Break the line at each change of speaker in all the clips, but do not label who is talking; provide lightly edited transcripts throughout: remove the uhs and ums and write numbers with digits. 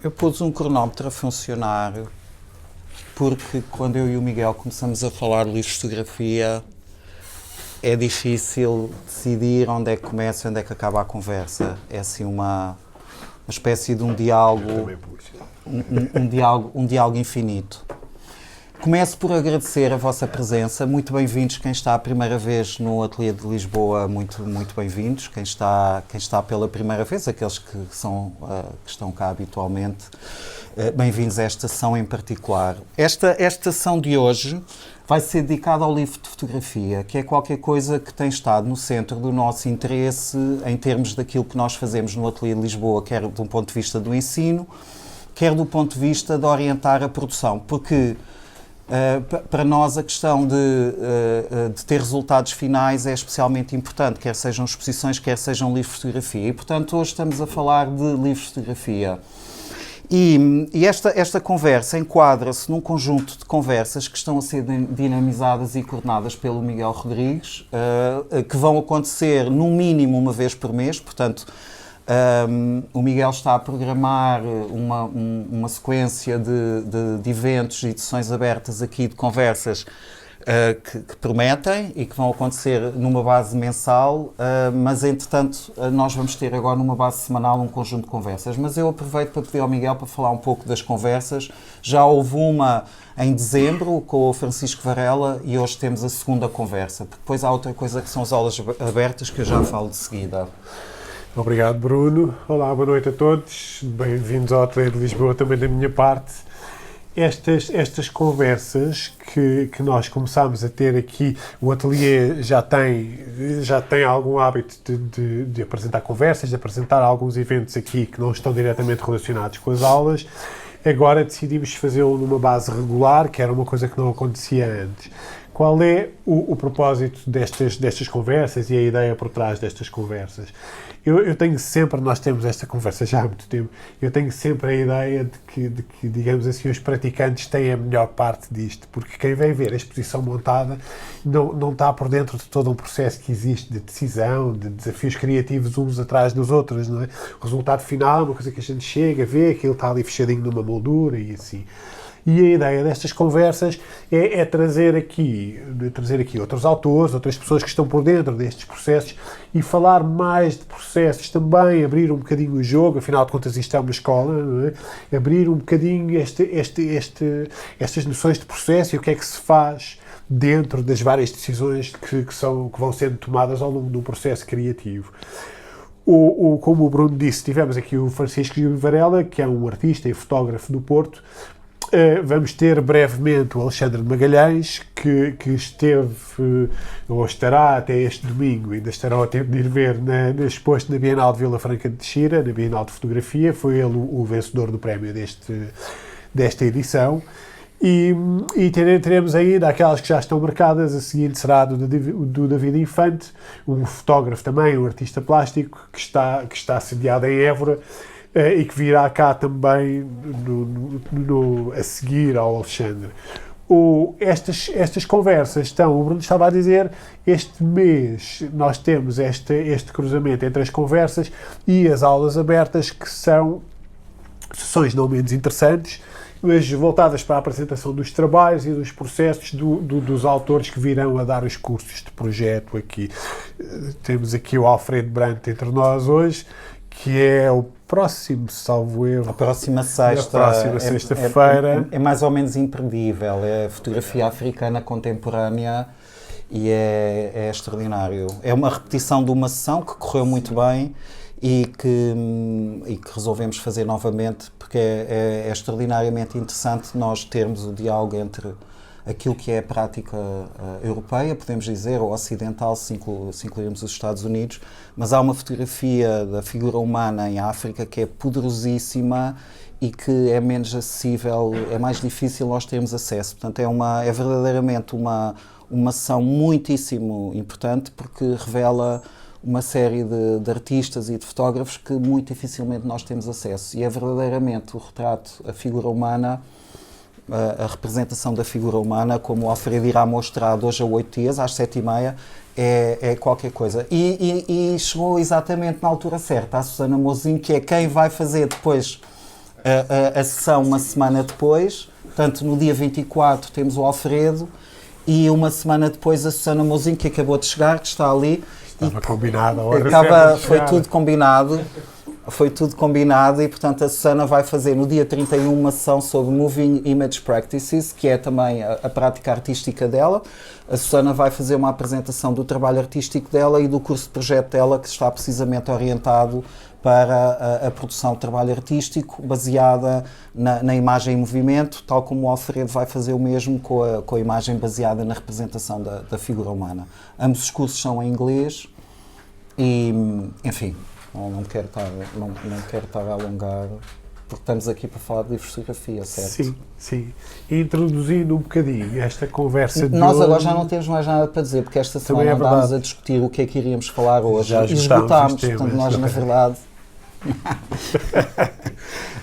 Eu pus um cronómetro a funcionar porque quando eu e o Miguel começamos a falar de livros de fotografia é difícil decidir onde é que começa e onde é que acaba a conversa. É assim uma espécie de um diálogo, um diálogo infinito. Começo por agradecer a vossa presença. Muito bem-vindos quem está a primeira vez no Ateliê de Lisboa, muito bem-vindos. Quem está pela primeira vez, aqueles que estão cá habitualmente, bem-vindos a esta sessão em particular. Esta sessão de hoje vai ser dedicada ao livro de fotografia, que é qualquer coisa que tem estado no centro do nosso interesse em termos daquilo que nós fazemos no Ateliê de Lisboa, quer do ponto de vista do ensino, quer do ponto de vista de orientar a produção, porque para nós a questão de ter resultados finais é especialmente importante, quer sejam exposições, quer sejam livros de fotografia. E, portanto, hoje estamos a falar de livros de fotografia. E esta conversa enquadra-se num conjunto de conversas que estão a ser dinamizadas e coordenadas pelo Miguel Rodrigues, que vão acontecer no mínimo uma vez por mês, portanto, o Miguel está a programar uma sequência de eventos e de sessões abertas aqui de conversas que prometem e que vão acontecer numa base mensal, mas entretanto nós vamos ter agora numa base semanal um conjunto de conversas. Mas eu aproveito para pedir ao Miguel para falar um pouco das conversas. Já houve uma em dezembro com o Francisco Varela e hoje temos a segunda conversa, porque depois há outra coisa que são as aulas abertas que eu já falo de seguida.
Obrigado, Bruno. Olá, boa noite a todos. Bem-vindos ao Ateliê de Lisboa também da minha parte. Estas conversas que nós começámos a ter aqui, o Ateliê já tem algum hábito de apresentar conversas, de apresentar alguns eventos aqui que não estão diretamente relacionados com as aulas. Agora decidimos fazê-lo numa base regular, que era uma coisa que não acontecia antes. Qual é o propósito destas conversas e a ideia por trás destas conversas? Eu tenho sempre, nós temos esta conversa já há muito tempo, eu tenho sempre a ideia de que, digamos assim, os praticantes têm a melhor parte disto, porque quem vem ver a exposição montada não está por dentro de todo um processo que existe de decisão, de desafios criativos uns atrás dos outros, não é? O resultado final é uma coisa que a gente chega, vê, aquilo está ali fechadinho numa moldura e assim. E a ideia destas conversas é trazer aqui outros autores, outras pessoas que estão por dentro destes processos e falar mais de processos também, abrir um bocadinho o jogo, afinal de contas isto é uma escola, não é? Abrir um bocadinho estas noções de processo e o que é que se faz dentro das várias decisões que vão sendo tomadas ao longo do processo criativo. Como o Bruno disse, tivemos aqui o Francisco Varela, que é um artista e fotógrafo do Porto. Vamos ter brevemente o Alexandre de Magalhães, que esteve, ou estará até este domingo, ainda estará ao tempo de ir ver, exposto na Bienal de Vila Franca de Xira, na Bienal de Fotografia. Foi ele o vencedor do prémio desta edição. E teremos ainda aquelas que já estão marcadas. A seguinte será do David Infante, um fotógrafo também, um artista plástico, que está sediado em Évora, e que virá cá também a seguir ao Alexandre. Estas conversas o Bruno estava a dizer, este mês nós temos este cruzamento entre as conversas e as aulas abertas, que são sessões não menos interessantes, mas voltadas para a apresentação dos trabalhos e dos processos dos autores que virão a dar os cursos de projeto aqui. Temos aqui o Alfredo Brandt entre nós hoje, que é o próximo, salvo erro.
A próxima
sexta-feira.
É mais ou menos imperdível. É fotografia africana contemporânea e é extraordinário. É uma repetição de uma sessão que correu muito bem e que resolvemos fazer novamente, porque é extraordinariamente interessante nós termos o diálogo entre aquilo que é a prática europeia, podemos dizer, ou ocidental, se incluirmos os Estados Unidos, mas há uma fotografia da figura humana em África que é poderosíssima e que é menos acessível, é mais difícil nós termos acesso. Portanto, é verdadeiramente uma sessão muitíssimo importante, porque revela uma série de artistas e de fotógrafos que muito dificilmente nós temos acesso. E é verdadeiramente o retrato, a figura humana, a representação da figura humana, como o Alfredo irá mostrar de hoje a 8 dias, às 7h30, é qualquer coisa. E chegou exatamente na altura certa a Susana Mozinho, que é quem vai fazer depois a sessão uma semana depois. Portanto, no dia 24 temos o Alfredo e uma semana depois a Susana Mouzinho, que acabou de chegar, que está ali.
Estava combinado a hora certa de
Foi
chegar.
tudo combinado. Foi tudo combinado e, portanto, a Susana vai fazer no dia 31 uma sessão sobre Moving Image Practices, que é também a prática artística dela. A Susana vai fazer uma apresentação do trabalho artístico dela e do curso de projeto dela, que está precisamente orientado para a produção de trabalho artístico baseada na imagem em movimento, tal como o Alfredo vai fazer o mesmo com a imagem baseada na representação da figura humana. Ambos os cursos são em inglês e, enfim, não quero estar a alongar, porque estamos aqui para falar de livros de fotografia, certo?
Sim, sim. Introduzindo um bocadinho esta conversa de
Nós
hoje,
agora já não temos mais nada para dizer, porque esta semana
Também é
andámos
verdade.
a discutir o que é que iríamos falar hoje.
Já
E
esgotámos os
portanto,
temas.
nós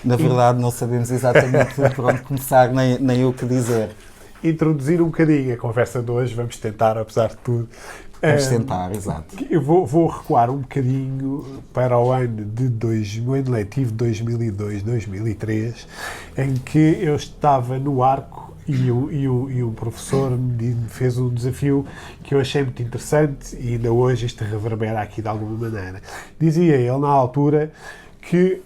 na verdade não sabemos exatamente por onde começar, nem o que dizer.
introduzir um bocadinho a conversa de hoje, vamos tentar, apesar de tudo.
Vamos tentar, exato.
Eu vou recuar um bocadinho para o ano o ano letivo de 2002-2003, em que eu estava no Arco e o professor me fez um desafio que eu achei muito interessante e ainda hoje isto reverbera aqui de alguma maneira. Dizia ele, na altura, que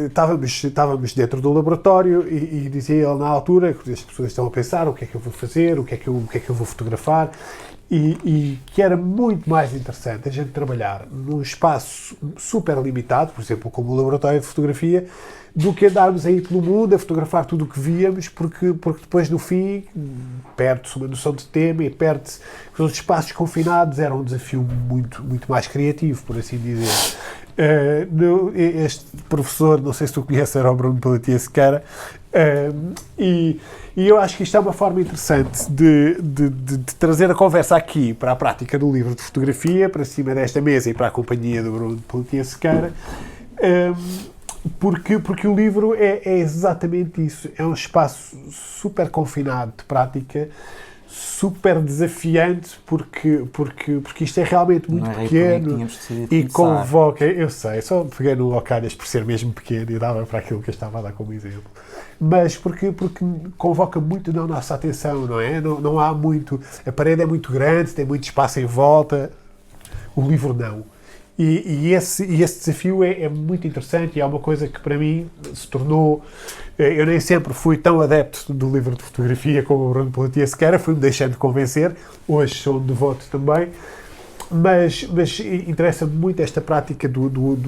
estávamos dentro do laboratório e dizia ele, na altura, que as pessoas estão a pensar o que é que eu vou fazer, o que é que eu vou fotografar, e que era muito mais interessante a gente trabalhar num espaço super limitado, por exemplo, como o laboratório de fotografia, do que andarmos aí pelo mundo a fotografar tudo o que víamos, porque depois, no fim, perde-se uma noção de tema e perde-se... Os espaços confinados eram um desafio muito, muito mais criativo, por assim dizer. Este professor, não sei se tu conheces, era o Bruno Pelletier Sequeira, e eu acho que isto é uma forma interessante de trazer a conversa aqui para a prática do livro de fotografia, para cima desta mesa e para a companhia do Bruno Pelletier Sequeira, porque o livro é exatamente isso, é um espaço super confinado de prática, super desafiante, porque isto é realmente muito pequeno e convoca, eu sei, só peguei no Ocalhas por ser mesmo pequeno e dava para aquilo que eu estava a dar como exemplo, mas porque convoca muito da nossa atenção, não é? Não há muito, a parede é muito grande, tem muito espaço em volta, o livro não. E esse desafio é muito interessante e é uma coisa que para mim se tornou... Eu nem sempre fui tão adepto do livro de fotografia como o Bruno Pelletier Sequeira, fui-me deixando de convencer, hoje sou um devoto também, mas interessa-me muito esta prática do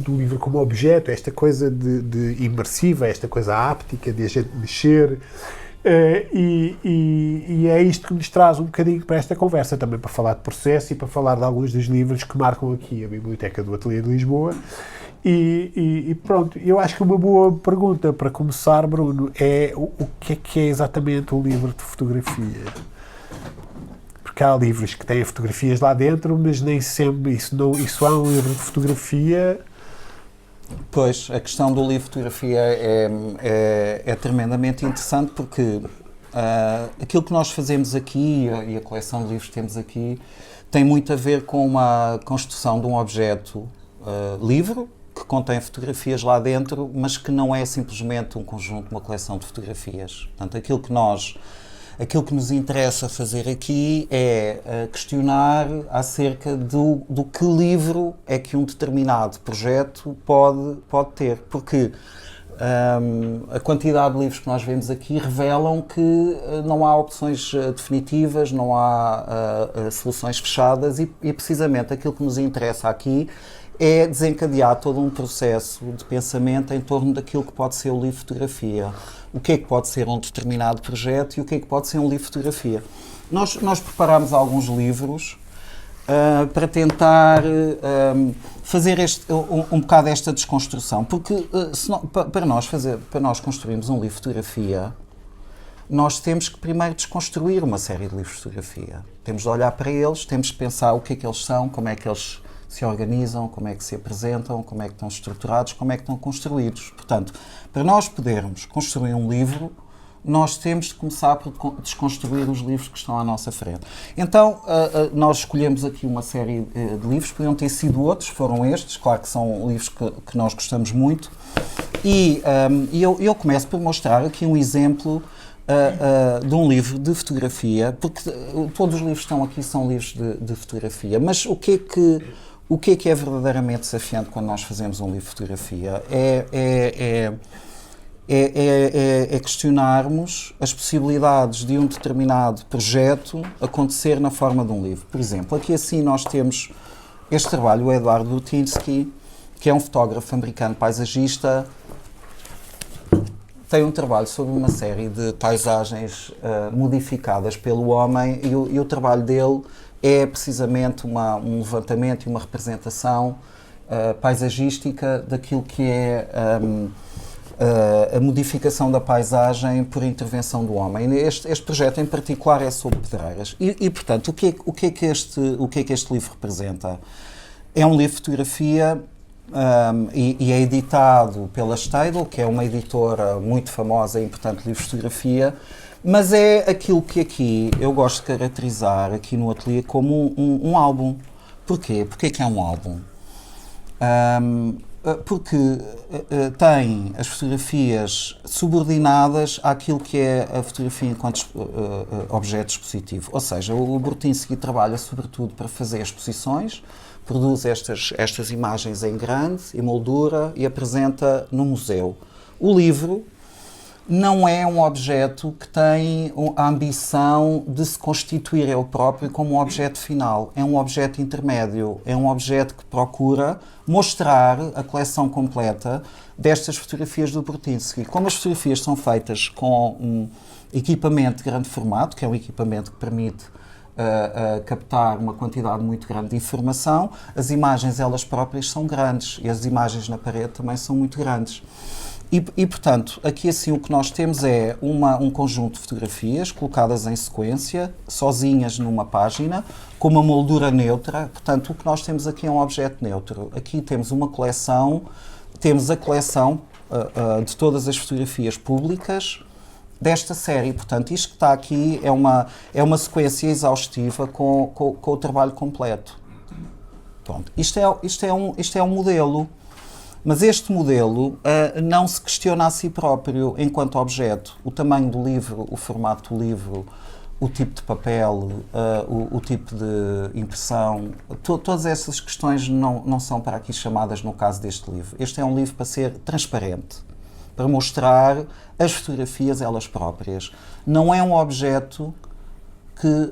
livro como objeto, esta coisa de imersiva, esta coisa áptica, de a gente mexer, e é isto que nos traz um bocadinho para esta conversa, também para falar de processo e para falar de alguns dos livros que marcam aqui a Biblioteca do Ateliê de Lisboa. E pronto, eu acho que uma boa pergunta para começar, Bruno, é o que é exatamente um livro de fotografia? Porque há livros que têm fotografias lá dentro, mas nem sempre isso é um livro de fotografia.
Pois, a questão do livro de fotografia é tremendamente interessante porque aquilo que nós fazemos aqui e a coleção de livros que temos aqui tem muito a ver com uma construção de um objeto livre, que contém fotografias lá dentro, mas que não é simplesmente um conjunto, uma coleção de fotografias. Portanto, aquilo que nos interessa fazer aqui é questionar acerca do que livro é que um determinado projeto pode ter, porque a quantidade de livros que nós vemos aqui revelam que não há opções definitivas, não há soluções fechadas e precisamente aquilo que nos interessa aqui é desencadear todo um processo de pensamento em torno daquilo que pode ser o livro de fotografia. O que é que pode ser um determinado projeto e o que é que pode ser um livro de fotografia. Nós preparámos alguns livros para tentar fazer um bocado esta desconstrução, porque para nós construirmos um livro de fotografia, nós temos que primeiro desconstruir uma série de livros de fotografia. Temos de olhar para eles, temos de pensar o que é que eles são, como é que eles se organizam, como é que se apresentam, como é que estão estruturados, como é que estão construídos. Portanto, para nós podermos construir um livro, nós temos de começar por desconstruir os livros que estão à nossa frente. Então, nós escolhemos aqui uma série de livros, podiam ter sido outros, foram estes, claro que são livros que nós gostamos muito, eu começo por mostrar aqui um exemplo de um livro de fotografia, porque todos os livros que estão aqui são livros de fotografia, mas o que é verdadeiramente desafiante quando nós fazemos um livro de fotografia? É questionarmos as possibilidades de um determinado projeto acontecer na forma de um livro. Por exemplo, aqui assim nós temos este trabalho, o Eduardo Burtynsky, que é um fotógrafo americano paisagista, tem um trabalho sobre uma série de paisagens modificadas pelo homem e o trabalho dele é precisamente um levantamento e uma representação paisagística daquilo que é a modificação da paisagem por intervenção do homem. Este projeto em particular é sobre pedreiras. Portanto, o que é que este livro representa? É um livro de fotografia e é editado pela Steidl, que é uma editora muito famosa e importante de livros de fotografia, mas é aquilo que aqui eu gosto de caracterizar aqui no ateliê como um álbum. Porquê? Porquê que é um álbum? Porque tem as fotografias subordinadas àquilo que é a fotografia enquanto objeto expositivo. Ou seja, o Burtynsky trabalha sobretudo para fazer exposições, produz estas imagens em grande, em moldura e apresenta no museu. O livro não é um objeto que tem a ambição de se constituir ele próprio como um objeto final. É um objeto intermédio, é um objeto que procura mostrar a coleção completa destas fotografias do Burtynsky. Como as fotografias são feitas com um equipamento de grande formato, que é um equipamento que permite captar uma quantidade muito grande de informação, as imagens elas próprias são grandes e as imagens na parede também são muito grandes. Portanto, aqui assim o que nós temos é um conjunto de fotografias colocadas em sequência, sozinhas numa página, com uma moldura neutra. Portanto, o que nós temos aqui é um objeto neutro. Aqui temos uma coleção, temos a coleção de todas as fotografias públicas desta série. Portanto, isto que está aqui é uma sequência exaustiva com o trabalho completo. Pronto. Isto é um modelo. Mas este modelo não se questiona a si próprio enquanto objeto. O tamanho do livro, o formato do livro, o tipo de papel, o tipo de impressão, todas essas questões não são para aqui chamadas no caso deste livro. Este é um livro para ser transparente, para mostrar as fotografias elas próprias. Não é um objeto que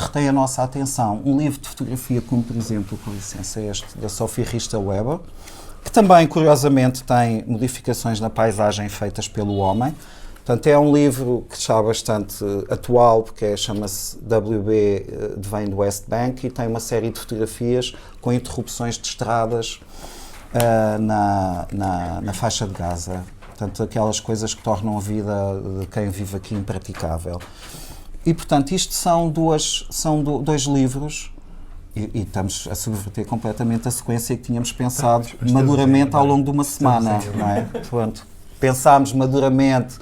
retém a nossa atenção. Um livro de fotografia como, por exemplo, com licença, este da Sophie Richter-Weber, que também, curiosamente, tem modificações na paisagem feitas pelo homem. Portanto, é um livro que está bastante atual, porque chama-se WB, vem do West Bank, e tem uma série de fotografias com interrupções de estradas na faixa de Gaza. Portanto, aquelas coisas que tornam a vida de quem vive aqui impraticável. E, portanto, isto são dois livros. E estamos a subverter completamente a sequência que tínhamos pensado maduramente ao longo de uma semana, não é? Portanto, pensámos maduramente,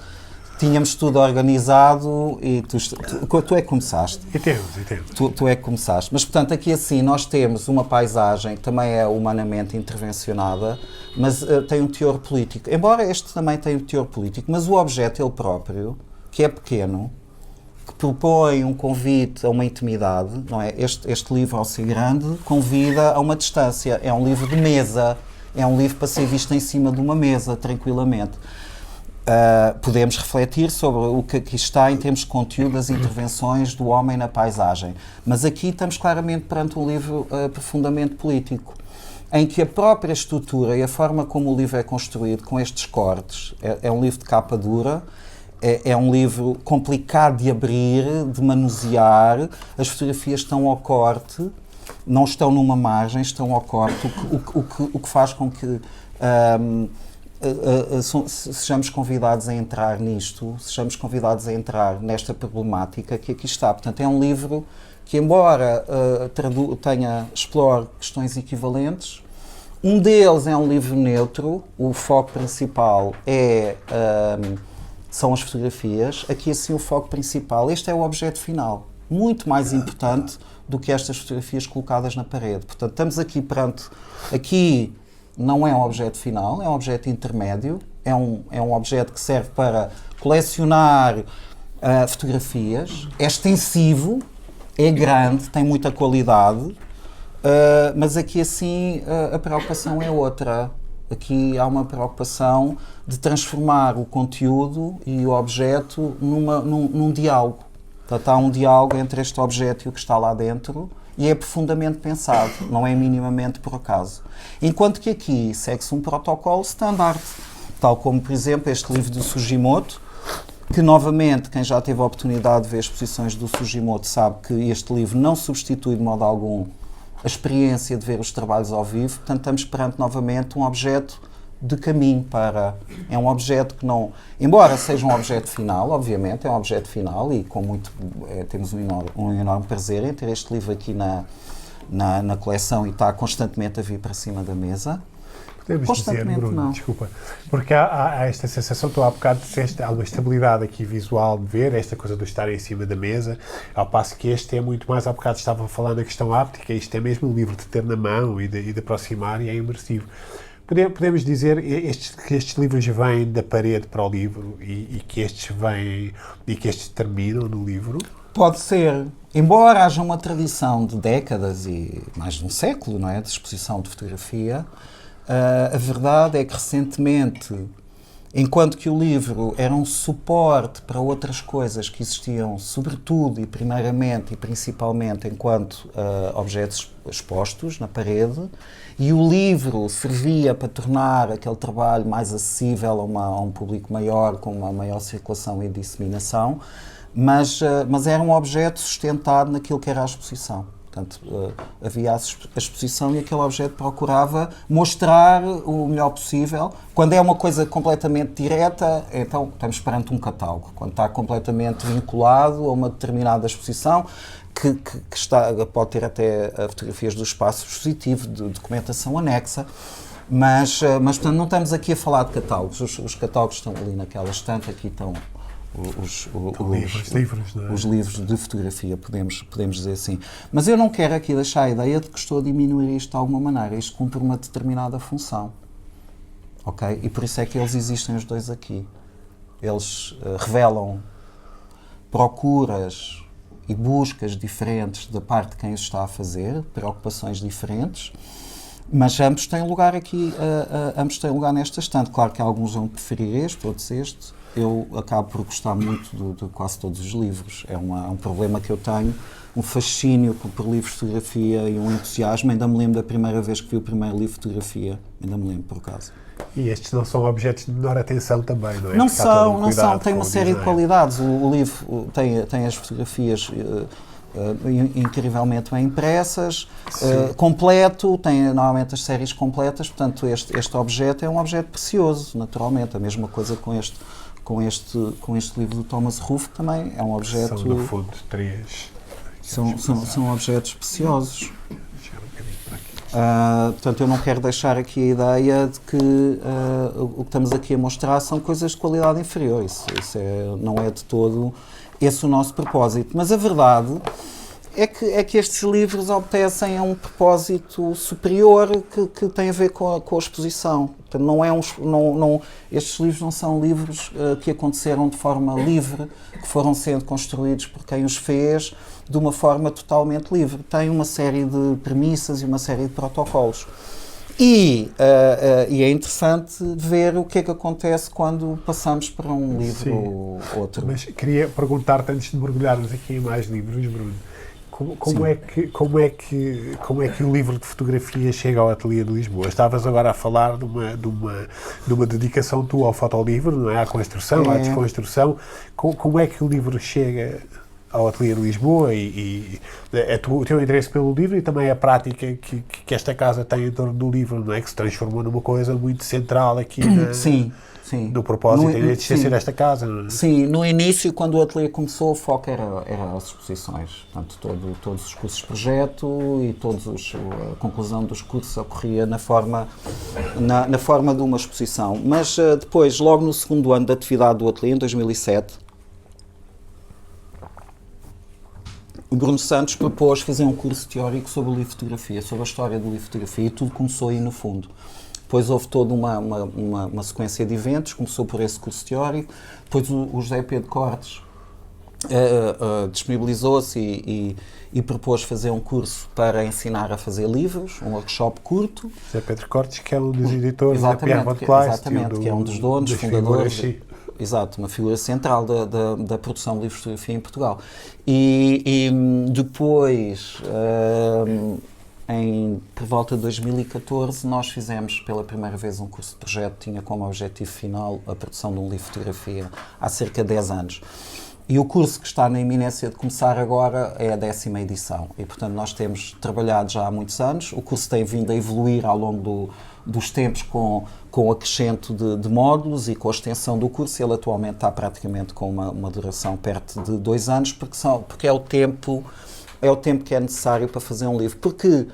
tínhamos tudo organizado e tu é que começaste.
Entendo.
Tu é que começaste. Mas, portanto, aqui assim nós temos uma paisagem que também é humanamente intervencionada, mas tem um teor político. Embora este também tenha um teor político, mas o objeto ele próprio, que é pequeno, que propõe um convite a uma intimidade, não é? Este livro, ao ser grande, convida a uma distância. É um livro de mesa, é um livro para ser visto em cima de uma mesa, tranquilamente. Podemos refletir sobre o que aqui está em termos de conteúdo das intervenções do homem na paisagem, mas aqui estamos claramente perante um livro profundamente político, em que a própria estrutura e a forma como o livro é construído, com estes cortes, é um livro de capa dura. É um livro complicado de abrir, de manusear. As fotografias estão ao corte, não estão numa margem, estão ao corte, o que faz com que sejamos convidados a entrar nisto, sejamos convidados a entrar nesta problemática que aqui está. Portanto, é um livro que, embora explore questões equivalentes, um deles é um livro neutro, o foco principal são as fotografias. Aqui assim o foco principal, este é o objeto final, muito mais importante do que estas fotografias colocadas na parede. Portanto, estamos aqui não é um objeto final, é um objeto intermédio, é um objeto que serve para colecionar fotografias, é extensivo, é grande, tem muita qualidade, mas aqui assim a preocupação é outra. Aqui há uma preocupação de transformar o conteúdo e o objeto num diálogo. Portanto, há um diálogo entre este objeto e o que está lá dentro e é profundamente pensado, não é minimamente por acaso. Enquanto que aqui segue-se um protocolo standard, tal como, por exemplo, este livro do Sugimoto, que novamente, quem já teve a oportunidade de ver exposições do Sugimoto sabe que este livro não substitui de modo algum a experiência de ver os trabalhos ao vivo, portanto estamos perante novamente um objeto de caminho para... É um objeto que não... Embora seja um objeto final, obviamente, é um objeto final e com muito... temos um enorme prazer em ter este livro aqui na coleção e está constantemente a vir para cima da mesa.
Podemos dizer, Bruno, não. Desculpa, porque há esta sensação, tu há bocado disseste, há uma estabilidade aqui visual de ver, esta coisa de estar em cima da mesa, ao passo que este é muito mais, há bocado estava a falar na questão áptica, isto é mesmo um livro de ter na mão e de aproximar e é imersivo. Podemos dizer que estes livros vêm da parede para o livro e que estes terminam no livro?
Pode ser. Embora haja uma tradição de décadas e mais de um século, não é, de exposição de fotografia, a verdade é que recentemente, enquanto que o livro era um suporte para outras coisas que existiam, sobretudo e primeiramente e principalmente enquanto objetos expostos na parede, e o livro servia para tornar aquele trabalho mais acessível a um público maior, com uma maior circulação e disseminação, mas era um objeto sustentado naquilo que era a exposição. Portanto, havia a exposição e aquele objeto procurava mostrar o melhor possível. Quando é uma coisa completamente direta, então estamos perante um catálogo. Quando está completamente vinculado a uma determinada exposição, que pode ter até fotografias do espaço expositivo, de documentação anexa, mas portanto, não estamos aqui a falar de catálogos. Os catálogos estão ali naquela estante, aqui estão os livros de fotografia, podemos dizer assim. Mas eu não quero aqui deixar a ideia de que estou a diminuir isto de alguma maneira. Isto cumpre uma determinada função. Ok? E por isso é que eles existem os dois aqui. Eles revelam procuras e buscas diferentes da parte de quem os está a fazer, preocupações diferentes, mas ambos têm lugar aqui, ambos têm lugar nesta estante. Claro que alguns vão preferir este, outros este. Eu acabo por gostar muito de quase todos os livros. É um problema que eu tenho, um fascínio por livros de fotografia e um entusiasmo. Ainda me lembro da primeira vez que vi o primeiro livro de fotografia. Ainda me lembro, por acaso.
E estes não são objetos de menor atenção também, não é?
Não são. Tem uma série de qualidades. O livro tem as fotografias incrivelmente bem impressas, completo, tem normalmente as séries completas. Portanto, este objeto é um objeto precioso, naturalmente. A mesma coisa com este livro do Thomas Ruff, que também é um objeto...
São, no fundo, três...
São objetos preciosos. Portanto, eu não quero deixar aqui a ideia de que o que estamos aqui a mostrar são coisas de qualidade inferior. Isso não é de todo esse o nosso propósito. Mas a verdade é que estes livros obedecem a um propósito superior que tem a ver com a exposição. Portanto, estes livros não são livros que aconteceram de forma livre, que foram sendo construídos por quem os fez de uma forma totalmente livre. Tem uma série de premissas e uma série de protocolos. E é interessante ver o que é que acontece quando passamos para um livro ou outro.
Mas queria perguntar-te, antes de mergulharmos aqui em mais livros, Bruno, como é que o livro de fotografia chega ao Ateliê de Lisboa? Estavas agora a falar de uma dedicação tua ao fotolivro, não é? À construção, à desconstrução. Como é que o livro chega ao Ateliê de Lisboa e o teu interesse pelo livro e também a prática que esta casa tem em torno do livro, não é? Que se transformou numa coisa muito central aqui do propósito e da existência desta casa. Não é?
Sim, no início, quando o ateliê começou, o foco era as exposições. Portanto, todos os cursos de projeto e a conclusão dos cursos ocorria na forma de uma exposição. Mas depois, logo no segundo ano da atividade do ateliê, em 2007, o Bruno Santos propôs fazer um curso teórico sobre o livro de fotografia, sobre a história do livro de fotografia, e tudo começou aí no fundo. Depois houve toda uma sequência de eventos, começou por esse curso teórico, depois o José Pedro Cortes disponibilizou-se e propôs fazer um curso para ensinar a fazer livros, um workshop curto.
José Pedro Cortes, que é um dos editores
Exatamente,
da Pierre Van Kleist.
Exatamente, que é um dos donos, fundadores. Exato, uma figura central da produção de livros de fotografia em Portugal. E depois, por volta de 2014, nós fizemos pela primeira vez um curso de projeto que tinha como objetivo final a produção de um livro de fotografia há cerca de 10 anos. E o curso que está na iminência de começar agora é a 10ª edição. E, portanto, nós temos trabalhado já há muitos anos. O curso tem vindo a evoluir ao longo dos tempos com o acrescento de módulos e com a extensão do curso. Ele atualmente está praticamente com uma duração perto de 2 anos, porque é o tempo que é necessário para fazer um livro. Porque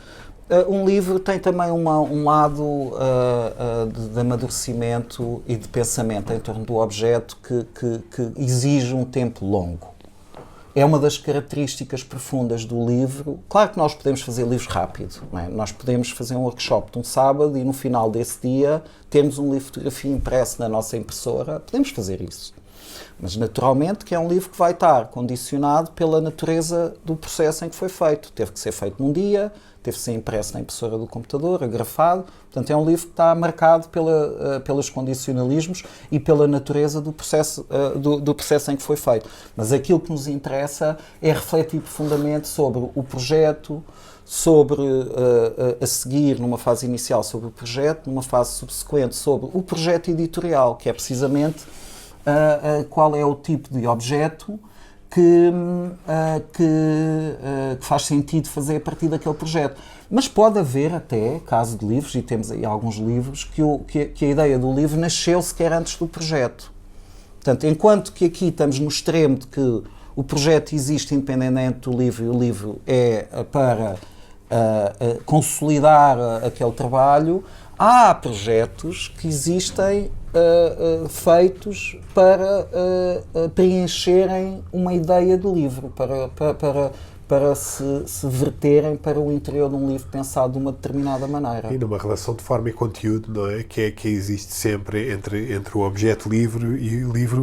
um livro tem também um lado de amadurecimento e de pensamento em torno do objeto que exige um tempo longo. É uma das características profundas do livro. Claro que nós podemos fazer livros rápido, não é? Nós podemos fazer um workshop de um sábado e no final desse dia termos um livro de fotografia impresso na nossa impressora. Podemos fazer isso. Mas naturalmente que é um livro que vai estar condicionado pela natureza do processo em que foi feito. Teve que ser feito num dia, teve que ser impresso na impressora do computador, agrafado. Portanto, é um livro que está marcado pelos condicionalismos e pela natureza do processo em que foi feito. Mas aquilo que nos interessa é refletir profundamente sobre o projeto, sobre a seguir, numa fase inicial, sobre o projeto, numa fase subsequente, sobre o projeto editorial, que é precisamente qual é o tipo de objeto que faz sentido fazer a partir daquele projeto. Mas pode haver até caso de livros, e temos aí alguns livros, que a ideia do livro nasceu sequer antes do projeto. Portanto, enquanto que aqui estamos no extremo de que o projeto existe independente do livro e o livro é para consolidar aquele trabalho, há projetos que existem feitos para preencherem uma ideia de livro, para se verterem para o interior de um livro pensado de uma determinada maneira.
E numa relação de forma e conteúdo, não é? Que existe sempre entre o objeto livro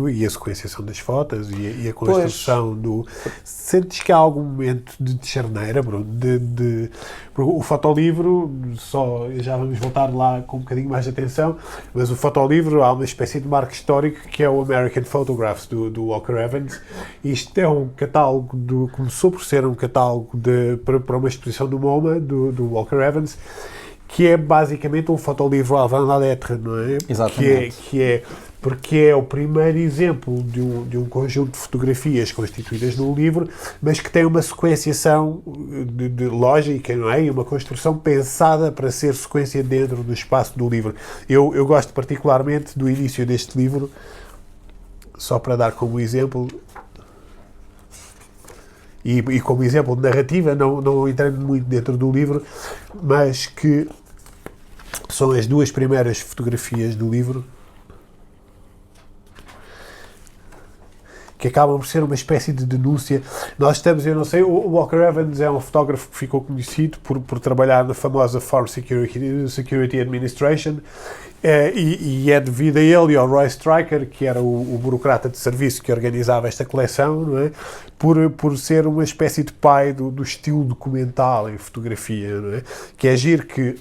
e a sequenciação das fotos e a construção do... Sentes que há algum momento de charneira, Bruno? O fotolivro, já vamos voltar lá com um bocadinho mais de atenção, mas o fotolivro há uma espécie de marco histórico que é o American Photographs do Walker Evans. Isto é um catálogo, começou por ser um catálogo para uma exposição do MoMA, do Walker Evans, que é basicamente um fotolivro avant la lettre, não é?
Exatamente.
Porque é o primeiro exemplo de um conjunto de fotografias constituídas num livro, mas que tem uma sequenciação de lógica, não é? E uma construção pensada para ser sequência dentro do espaço do livro. Eu gosto particularmente do início deste livro, só para dar como exemplo, e como exemplo de narrativa, não entrando muito dentro do livro, mas que são as 2 primeiras fotografias do livro, que acabam por ser uma espécie de denúncia. Nós estamos, eu não sei, o Walker Evans é um fotógrafo que ficou conhecido por trabalhar na famosa Farm Security Administration, e é devido a ele e ao Roy Stryker, que era o burocrata de serviço que organizava esta coleção, não é? Por ser uma espécie de pai do estilo documental em fotografia, não é? Que é giro que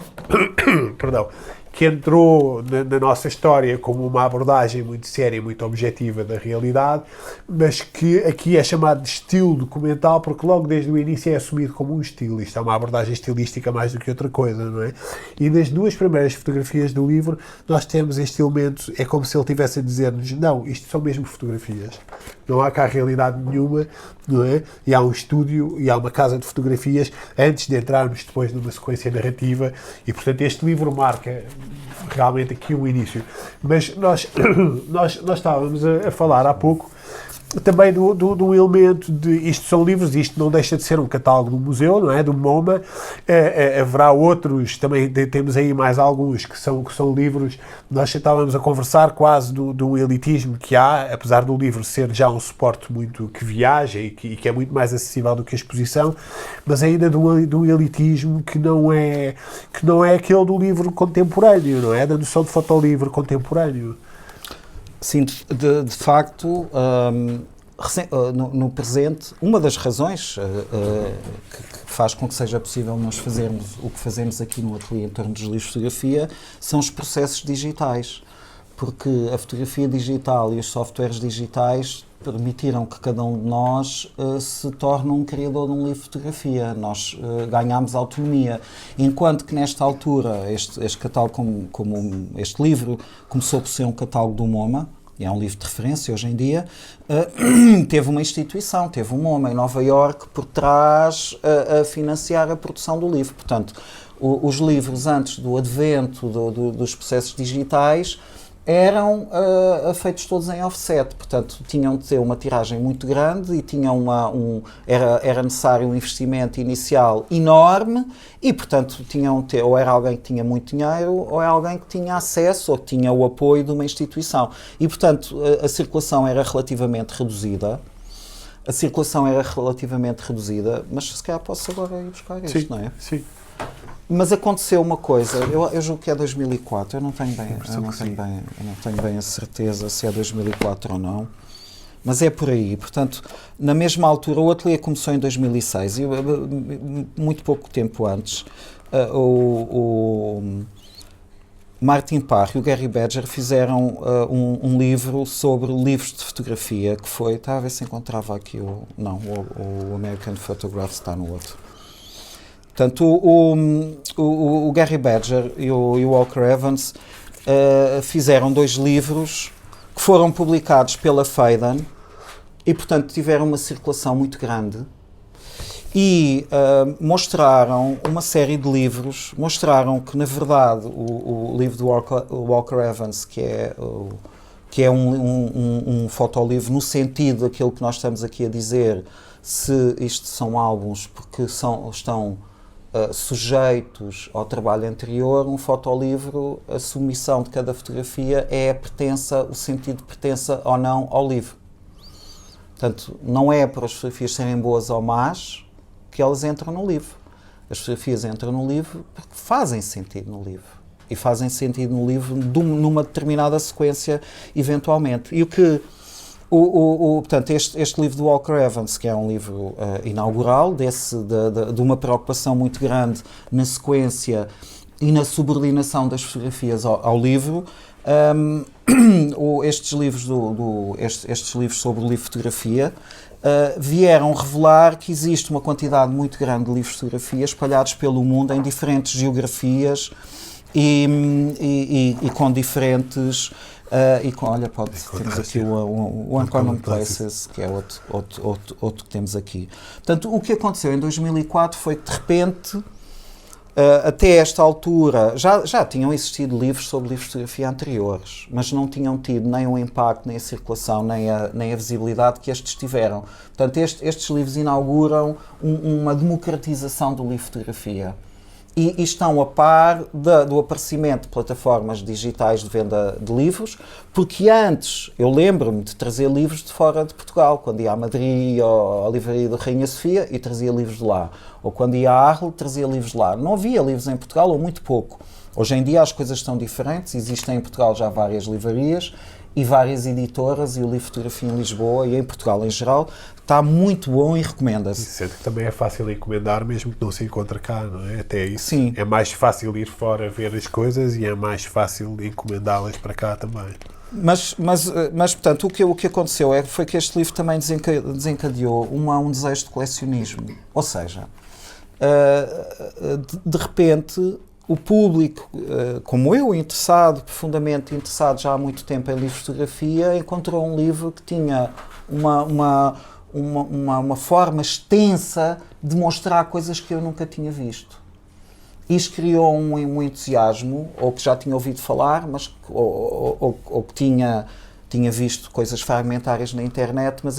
perdão, que entrou na nossa história como uma abordagem muito séria e muito objetiva da realidade, mas que aqui é chamado de estilo documental porque logo desde o início é assumido como um estilo. Isto é uma abordagem estilística mais do que outra coisa, não é? E nas 2 primeiras fotografias do livro nós temos este elemento, é como se ele estivesse a dizer-nos, não, isto são mesmo fotografias. Não há cá realidade nenhuma, não é? E há um estúdio e há uma casa de fotografias antes de entrarmos depois numa sequência narrativa e, portanto, este livro marca realmente aqui um início. Mas nós estávamos a falar há pouco também de um elemento de isto são livros, isto não deixa de ser um catálogo do museu, não é? Do MoMA. Haverá outros, também temos aí mais alguns que são livros. Nós estávamos a conversar quase de um elitismo que há, apesar do livro ser já um suporte muito que viaja e que é muito mais acessível do que a exposição, mas ainda de um elitismo que não é que não é aquele do livro contemporâneo, não é? Da noção de fotolivro contemporâneo.
Sim, de facto, no presente, uma das razões que faz com que seja possível nós fazermos o que fazemos aqui no ateliê em torno dos livros de fotografia são os processos digitais, porque a fotografia digital e os softwares digitais permitiram que cada um de nós se torne um criador de um livro de fotografia. Nós ganhámos autonomia. Enquanto que nesta altura, este catálogo, como este livro, começou por ser um catálogo do MoMA, e é um livro de referência hoje em dia, teve uma instituição, teve um MoMA em Nova Iorque por trás a financiar a produção do livro. Portanto, os livros antes do advento dos processos digitais eram feitos todos em offset, portanto tinham de ter uma tiragem muito grande e tinham era necessário um investimento inicial enorme e, portanto, tinham de ter, ou era alguém que tinha muito dinheiro ou era alguém que tinha acesso ou que tinha o apoio de uma instituição. E, portanto, a circulação era relativamente reduzida. Mas se calhar posso agora ir buscar isto,
sim,
não é?
Sim.
Mas aconteceu uma coisa, eu julgo que é 2004, eu não tenho bem a certeza se é 2004 ou não, mas é por aí. Portanto, na mesma altura, o ateliê começou em 2006 e muito pouco tempo antes, o Martin Parr e o Gary Badger fizeram um livro sobre livros de fotografia, que foi, estava a ver se encontrava aqui o American Photograph está no outro. Portanto, o Gary Badger e o Walker Evans fizeram 2 livros que foram publicados pela Phaidon e, portanto, tiveram uma circulação muito grande e mostraram uma série de livros, mostraram que, na verdade, o livro do Walker Evans, que é um fotolivro no sentido daquilo que nós estamos aqui a dizer, se isto são álbuns, porque estão sujeitos ao trabalho anterior, um fotolivro, a submissão de cada fotografia é o sentido de pertença ou não ao livro. Portanto, não é para as fotografias serem boas ou más que elas entram no livro. As fotografias entram no livro porque fazem sentido no livro. E fazem sentido no livro numa determinada sequência, eventualmente. E o que portanto, este livro do Walker Evans, que é um livro inaugural, de uma preocupação muito grande na sequência e na subordinação das fotografias ao livro, estes livros sobre o livro de fotografia vieram revelar que existe uma quantidade muito grande de livros de fotografia espalhados pelo mundo em diferentes geografias e com diferentes... temos aqui o Uncommon Places, que é outro que temos aqui. Portanto, o que aconteceu em 2004 foi que, de repente, até esta altura, já tinham existido livros sobre livros de fotografia anteriores, mas não tinham tido nem o impacto, nem a circulação, nem a visibilidade que estes tiveram. Portanto, estes livros inauguram uma democratização do livro de fotografia. E estão a par do aparecimento de plataformas digitais de venda de livros, porque antes eu lembro-me de trazer livros de fora de Portugal, quando ia a Madrid ou à livraria da Rainha Sofia e trazia livros de lá, ou quando ia a Arles trazia livros de lá. Não havia livros em Portugal, ou muito pouco. Hoje em dia as coisas estão diferentes, existem em Portugal já várias livrarias e várias editoras, e o livro de fotografia em Lisboa e em Portugal em geral está muito bom e recomenda-se.
Sendo que também é fácil encomendar, mesmo que não se encontre cá, não é? Até isso.
Sim.
É mais fácil ir fora ver as coisas e é mais fácil encomendá-las para cá também.
Mas portanto, o que aconteceu foi que este livro também desencadeou um desejo de colecionismo. Ou seja, de repente, o público, como eu, profundamente interessado já há muito tempo em livros de fotografia, encontrou um livro que tinha uma forma extensa de mostrar coisas que eu nunca tinha visto. Isto criou um entusiasmo, ou que já tinha ouvido falar, mas ou que tinha visto coisas fragmentárias na internet, mas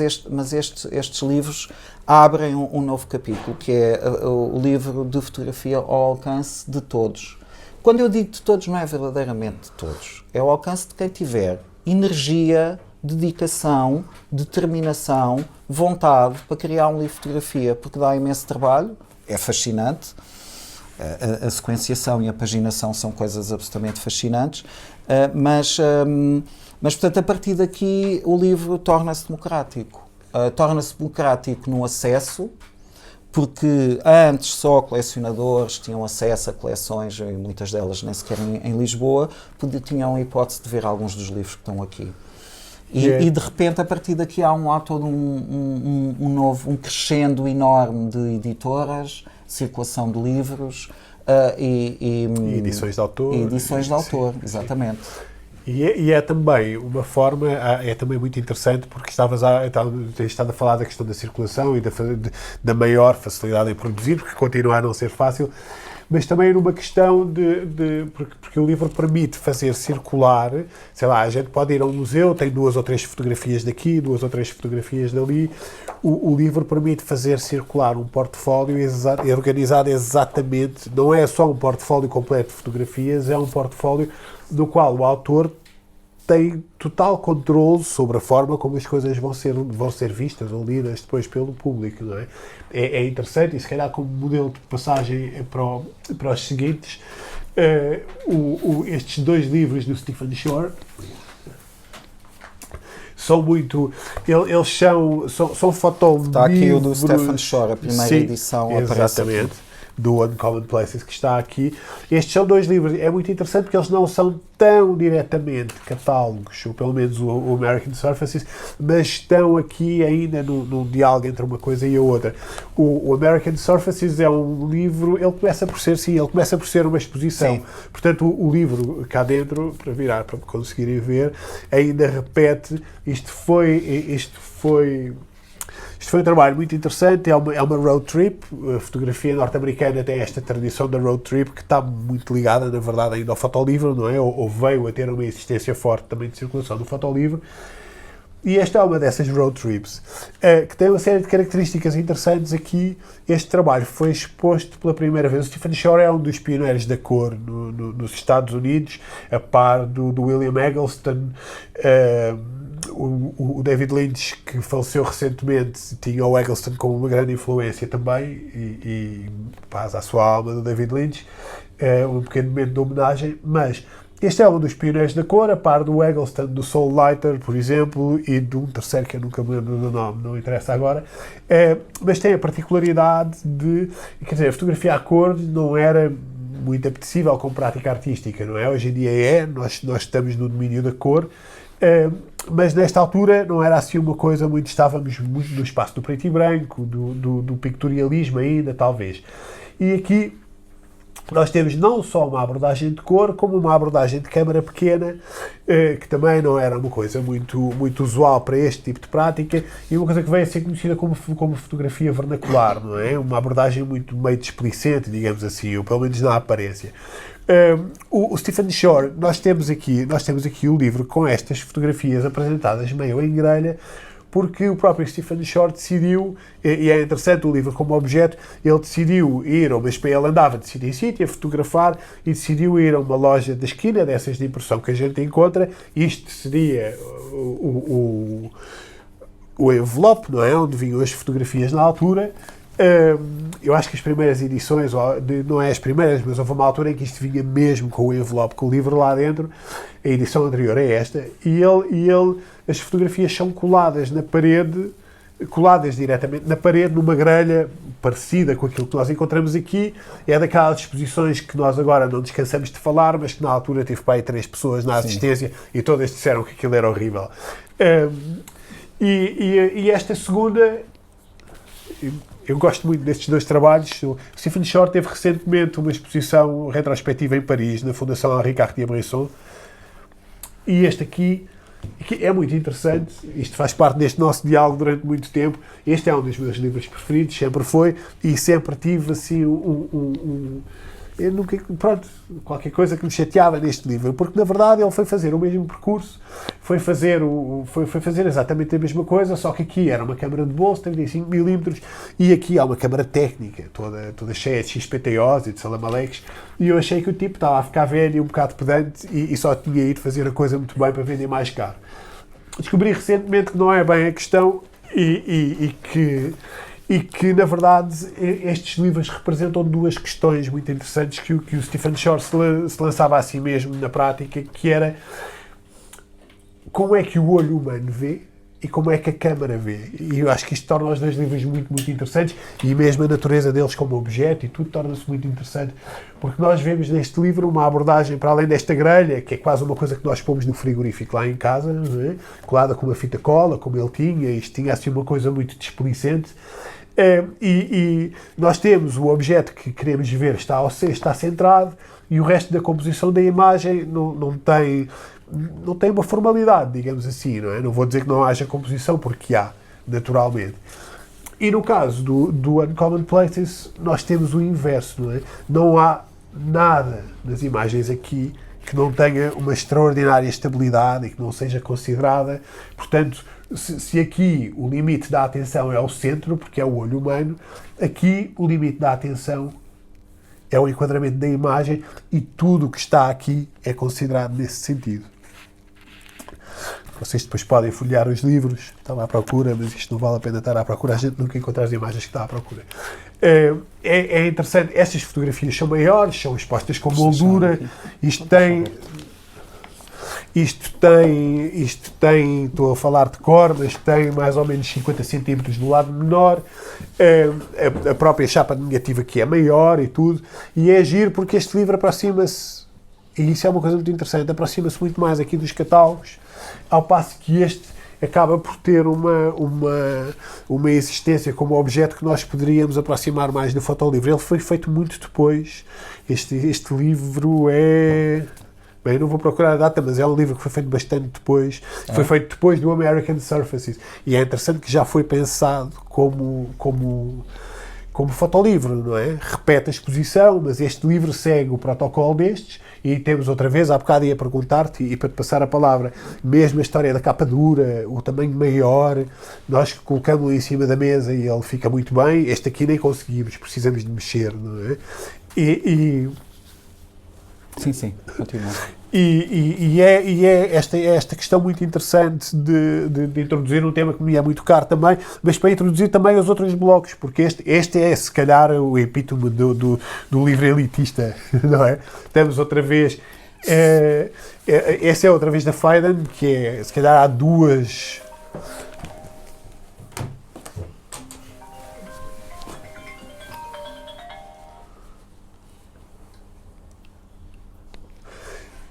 estes livros abrem um novo capítulo, que é o livro de fotografia ao alcance de todos. Quando eu digo de todos, não é verdadeiramente de todos. É ao alcance de quem tiver energia, dedicação, determinação, vontade para criar um livro de fotografia, porque dá imenso trabalho, é fascinante, A sequenciação e a paginação são coisas absolutamente fascinantes, mas, portanto, a partir daqui o livro torna-se democrático. Torna-se democrático no acesso, porque antes só colecionadores tinham acesso a coleções, e muitas delas nem sequer em Lisboa, tinham a hipótese de ver alguns dos livros que estão aqui. E de repente, a partir daqui há todo um crescendo enorme de editoras, circulação de livros
e edições de autor.
E edições de autor, exatamente.
E é também uma forma, é também muito interessante, porque tens estado a falar da questão da circulação e da maior facilidade em produzir, porque continua a não ser fácil, mas também numa questão porque o livro permite fazer circular, sei lá, a gente pode ir a um museu, tem 2 ou 3 fotografias daqui, 2 ou 3 fotografias dali, o livro permite fazer circular um portfólio organizado exatamente, não é só um portfólio completo de fotografias, é um portfólio no qual o autor tem total controle sobre a forma como as coisas vão ser vistas ou lidas depois pelo público, não é? É interessante, e se calhar como modelo de passagem para os seguintes, estes 2 livros do Stephen Shore são muito... Eles são fotolivros...
Está aqui o do Stephen Shore, a primeira edição.
Exatamente. Do Uncommon Places, que está aqui. Estes são 2 livros. É muito interessante porque eles não são tão diretamente catálogos, ou pelo menos o American Surfaces, mas estão aqui ainda no diálogo entre uma coisa e a outra. O American Surfaces é um livro, ele começa por ser uma exposição. Sim. Portanto, o livro cá dentro, para conseguirem ver, ainda repete, isto foi um trabalho muito interessante, é uma road trip. A fotografia norte-americana tem esta tradição da road trip que está muito ligada, na verdade, ainda ao fotolivro, não é? Ou veio a ter uma existência forte também de circulação do fotolivro. E esta é uma dessas road trips, que tem uma série de características interessantes aqui. Este trabalho foi exposto pela primeira vez. O Stephen Shore é um dos pioneiros da cor nos Estados Unidos, a par do William Eggleston. O David Lynch, que faleceu recentemente, tinha o Eggleston como uma grande influência também, e paz à sua alma do David Lynch, um pequeno momento de homenagem, mas este é um dos pioneiros da cor, a par do Eggleston, do Soul Lighter, por exemplo, e de um terceiro que eu nunca me lembro do nome, não interessa agora, mas tem a particularidade de, quer dizer, a fotografia à cor não era muito apetecível como prática artística, não é? Hoje em dia nós estamos no domínio da cor, mas nesta altura não era assim uma coisa muito, estávamos muito no espaço do preto e branco, do pictorialismo ainda, talvez. E aqui nós temos não só uma abordagem de cor, como uma abordagem de câmara pequena, que também não era uma coisa muito usual para este tipo de prática, e uma coisa que veio a ser conhecida como fotografia vernacular, não é? Uma abordagem muito meio displicente, digamos assim, ou pelo menos na aparência. O Stephen Shore, nós temos aqui o livro com estas fotografias apresentadas meio em grelha, porque o próprio Stephen Shore decidiu, e é interessante o livro como objeto, ele decidiu ir a uma espécie, ele andava de sítio em sítio a fotografar, e decidiu ir a uma loja da esquina, dessas de impressão que a gente encontra. Isto seria o envelope, não é? Onde vinham as fotografias na altura. Eu acho que as primeiras edições, não é as primeiras, mas houve uma altura em que isto vinha mesmo com o envelope, com o livro lá dentro. A edição anterior é esta, e as fotografias são coladas diretamente na parede, numa grelha parecida com aquilo que nós encontramos aqui. É daquelas exposições que nós agora não descansamos de falar, mas que na altura teve para aí 3 pessoas na assistência. Sim. E todas disseram que aquilo era horrível. E esta segunda... Eu gosto muito destes 2 trabalhos. O Stephen Shore teve recentemente uma exposição retrospectiva em Paris, na Fundação Henri Cartier-Bresson, e este aqui é muito interessante. Isto faz parte deste nosso diálogo durante muito tempo. Este é um dos meus livros preferidos, sempre foi, e sempre tive assim eu nunca, pronto, qualquer coisa que me chateava neste livro, porque na verdade ele foi fazer o mesmo percurso, foi fazer exatamente a mesma coisa, só que aqui era uma câmara de bolso, 35mm, e aqui há uma câmara técnica, toda cheia de XPTOs e de salamaleques, e eu achei que o tipo estava a ficar velho e um bocado pedante, e só tinha ido fazer a coisa muito bem para vender mais caro. Descobri recentemente que não é bem a questão, e e que, na verdade, estes livros representam duas questões muito interessantes que o Stephen Shore se lançava a si mesmo na prática, que era como é que o olho humano vê e como é que a câmara vê. E eu acho que isto torna os dois livros muito, muito interessantes, e mesmo a natureza deles como objeto e tudo torna-se muito interessante, porque nós vemos neste livro uma abordagem para além desta grelha, que é quase uma coisa que nós pomos no frigorífico lá em casa, não é? Colada com uma fita cola, como ele tinha, isto tinha assim uma coisa muito displicente. E nós temos o objeto que queremos ver está centrado, e o resto da composição da imagem não tem uma formalidade, digamos assim, não é? Não vou dizer que não haja composição, porque há, naturalmente. E no caso do Uncommon Places, nós temos o inverso, não é? Não há nada nas imagens aqui que não tenha uma extraordinária estabilidade e que não seja considerada. Portanto, se aqui o limite da atenção é o centro, porque é o olho humano, aqui o limite da atenção é o enquadramento da imagem, e tudo o que está aqui é considerado nesse sentido. Vocês depois podem folhear os livros, estão à procura, mas isto não vale a pena estar à procura, a gente nunca encontra as imagens que está à procura. É interessante, estas fotografias são maiores, são expostas com moldura, isto tem, estou a falar de cor, mas tem mais ou menos 50 centímetros do lado menor, a própria chapa negativa que é maior e tudo, e é giro porque este livro aproxima-se, e isso é uma coisa muito interessante, aproxima-se muito mais aqui dos catálogos, ao passo que este acaba por ter uma existência como objeto que nós poderíamos aproximar mais do fotolivro. Ele foi feito muito depois. Este livro é... Bem, não vou procurar a data, mas é um livro que foi feito bastante depois. Foi feito depois do American Surfaces. E é interessante que já foi pensado como fotolivro, não é? Repete a exposição, mas este livro segue o protocolo destes. E temos outra vez, há bocado ia perguntar-te, e para te passar a palavra, mesmo a história da capa dura, o tamanho maior, nós colocamos-lo em cima da mesa e ele fica muito bem. Este aqui nem conseguimos, precisamos de mexer, não é?
Sim, continua.
E é esta questão muito interessante de introduzir um tema que me é muito caro também, mas para introduzir também os outros blocos, porque este é, se calhar, o epítome do livro elitista, não é? Temos outra vez... essa é outra vez da Phaidon, que é, se calhar, há duas...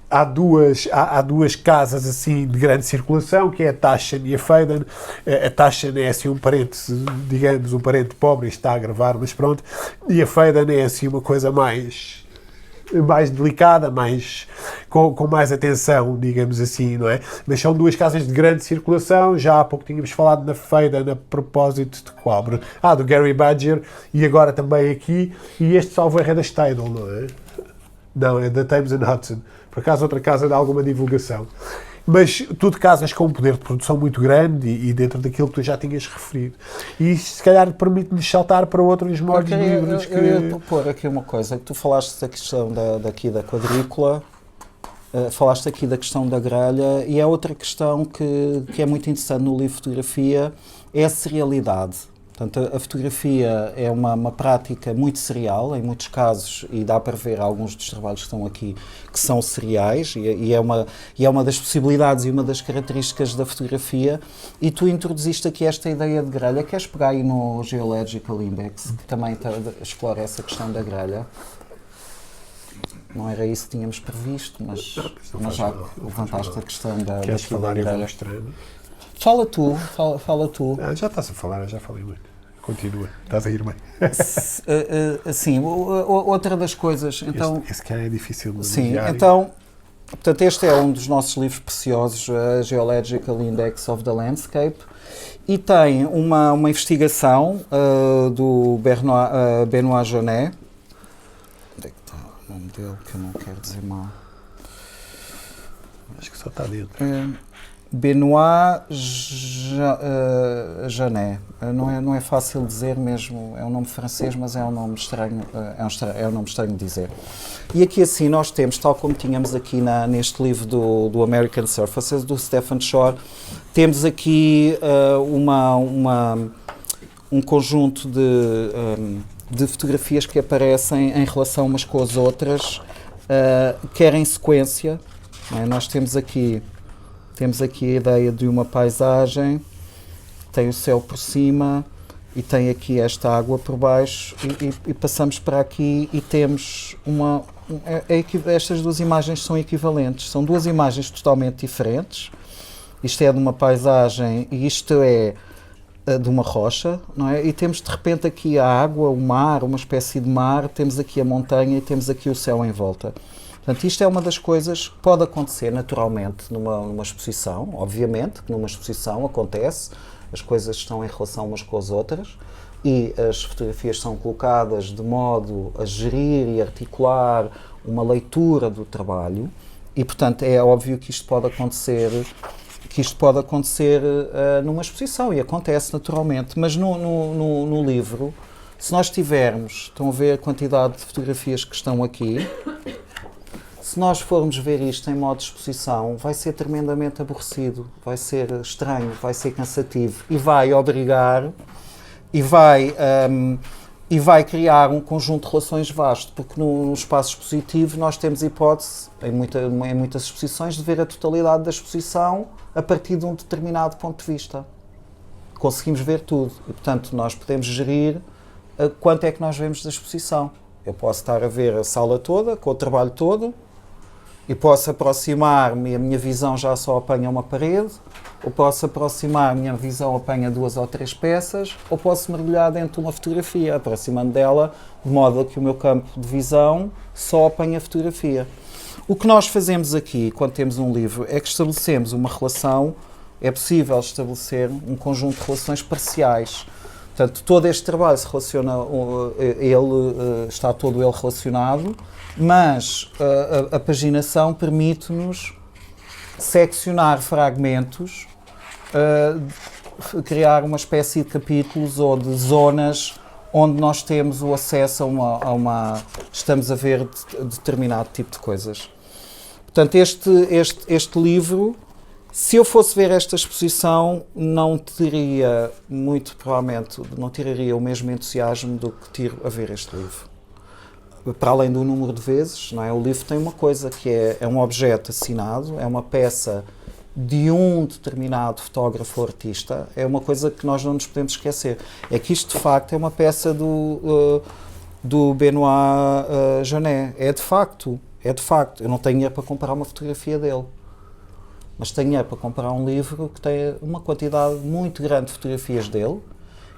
Há duas casas assim de grande circulação, que é a Taschen e a Phaidon. A Taschen é assim um parente, digamos, um parente pobre, está a gravar, mas pronto. E a Phaidon é assim uma coisa mais delicada, com mais atenção, digamos assim, não é? Mas são duas casas de grande circulação. Já há pouco tínhamos falado na Phaidon a propósito de qual? Do Gary Badger, e agora também aqui. E este, salvo erro, é da Stadel, não é? Não, é da Thames and Hudson. Por acaso, outra casa de alguma divulgação. Mas tudo casas com um poder de produção muito grande e dentro daquilo que tu já tinhas referido. E isto, se calhar, permite-nos saltar para outros modos de livros.
Eu ia propor aqui uma coisa, que tu falaste da questão da quadrícula, falaste aqui da questão da grelha, e é outra questão que é muito interessante no livro de fotografia, é a serialidade. Portanto, a fotografia é uma prática muito serial, em muitos casos, e dá para ver alguns dos trabalhos que estão aqui, que são seriais, e é uma das possibilidades e uma das características da fotografia. E tu introduziste aqui esta ideia de grelha. Queres pegar aí no Geological Index, que também explora essa questão da grelha? Não era isso que tínhamos previsto, mas já levantaste a questão da grelha.
Queres falar e eu vou mostrando?
Fala tu.
Já estás a falar, eu já falei muito. Continua, estás a ir bem.
Sim, outra das coisas... Então,
esse cara é difícil de
sim,
mediar.
então, portanto, este é um dos nossos livros preciosos, a Geological Index of the Landscape, e tem uma investigação do Benoit Janet. Onde é que está o nome dele, que eu não quero dizer mal?
Acho que só está dentro.
Benoit Janet. Não é fácil dizer mesmo, é um nome francês, mas é um nome estranho, é um nome estranho de dizer. E aqui assim nós temos, tal como tínhamos aqui neste livro do American Surfaces, do Stephen Shore, temos aqui um conjunto de fotografias que aparecem em relação umas com as outras, quer em sequência, não é? Nós temos aqui a ideia de uma paisagem, tem o céu por cima e tem aqui esta água por baixo e passamos para aqui e temos estas duas imagens são equivalentes, são duas imagens totalmente diferentes. Isto é de uma paisagem e isto é de uma rocha, não é? E temos de repente aqui a água, o mar, uma espécie de mar, temos aqui a montanha e temos aqui o céu em volta. Portanto, isto é uma das coisas que pode acontecer naturalmente numa exposição, obviamente, que numa exposição acontece, as coisas estão em relação umas com as outras e as fotografias são colocadas de modo a gerir e articular uma leitura do trabalho e, portanto, é óbvio que isto pode acontecer numa exposição e acontece naturalmente, mas no livro, se nós tivermos, estão a ver a quantidade de fotografias que estão aqui, se nós formos ver isto em modo de exposição, vai ser tremendamente aborrecido, vai ser estranho, vai ser cansativo e vai obrigar e vai criar um conjunto de relações vasto, porque no espaço expositivo nós temos hipótese, em muitas exposições, de ver a totalidade da exposição a partir de um determinado ponto de vista. Conseguimos ver tudo e, portanto, nós podemos gerir quanto é que nós vemos da exposição. Eu posso estar a ver a sala toda, com o trabalho todo, e posso aproximar-me e a minha visão já só apanha uma parede, ou posso aproximar, a minha visão apanha 2 ou 3 peças, ou posso mergulhar dentro de uma fotografia, aproximando dela, de modo a que o meu campo de visão só apanha a fotografia. O que nós fazemos aqui, quando temos um livro, é que estabelecemos uma relação, é possível estabelecer um conjunto de relações parciais. Portanto, todo este trabalho se relaciona, está todo ele relacionado, mas a paginação permite-nos seccionar fragmentos, criar uma espécie de capítulos ou de zonas onde nós temos o acesso estamos a ver determinado tipo de coisas. Portanto, este livro, se eu fosse ver esta exposição, não teria, muito provavelmente, não tiraria o mesmo entusiasmo do que tiro a ver este livro. Para além do número de vezes, não é? O livro tem uma coisa que é um objeto assinado, é uma peça de um determinado fotógrafo ou artista, é uma coisa que nós não nos podemos esquecer. É que isto, de facto, é uma peça do Benoit Janet. É de facto. Eu não tenho dinheiro para comprar uma fotografia dele. Mas tenho dinheiro para comprar um livro que tem uma quantidade muito grande de fotografias dele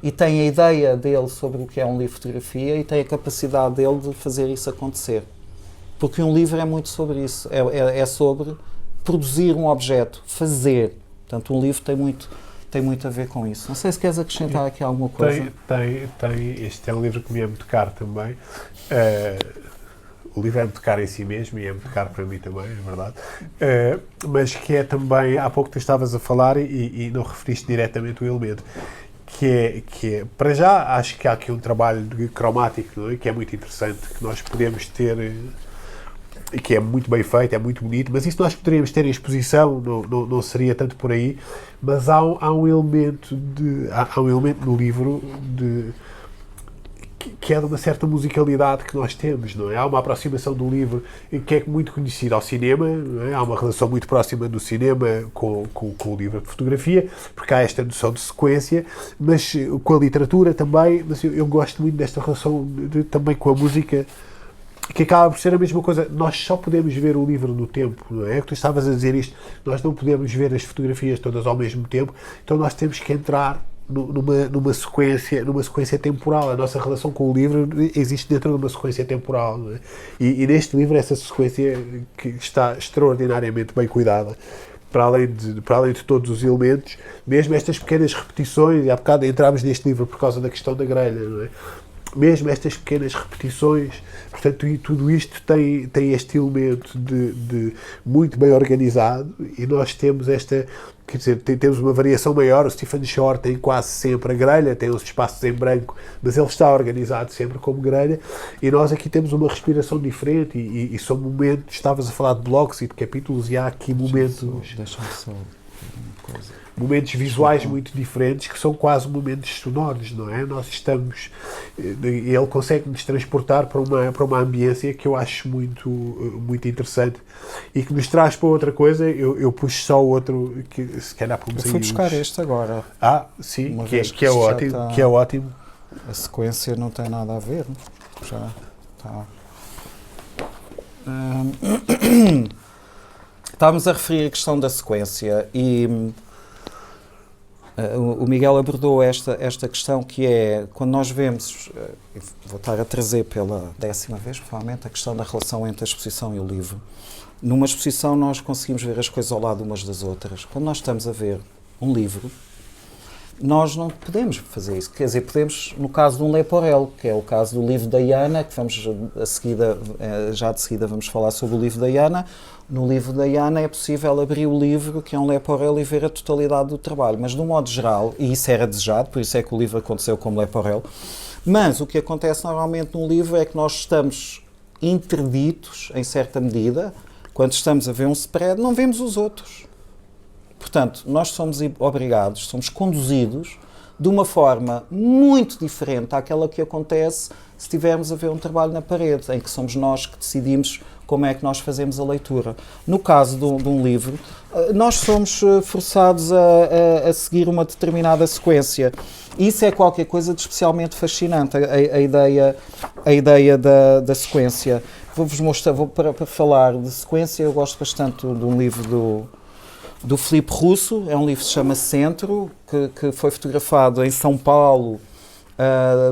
e tem a ideia dele sobre o que é um livro de fotografia e tem a capacidade dele de fazer isso acontecer. Porque um livro é muito sobre isso. É sobre produzir um objeto, fazer. Portanto, um livro tem muito a ver com isso. Não sei se queres acrescentar aqui alguma coisa.
Tem. Este é um livro que me é muito caro também. O livro é muito caro em si mesmo e é muito caro para mim também, é verdade. Mas que é também, há pouco tu estavas a falar e não referiste diretamente o elemento, que é, para já, acho que há aqui um trabalho cromático, não é? Que é muito interessante, que nós podemos ter, que é muito bem feito, é muito bonito, mas isso nós poderíamos ter em exposição, não seria tanto por aí, mas há um elemento no livro que é de uma certa musicalidade que nós temos, não é? Há uma aproximação do livro que é muito conhecida ao cinema, não é? Há uma relação muito próxima do cinema com o livro de fotografia, porque há esta noção de sequência, mas com a literatura também, mas eu gosto muito desta relação também com a música, que acaba por ser a mesma coisa. Nós só podemos ver o livro no tempo, não é? Tu estavas a dizer isto, nós não podemos ver as fotografias todas ao mesmo tempo, então nós temos que entrar numa sequência temporal. A nossa relação com o livro existe dentro de uma sequência temporal, não é? E neste livro essa sequência que está extraordinariamente bem cuidada, para além de todos os elementos, mesmo estas pequenas repetições, e há bocado entramos neste livro por causa da questão da grelha, não é? Mesmo estas pequenas repetições, portanto, e tudo isto tem este elemento de muito bem organizado, e nós temos quer dizer, temos uma variação maior. O Stephen Shore tem quase sempre a grelha, tem os espaços em branco, mas ele está organizado sempre como grelha, e nós aqui temos uma respiração diferente, e são momentos, estavas a falar de blocos e de capítulos, e há aqui momentos...
Deixa-me só
Momentos visuais muito diferentes que são quase momentos sonoros, não é? Nós estamos... Ele consegue nos transportar para uma ambiência que eu acho muito interessante e que nos traz para outra coisa. Eu puxo só outro que se calhar pomos aí.
Eu fui buscar este agora.
Sim,
Uma
que
vez
é
já
ótimo.
está-
Que é ótimo.
A sequência não tem nada a ver. Já está. Estávamos a referir a questão da sequência e o Miguel abordou esta questão que é, quando nós vemos, vou estar a trazer pela 10ª vez, provavelmente, a questão da relação entre a exposição e o livro. Numa exposição nós conseguimos ver as coisas ao lado umas das outras. Quando nós estamos a ver um livro, nós não podemos fazer isso. Quer dizer, podemos, no caso de um Leporello, que é o caso do livro da Iana, que vamos já de seguida vamos falar sobre o livro da Iana. No livro da Iana é possível abrir o livro, que é um Leporello, e ver a totalidade do trabalho. Mas, de um modo geral, e isso era desejado, por isso é que o livro aconteceu como Leporello, mas o que acontece normalmente num livro é que nós estamos interditos, em certa medida, quando estamos a ver um spread, não vemos os outros. Portanto, nós somos obrigados, somos conduzidos de uma forma muito diferente àquela que acontece se estivermos a ver um trabalho na parede, em que somos nós que decidimos como é que nós fazemos a leitura. No caso de um livro, nós somos forçados a seguir uma determinada sequência. Isso é qualquer coisa de especialmente fascinante, a ideia da sequência. Vou-vos mostrar, para falar de sequência, eu gosto bastante de um livro do Filipe Russo, é um livro que se chama Centro, que foi fotografado em São Paulo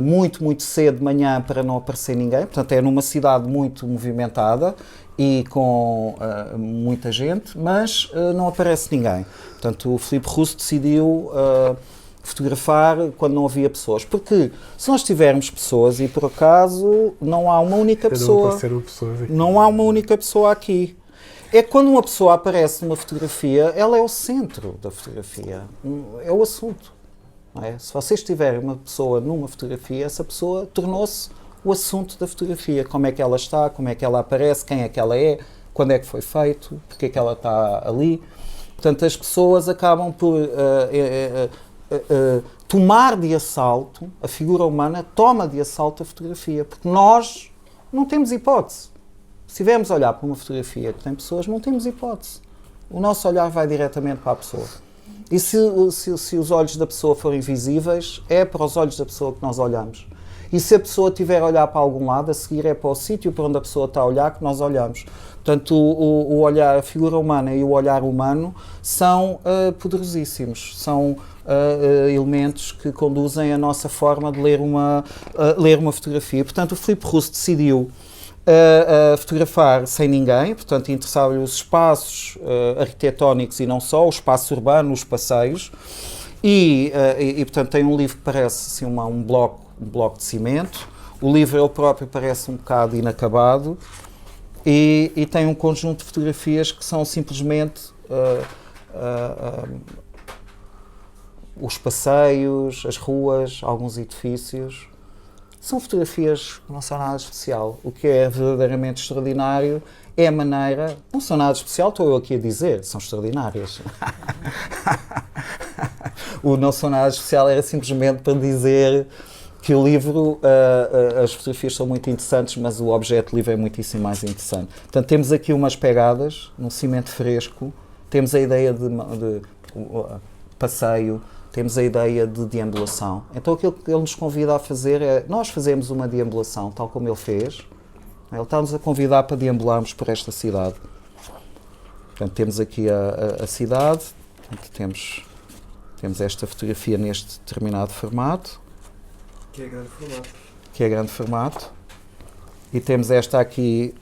muito cedo de manhã para não aparecer ninguém, portanto é numa cidade muito movimentada e com muita gente, mas não aparece ninguém. Portanto o Filipe Russo decidiu fotografar quando não havia pessoas, porque se nós tivermos pessoas e por acaso não há uma única pessoa, não há uma única pessoa aqui. É que quando uma pessoa aparece numa fotografia, ela é o centro da fotografia, é o assunto. Não é? Se vocês tiverem uma pessoa numa fotografia, essa pessoa tornou-se o assunto da fotografia. Como é que ela está, como é que ela aparece, quem é que ela é, quando é que foi feito, porque é que ela está ali. Portanto, as pessoas acabam por tomar de assalto, a figura humana toma de assalto a fotografia, porque nós não temos hipótese. Se estivermos a olhar para uma fotografia que tem pessoas, não temos hipótese. O nosso olhar vai diretamente para a pessoa. E se os olhos da pessoa forem visíveis, é para os olhos da pessoa que nós olhamos. E se a pessoa estiver a olhar para algum lado, a seguir é para o sítio para onde a pessoa está a olhar que nós olhamos. Portanto, o olhar, a figura humana e o olhar humano são poderosíssimos. São elementos que conduzem a nossa forma de ler uma fotografia. Portanto, o Filipe Russo decidiu a fotografar sem ninguém, portanto interessavam-lhe os espaços arquitetónicos e não só, o espaço urbano, os passeios, e portanto tem um livro que parece assim, um bloco de cimento, o livro ele próprio parece um bocado inacabado, e tem um conjunto de fotografias que são simplesmente os passeios, as ruas, alguns edifícios. São fotografias que não são nada especial. O que é verdadeiramente extraordinário é a maneira... Não são nada especial, estou eu aqui a dizer, são extraordinárias. O não são nada especial era simplesmente para dizer que o livro, as fotografias são muito interessantes, mas o objeto do livro é muitíssimo mais interessante. Portanto, temos aqui umas pegadas, num cimento fresco, temos a ideia de passeio, temos a ideia de deambulação. Então aquilo que ele nos convida a fazer é, nós fazemos uma deambulação, tal como ele fez. Ele está-nos a convidar para deambularmos por esta cidade. Portanto, temos aqui a cidade, portanto, temos esta fotografia neste determinado formato.
Que é grande formato.
Que é grande formato. E temos esta aqui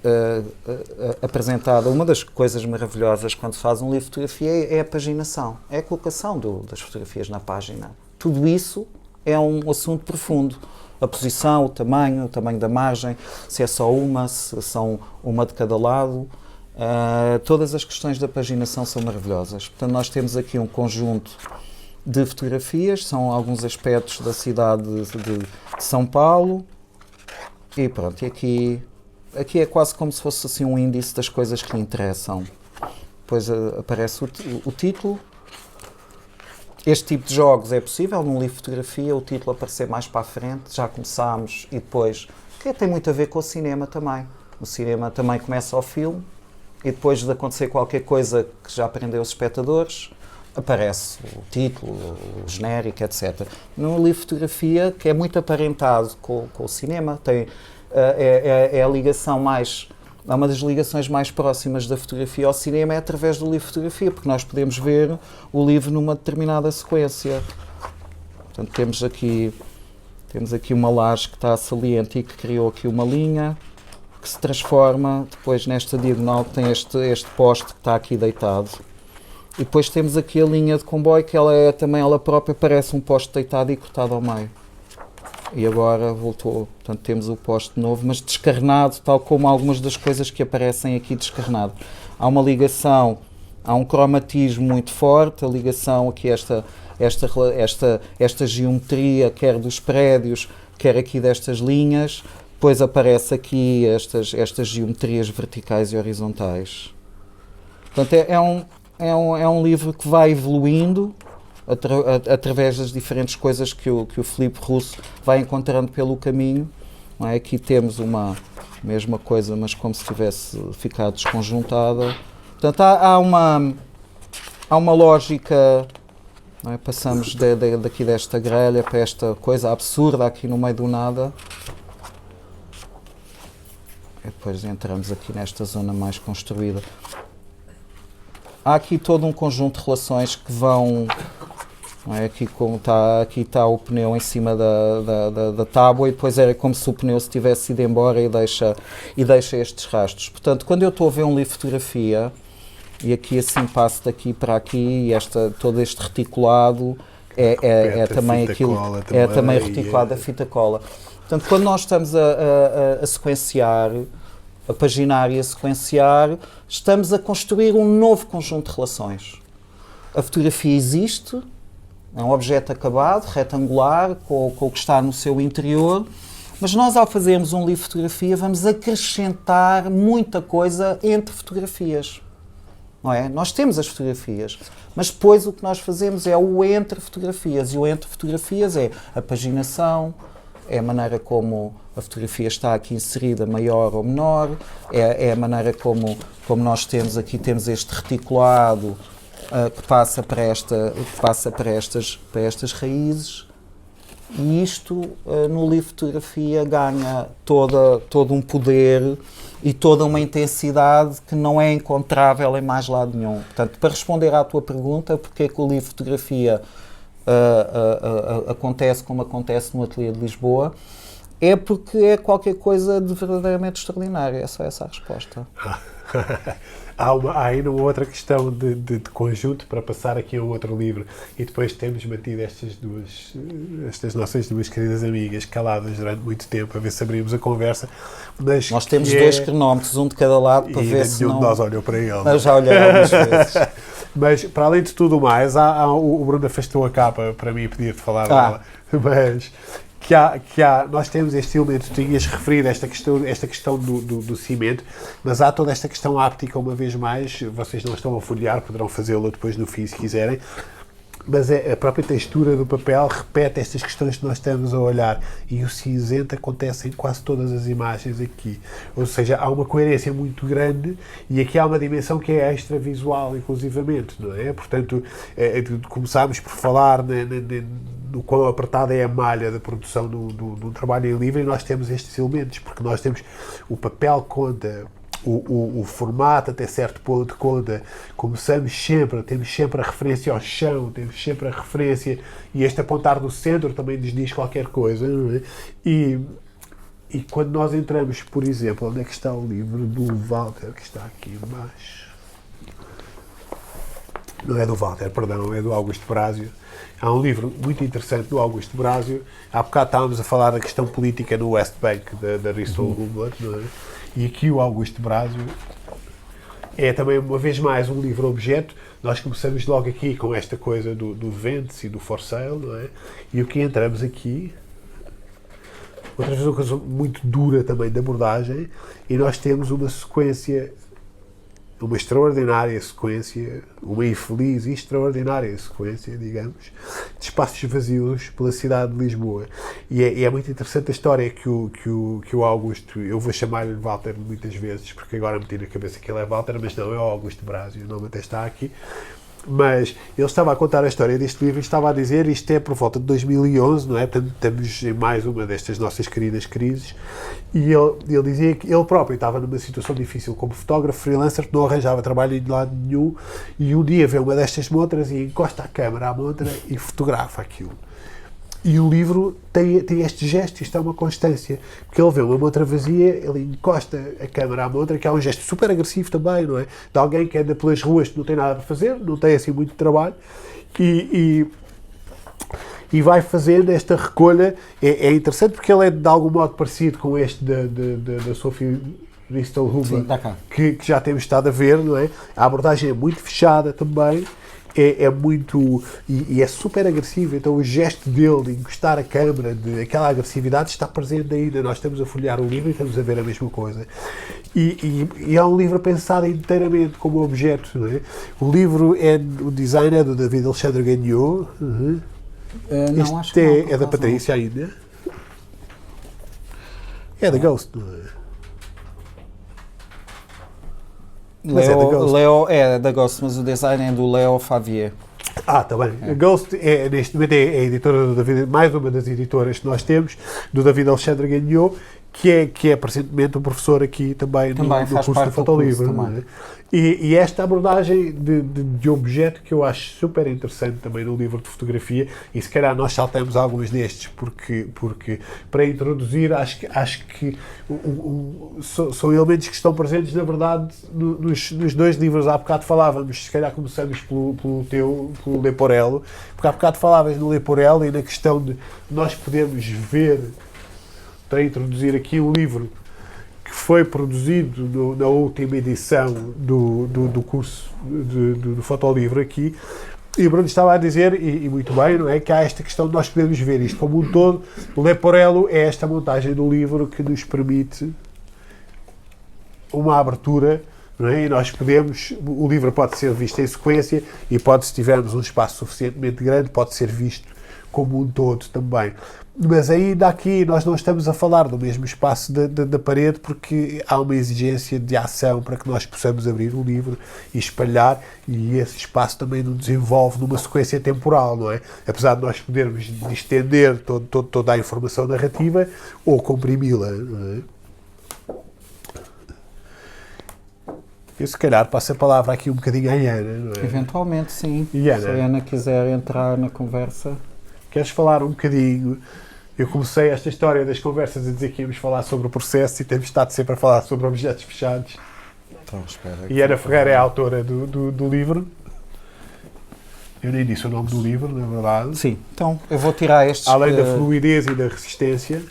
apresentada. Uma das coisas maravilhosas quando se faz um livro de fotografia é a paginação, é a colocação das fotografias na página. Tudo isso é um assunto profundo. A posição, o tamanho da margem, se é só uma, se são uma de cada lado. Todas as questões da paginação são maravilhosas. Portanto, nós temos aqui um conjunto de fotografias, são alguns aspectos da cidade de São Paulo. E pronto, e aqui é quase como se fosse assim um índice das coisas que lhe interessam. Depois aparece o título, Este tipo de jogos é possível num livro de fotografia, o título aparecer mais para a frente, já começámos e depois, que tem muito a ver com o cinema também. O cinema também começa ao filme e depois de acontecer qualquer coisa que já prendeu os espectadores, aparece o título, o genérico, etc. No livro de fotografia, que é muito aparentado com o cinema, é a ligação mais... É uma das ligações mais próximas da fotografia ao cinema é através do livro de fotografia, porque nós podemos ver o livro numa determinada sequência. Portanto, temos aqui uma laje que está saliente e que criou aqui uma linha que se transforma depois nesta diagonal que tem este poste que está aqui deitado. E depois temos aqui a linha de comboio que ela própria parece um poste deitado e cortado ao meio. E agora voltou, portanto temos o poste novo, mas descarnado, tal como algumas das coisas que aparecem aqui descarnado. Há uma ligação, há um cromatismo muito forte, a ligação aqui, esta geometria, quer dos prédios, quer aqui destas linhas, depois aparece aqui estas geometrias verticais e horizontais. Portanto é um livro que vai evoluindo, através das diferentes coisas que o Filipe Russo vai encontrando pelo caminho. Não é? Aqui temos uma mesma coisa, mas como se tivesse ficado desconjuntada. Portanto, há uma lógica, não é? Passamos daqui desta grelha para esta coisa absurda aqui no meio do nada. E depois entramos aqui nesta zona mais construída. Há aqui todo um conjunto de relações que vão... Não é? Aqui está o pneu em cima da tábua e depois era como se o pneu se tivesse ido embora e deixa estes rastros. Portanto, quando eu estou a ver um livro de fotografia e aqui assim passo daqui para aqui e todo este reticulado é também aquilo, é também reticulado da fita cola. Portanto, quando nós estamos a sequenciar, a paginar e a sequenciar, estamos a construir um novo conjunto de relações. A fotografia existe, é um objeto acabado, retangular, com o que está no seu interior, mas nós, ao fazermos um livro de fotografia, vamos acrescentar muita coisa entre fotografias. Não é? Nós temos as fotografias, mas depois o que nós fazemos é o entre fotografias, e o entre fotografias é a paginação, é a maneira como a fotografia está aqui inserida, maior ou menor, é a maneira como nós temos aqui, temos este reticulado que passa para estas raízes, e isto no livro de fotografia ganha todo um poder e toda uma intensidade que não é encontrável em mais lado nenhum. Portanto, para responder à tua pergunta, porque é que o livro de fotografia acontece como acontece no Ateliê de Lisboa, é porque é qualquer coisa de verdadeiramente extraordinário. É só essa a resposta.
Há ainda uma outra questão de conjunto para passar aqui a um outro livro, e depois temos mantido estas nossas duas queridas amigas caladas durante muito tempo a ver se abrimos a conversa. Mas
nós temos 2 cronómetros, um de cada lado, para ver se
nenhum de nós olhou para ele.
Eu já olhei algumas vezes.
Mas, para além de tudo mais, o Bruno afastou a capa para mim pedir de falar dela, mas nós temos este elemento, tu tinhas referido esta questão do cimento, mas há toda esta questão áptica, uma vez mais, vocês não estão a folhear, poderão fazê-lo depois no fim se quiserem, mas a própria textura do papel repete estas questões que nós estamos a olhar, e o cinzento acontece em quase todas as imagens aqui, ou seja, há uma coerência muito grande, e aqui há uma dimensão que é extravisual, inclusivamente, não é? Portanto, começámos por falar do quão apertada é a malha da produção do trabalho em livro, e nós temos estes elementos, porque nós temos o papel conta, o formato até certo ponto conta, temos sempre a referência ao chão, temos sempre a referência, e este apontar do centro também nos diz qualquer coisa, não é? E quando nós entramos, por exemplo, onde é que está o livro do Walter, que está aqui embaixo? Não é do Walter, perdão, é do Augusto Brásio. Há um livro muito interessante do Augusto Brásio. Há bocado estávamos a falar da questão política no West Bank, da Bristol Humboldt, não é? E aqui o Augusto Brásio é também, uma vez mais, um livro-objeto. Nós começamos logo aqui com esta coisa do Vents e do For Sale, não é? E o que entramos aqui, outra vez uma coisa muito dura também de abordagem, e nós temos uma sequência uma extraordinária sequência, uma infeliz e extraordinária sequência, digamos, de espaços vazios pela cidade de Lisboa. E é muito interessante a história que o Augusto, eu vou chamar-lhe Walter muitas vezes, porque agora meti na cabeça que ele é Walter, mas não, é o Augusto Brásio, o nome até está aqui. Mas ele estava a contar a história deste livro e estava a dizer, isto é por volta de 2011, não é? Portanto, estamos em mais uma destas nossas queridas crises. E ele dizia que ele próprio estava numa situação difícil como fotógrafo freelancer, que não arranjava trabalho de lado nenhum, e um dia vê uma destas montras e encosta a câmera à montra e fotografa aquilo. E o livro tem este gesto, isto é uma constância, porque ele vê uma montra vazia, ele encosta a câmera à montra, que é um gesto super agressivo também, não é? De alguém que anda pelas ruas que não tem nada para fazer, não tem assim muito trabalho, e vai fazendo esta recolha. É interessante porque ele é de algum modo parecido com este da Sophie Ristelhuber, que já temos estado a ver, não é? A abordagem é muito fechada também. É muito... E é super agressivo, então o gesto dele de encostar a câmera, aquela agressividade está presente ainda. Nós estamos a folhear o livro e estamos a ver a mesma coisa. E é um livro pensado inteiramente como objeto, não é? O livro o design é do David Alexandre Gagnon.
Não, acho que não,
é da Patrícia ainda. É da Ghost, não é?
Leo é da Ghost, mas o design é do Leo Favier.
Está bem. A Ghost neste momento é a editora do David, mais uma das editoras que nós temos, do David Alexandre Gagnon, que é presentemente um professor aqui também no curso de Fotolivre. E esta abordagem de objeto que eu acho super interessante também no livro de fotografia, e se calhar nós saltamos alguns destes, porque para introduzir, acho que são elementos que estão presentes, na verdade, nos dois livros. Há bocado falávamos, se calhar começamos pelo Leporello, porque há bocado falavas no Leporello e na questão de nós podermos ver, para introduzir aqui um livro que foi produzido na última edição do curso do Fotolivre aqui, e o Bruno estava a dizer, e muito bem, não é, que há esta questão de nós podermos ver isto como um todo. O Leporello é esta montagem do livro que nos permite uma abertura, não é? E nós podemos, o livro pode ser visto em sequência e pode, se tivermos um espaço suficientemente grande, pode ser visto como um todo também. Mas ainda aqui nós não estamos a falar do mesmo espaço da parede, porque há uma exigência de ação para que nós possamos abrir o livro e espalhar, e esse espaço também nos desenvolve numa sequência temporal, não é? Apesar de nós podermos estender toda a informação narrativa ou comprimi-la, não é? Eu se calhar passo a palavra aqui um bocadinho à Ana, não é?
Eventualmente, sim.
E Ana?
Se a Ana quiser entrar na conversa...
Queres falar um bocadinho? Eu comecei esta história das conversas a dizer que íamos falar sobre o processo e temos estado sempre a falar sobre objetos fechados.
Então, espera.
E Ana Ferreira é a autora do livro. Eu nem disse o nome do livro, na verdade.
Sim, então eu vou tirar estes...
Além da fluidez e da resistência.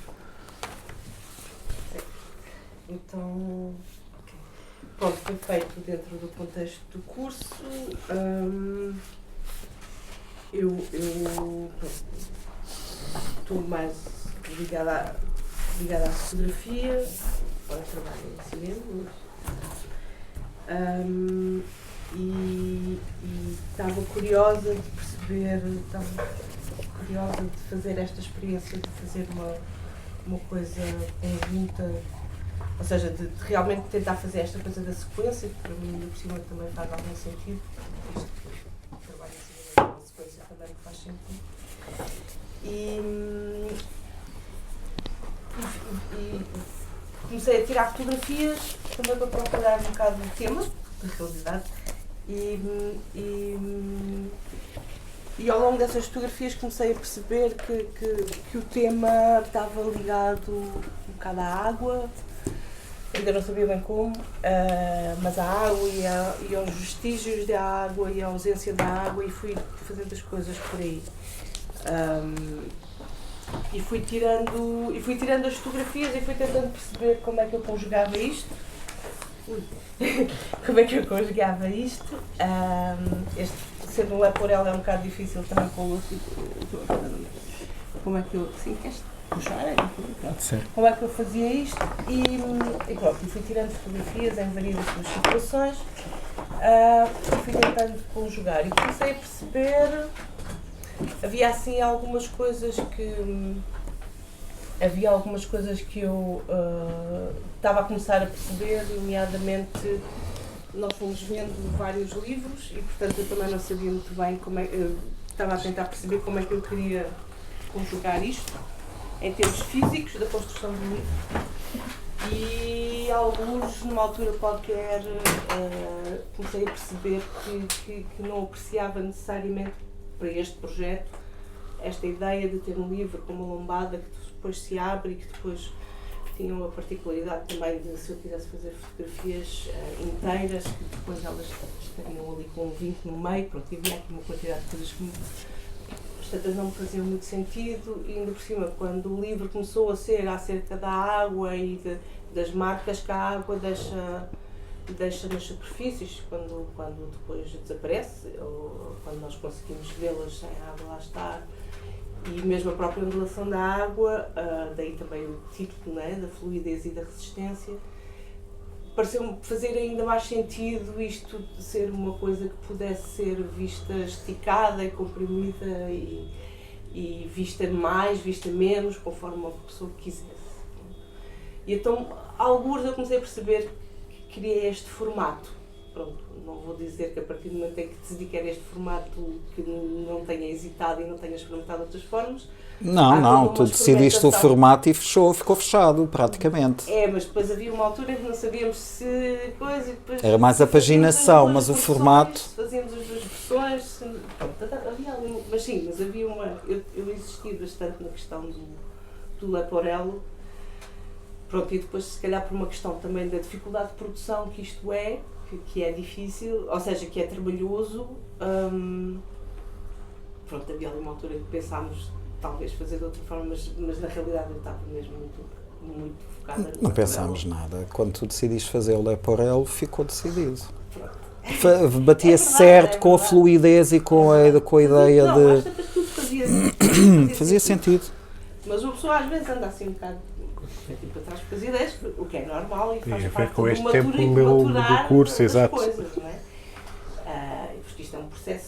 Então, pronto, foi feito dentro do contexto do curso. Eu estou mais ligada à fotografia, agora trabalho em cinema, e estava curiosa de perceber, curiosa de fazer esta experiência, de fazer uma coisa conjunta, ou seja, de realmente tentar fazer esta coisa da sequência, que para mim, por cima, também faz algum sentido. Trabalho em cinema, uma sequência também que faz sentido. E comecei a tirar fotografias também para procurar um bocado o tema da realidade, e ao longo dessas fotografias comecei a perceber que o tema estava ligado um bocado à água. Ainda não sabia bem como, mas à água e aos vestígios da água e à ausência da água, e fui fazendo as coisas por aí. E fui tirando as fotografias e fui tentando perceber como é que eu conjugava isto. Como é que eu conjugava isto. Sendo um Leporello é um bocado difícil também com o Lúcio. Como é que eu... Sim, queres puxar? Como é que eu fazia isto? E pronto, fui tirando fotografias em variadas situações. fui tentando conjugar e comecei a perceber, havia assim algumas coisas que eu estava a começar a perceber, nomeadamente nós fomos vendo vários livros e portanto eu também não sabia muito bem estava a tentar perceber como é que eu queria conjugar isto em termos físicos da construção do livro. E alguns, numa altura qualquer, comecei a perceber que não apreciava necessariamente para este projeto esta ideia de ter um livro com uma lombada que depois se abre e que depois tinham a particularidade também de, se eu quisesse fazer fotografias inteiras, que depois elas estariam ali com um vinco no meio, pronto, e havia aqui uma quantidade de coisas que tantas não me faziam muito sentido, e ainda por cima, quando o livro começou a ser acerca da água e das marcas que a água deixa nas superfícies, quando depois desaparece, ou quando nós conseguimos vê-las sem a água lá estar, e mesmo a própria ondulação da água, daí também o título, né, da fluidez e da resistência, pareceu-me fazer ainda mais sentido isto de ser uma coisa que pudesse ser vista esticada e comprimida e vista mais, vista menos, conforme uma pessoa quisesse. E então, alguns eu comecei a perceber que queria este formato. Pronto, não vou dizer que a partir do momento em que decidi que era este formato que não tenha hesitado e não tenha experimentado outras formas.
Não, tu decidiste o formato e ficou fechado, praticamente.
Mas depois havia uma altura em que não sabíamos se coisa e depois...
Era mais a paginação, mas o formato...
Fazíamos as duas versões, pronto, havia ali, mas sim, mas havia uma... Eu insisti bastante na questão do Leporello, pronto, e depois se calhar por uma questão também da dificuldade de produção que isto é, que é difícil, ou seja, que é trabalhoso, pronto, havia ali uma altura em que pensámos talvez fazer de outra forma, mas na realidade eu estava mesmo muito focada.
Não pensámos nada. Quando tu decidiste fazer o Leporello, ficou decidido. Batia certo com a fluidez e com a ideia
não,
de...
Não, tudo
fazia sentido.
Mas uma pessoa às vezes anda assim um bocado para trás com as ideias, o que é normal e faz parte
com
do
este tempo
maturar
do curso,
das
exato.
coisas, não é? Porque isto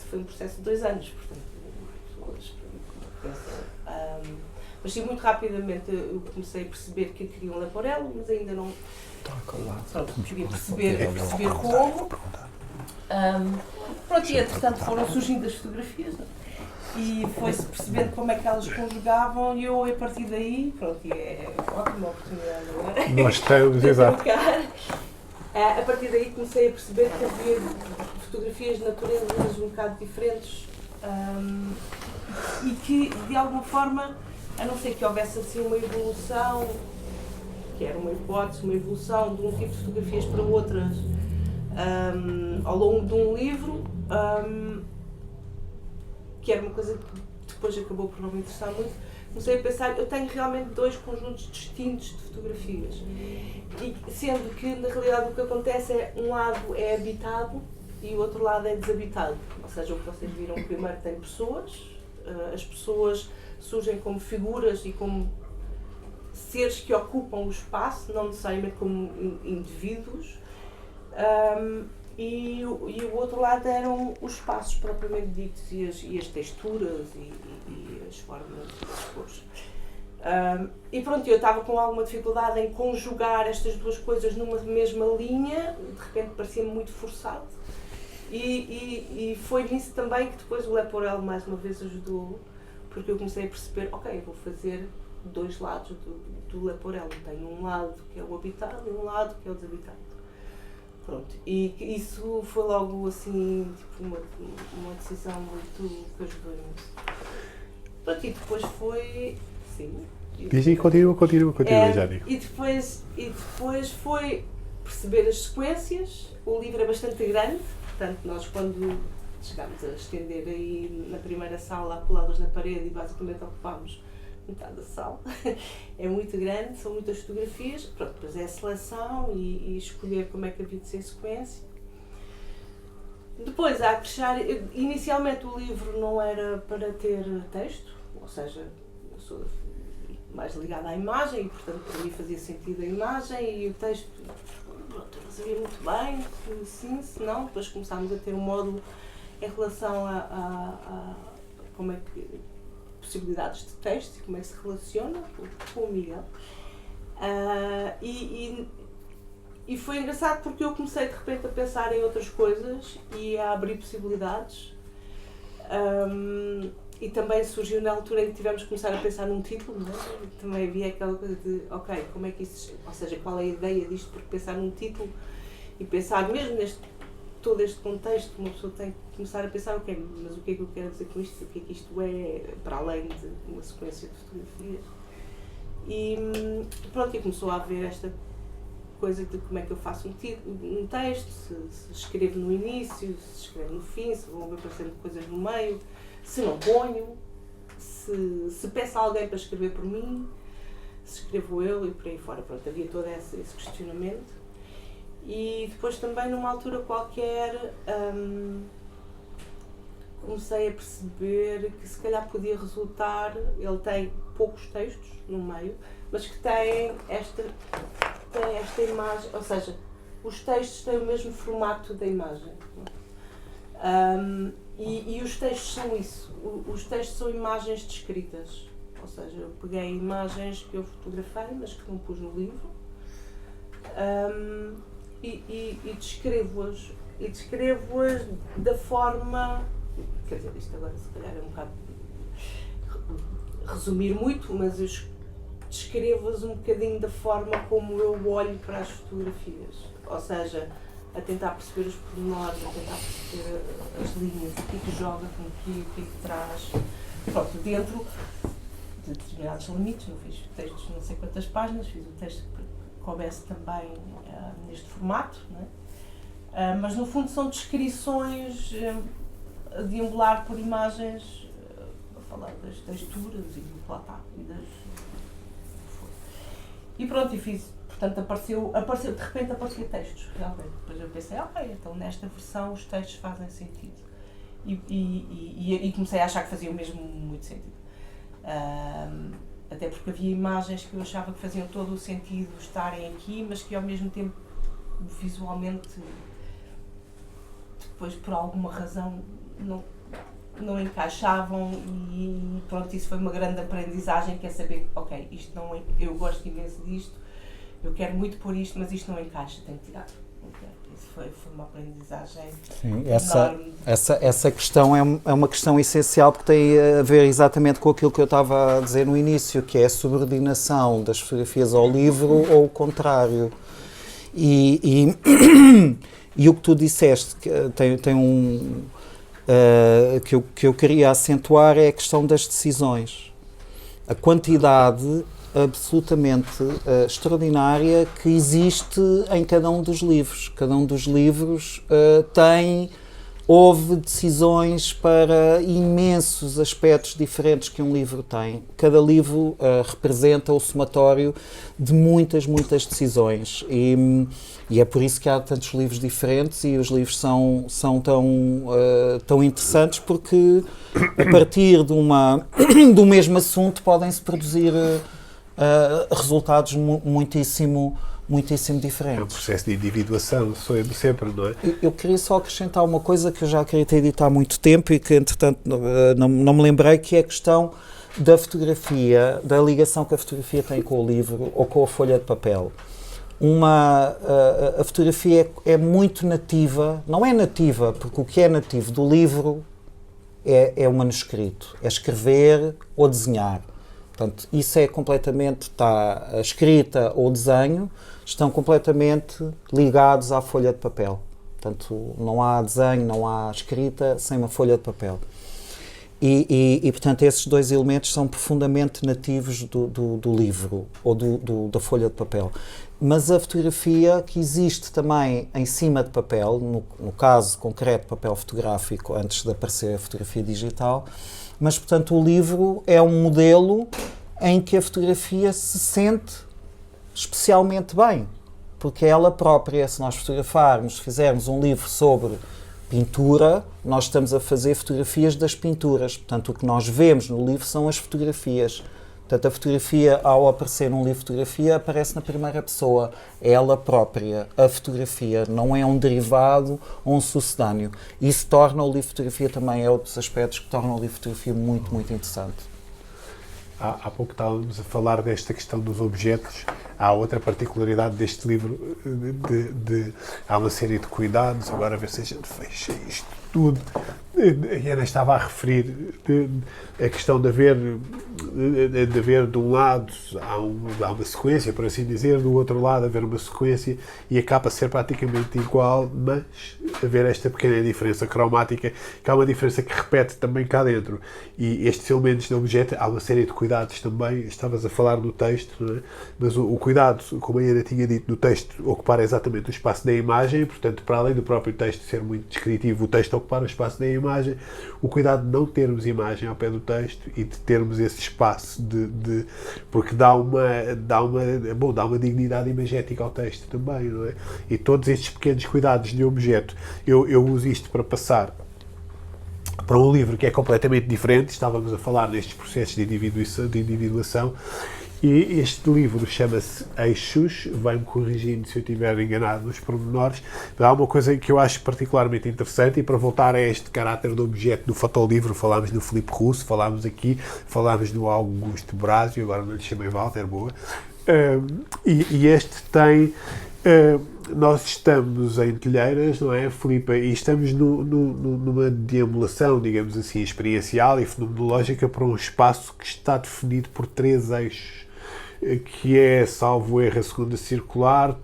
foi um processo de 2 anos, portanto, mas sim, muito rapidamente eu comecei a perceber que queria um Leporello, mas ainda não... Pronto, queria perceber como. Pronto, e entretanto foram surgindo as fotografias, não é? E foi-se percebendo como é que elas conjugavam e eu, a partir daí, pronto, e é ótima oportunidade, não é?
Nós estamos, exato.
A partir daí comecei a perceber que havia fotografias de naturezas um bocado diferentes e que, de alguma forma, a não ser que houvesse assim uma evolução, que era uma hipótese, uma evolução de um tipo de fotografias para outras ao longo de um livro, que era uma coisa que depois acabou por não me interessar muito, comecei a pensar, eu tenho realmente 2 conjuntos distintos de fotografias, e sendo que na realidade o que acontece é, um lado é habitado e o outro lado é desabitado, ou seja, o que vocês viram primeiro tem pessoas, as pessoas surgem como figuras e como seres que ocupam o espaço, não necessariamente como indivíduos, e o outro lado eram os espaços propriamente ditos e as texturas e as formas e as cores. E pronto, eu estava com alguma dificuldade em conjugar estas duas coisas numa mesma linha, de repente parecia-me muito forçado, e foi nisso também que depois o Leporello mais uma vez ajudou, porque eu comecei a perceber, ok, eu vou fazer 2 lados do Leporello, tenho um lado que é o habitado e um lado que é o desabitado. Pronto, e isso foi logo assim, tipo, uma decisão muito que ajudou imenso. Pronto, e depois foi, sim.
E continua, já digo.
E depois foi perceber as sequências, o livro é bastante grande, portanto nós quando chegámos a estender aí na primeira sala, coladas na parede e basicamente ocupámos metade da sala, é muito grande, são muitas fotografias, pronto, depois é a seleção e escolher como é que havia de ser a sequência. Depois há que fechar, inicialmente o livro não era para ter texto, ou seja, eu sou mais ligada à imagem e portanto para mim fazia sentido a imagem e o texto, pronto, sabia muito bem, que sim, se não, depois começámos a ter um módulo em relação a como é que possibilidades de texto e como é que se relaciona com o Miguel. E foi engraçado porque eu comecei de repente a pensar em outras coisas e a abrir possibilidades. E também surgiu na altura em que tivemos que começar a pensar num título, não é? Também havia aquela coisa de, ok, como é que isso, ou seja, qual é a ideia disto, porque pensar num título e pensar mesmo todo este contexto, uma pessoa tem que começar a pensar, ok, mas o que é que eu quero dizer com isto, o que é que isto é, para além de uma sequência de fotografias. E pronto, e começou a haver esta coisa de como é que eu faço um texto, se escrevo no início, se escrevo no fim, se vão aparecendo coisas no meio, se não ponho, se peço a alguém para escrever por mim, se escrevo eu e por aí fora. Pronto, havia todo esse questionamento. E depois também numa altura qualquer comecei a perceber que se calhar podia resultar, ele tem poucos textos no meio, mas que tem esta imagem, ou seja, os textos têm o mesmo formato da imagem. E os textos são isso, os textos são imagens descritas, ou seja, eu peguei imagens que eu fotografei, mas que não pus no livro, e descrevo-as da forma, quer dizer, isto agora se calhar é um bocado resumir muito, mas eu descrevo-as um bocadinho da forma como eu olho para as fotografias, ou seja, a tentar perceber os pormenores, a tentar perceber as linhas, o que é que joga com o que é que traz, pronto, dentro de determinados limites. Não fiz textos de não sei quantas páginas, fiz um texto que coubesse também neste formato, não é? Mas no fundo são descrições a deambular por imagens, a falar das texturas e do platá e pronto, e fiz, portanto apareceu, de repente apareciam textos, realmente. Depois eu pensei, ok, então nesta versão os textos fazem sentido. E comecei a achar que faziam mesmo muito sentido. Até porque havia imagens que eu achava que faziam todo o sentido estarem aqui, mas que ao mesmo tempo visualmente depois por alguma razão não encaixavam, e pronto, isso foi uma grande aprendizagem, que é saber, ok, isto não é, eu gosto imenso disto, eu quero muito pôr isto, mas isto não encaixa, tenho que tirar. Okay. Isso foi uma aprendizagem.
Sim,
enorme.
Essa questão é uma questão essencial, porque tem a ver exatamente com aquilo que eu estava a dizer no início, que é a subordinação das fotografias ao livro ou o contrário. E o que tu disseste, que tem que eu queria acentuar, é a questão das decisões. A quantidade absolutamente extraordinária que existe em cada um dos livros. Cada um dos livros houve decisões para imensos aspectos diferentes que um livro tem. Cada livro representa o somatório de muitas decisões. E é por isso que há tantos livros diferentes, e os livros são tão interessantes, porque a partir do mesmo assunto podem-se produzir resultados muitíssimo diferentes.
É um processo de individuação, sempre, não é?
Eu queria só acrescentar uma coisa que eu já queria ter dito há muito tempo e que, entretanto, não me lembrei, que é a questão da fotografia, da ligação que a fotografia tem com o livro ou com a folha de papel. A fotografia é muito nativa, não é nativa, porque o que é nativo do livro é o manuscrito, é escrever ou desenhar. Portanto, isso é completamente, a escrita ou o desenho estão completamente ligados à folha de papel. Portanto, não há desenho, não há escrita sem uma folha de papel. E portanto, esses dois elementos são profundamente nativos do livro ou da folha de papel. Mas a fotografia, que existe também em cima de papel, no caso concreto, papel fotográfico, antes de aparecer a fotografia digital, mas, portanto, o livro é um modelo em que a fotografia se sente especialmente bem, porque ela própria, se nós fotografarmos, fizermos um livro sobre pintura, nós estamos a fazer fotografias das pinturas. Portanto, o que nós vemos no livro são as fotografias Portanto, a fotografia, ao aparecer num livro de fotografia, aparece na primeira pessoa. É ela própria. A fotografia não é um derivado ou um sucedâneo. Isso torna o livro de fotografia também, é outros aspectos que tornam o livro de fotografia muito, muito interessante.
Há pouco estávamos a falar desta questão dos objetos. Há outra particularidade deste livro, há uma série de cuidados, agora a ver se a gente fecha isto tudo. A Ana estava a referir a questão de haver de um lado há uma sequência, por assim dizer, do outro lado haver uma sequência e a capa ser praticamente igual, mas haver esta pequena diferença cromática, que há uma diferença que repete também cá dentro. E estes elementos de objeto, há uma série de cuidados também, estavas a falar no texto, não é? Mas o cuidado, como a Ana tinha dito no texto, ocupar exatamente o espaço da imagem, portanto, para além do próprio texto ser muito descritivo, o texto ocupar o espaço da imagem, o cuidado de não termos imagem ao pé do texto e de termos esse espaço porque dá uma dignidade imagética ao texto também, não é? E todos estes pequenos cuidados de objeto, eu uso isto para passar para um livro que é completamente diferente. Estávamos a falar nestes processos de individuação. E este livro chama-se Eixos, vai-me corrigindo se eu estiver enganado nos pormenores, mas há uma coisa que eu acho particularmente interessante, e para voltar a este caráter do objeto do fotolivro, falámos no Filipe Russo, falámos no Augusto Brásio, agora não lhe chamei Walter, boa, e este tem... nós estamos em Telheiras, não é, Filipe? E estamos numa deambulação, digamos assim, experiencial e fenomenológica para um espaço que está definido por 3 eixos, que é, salvo erro, a segunda circular,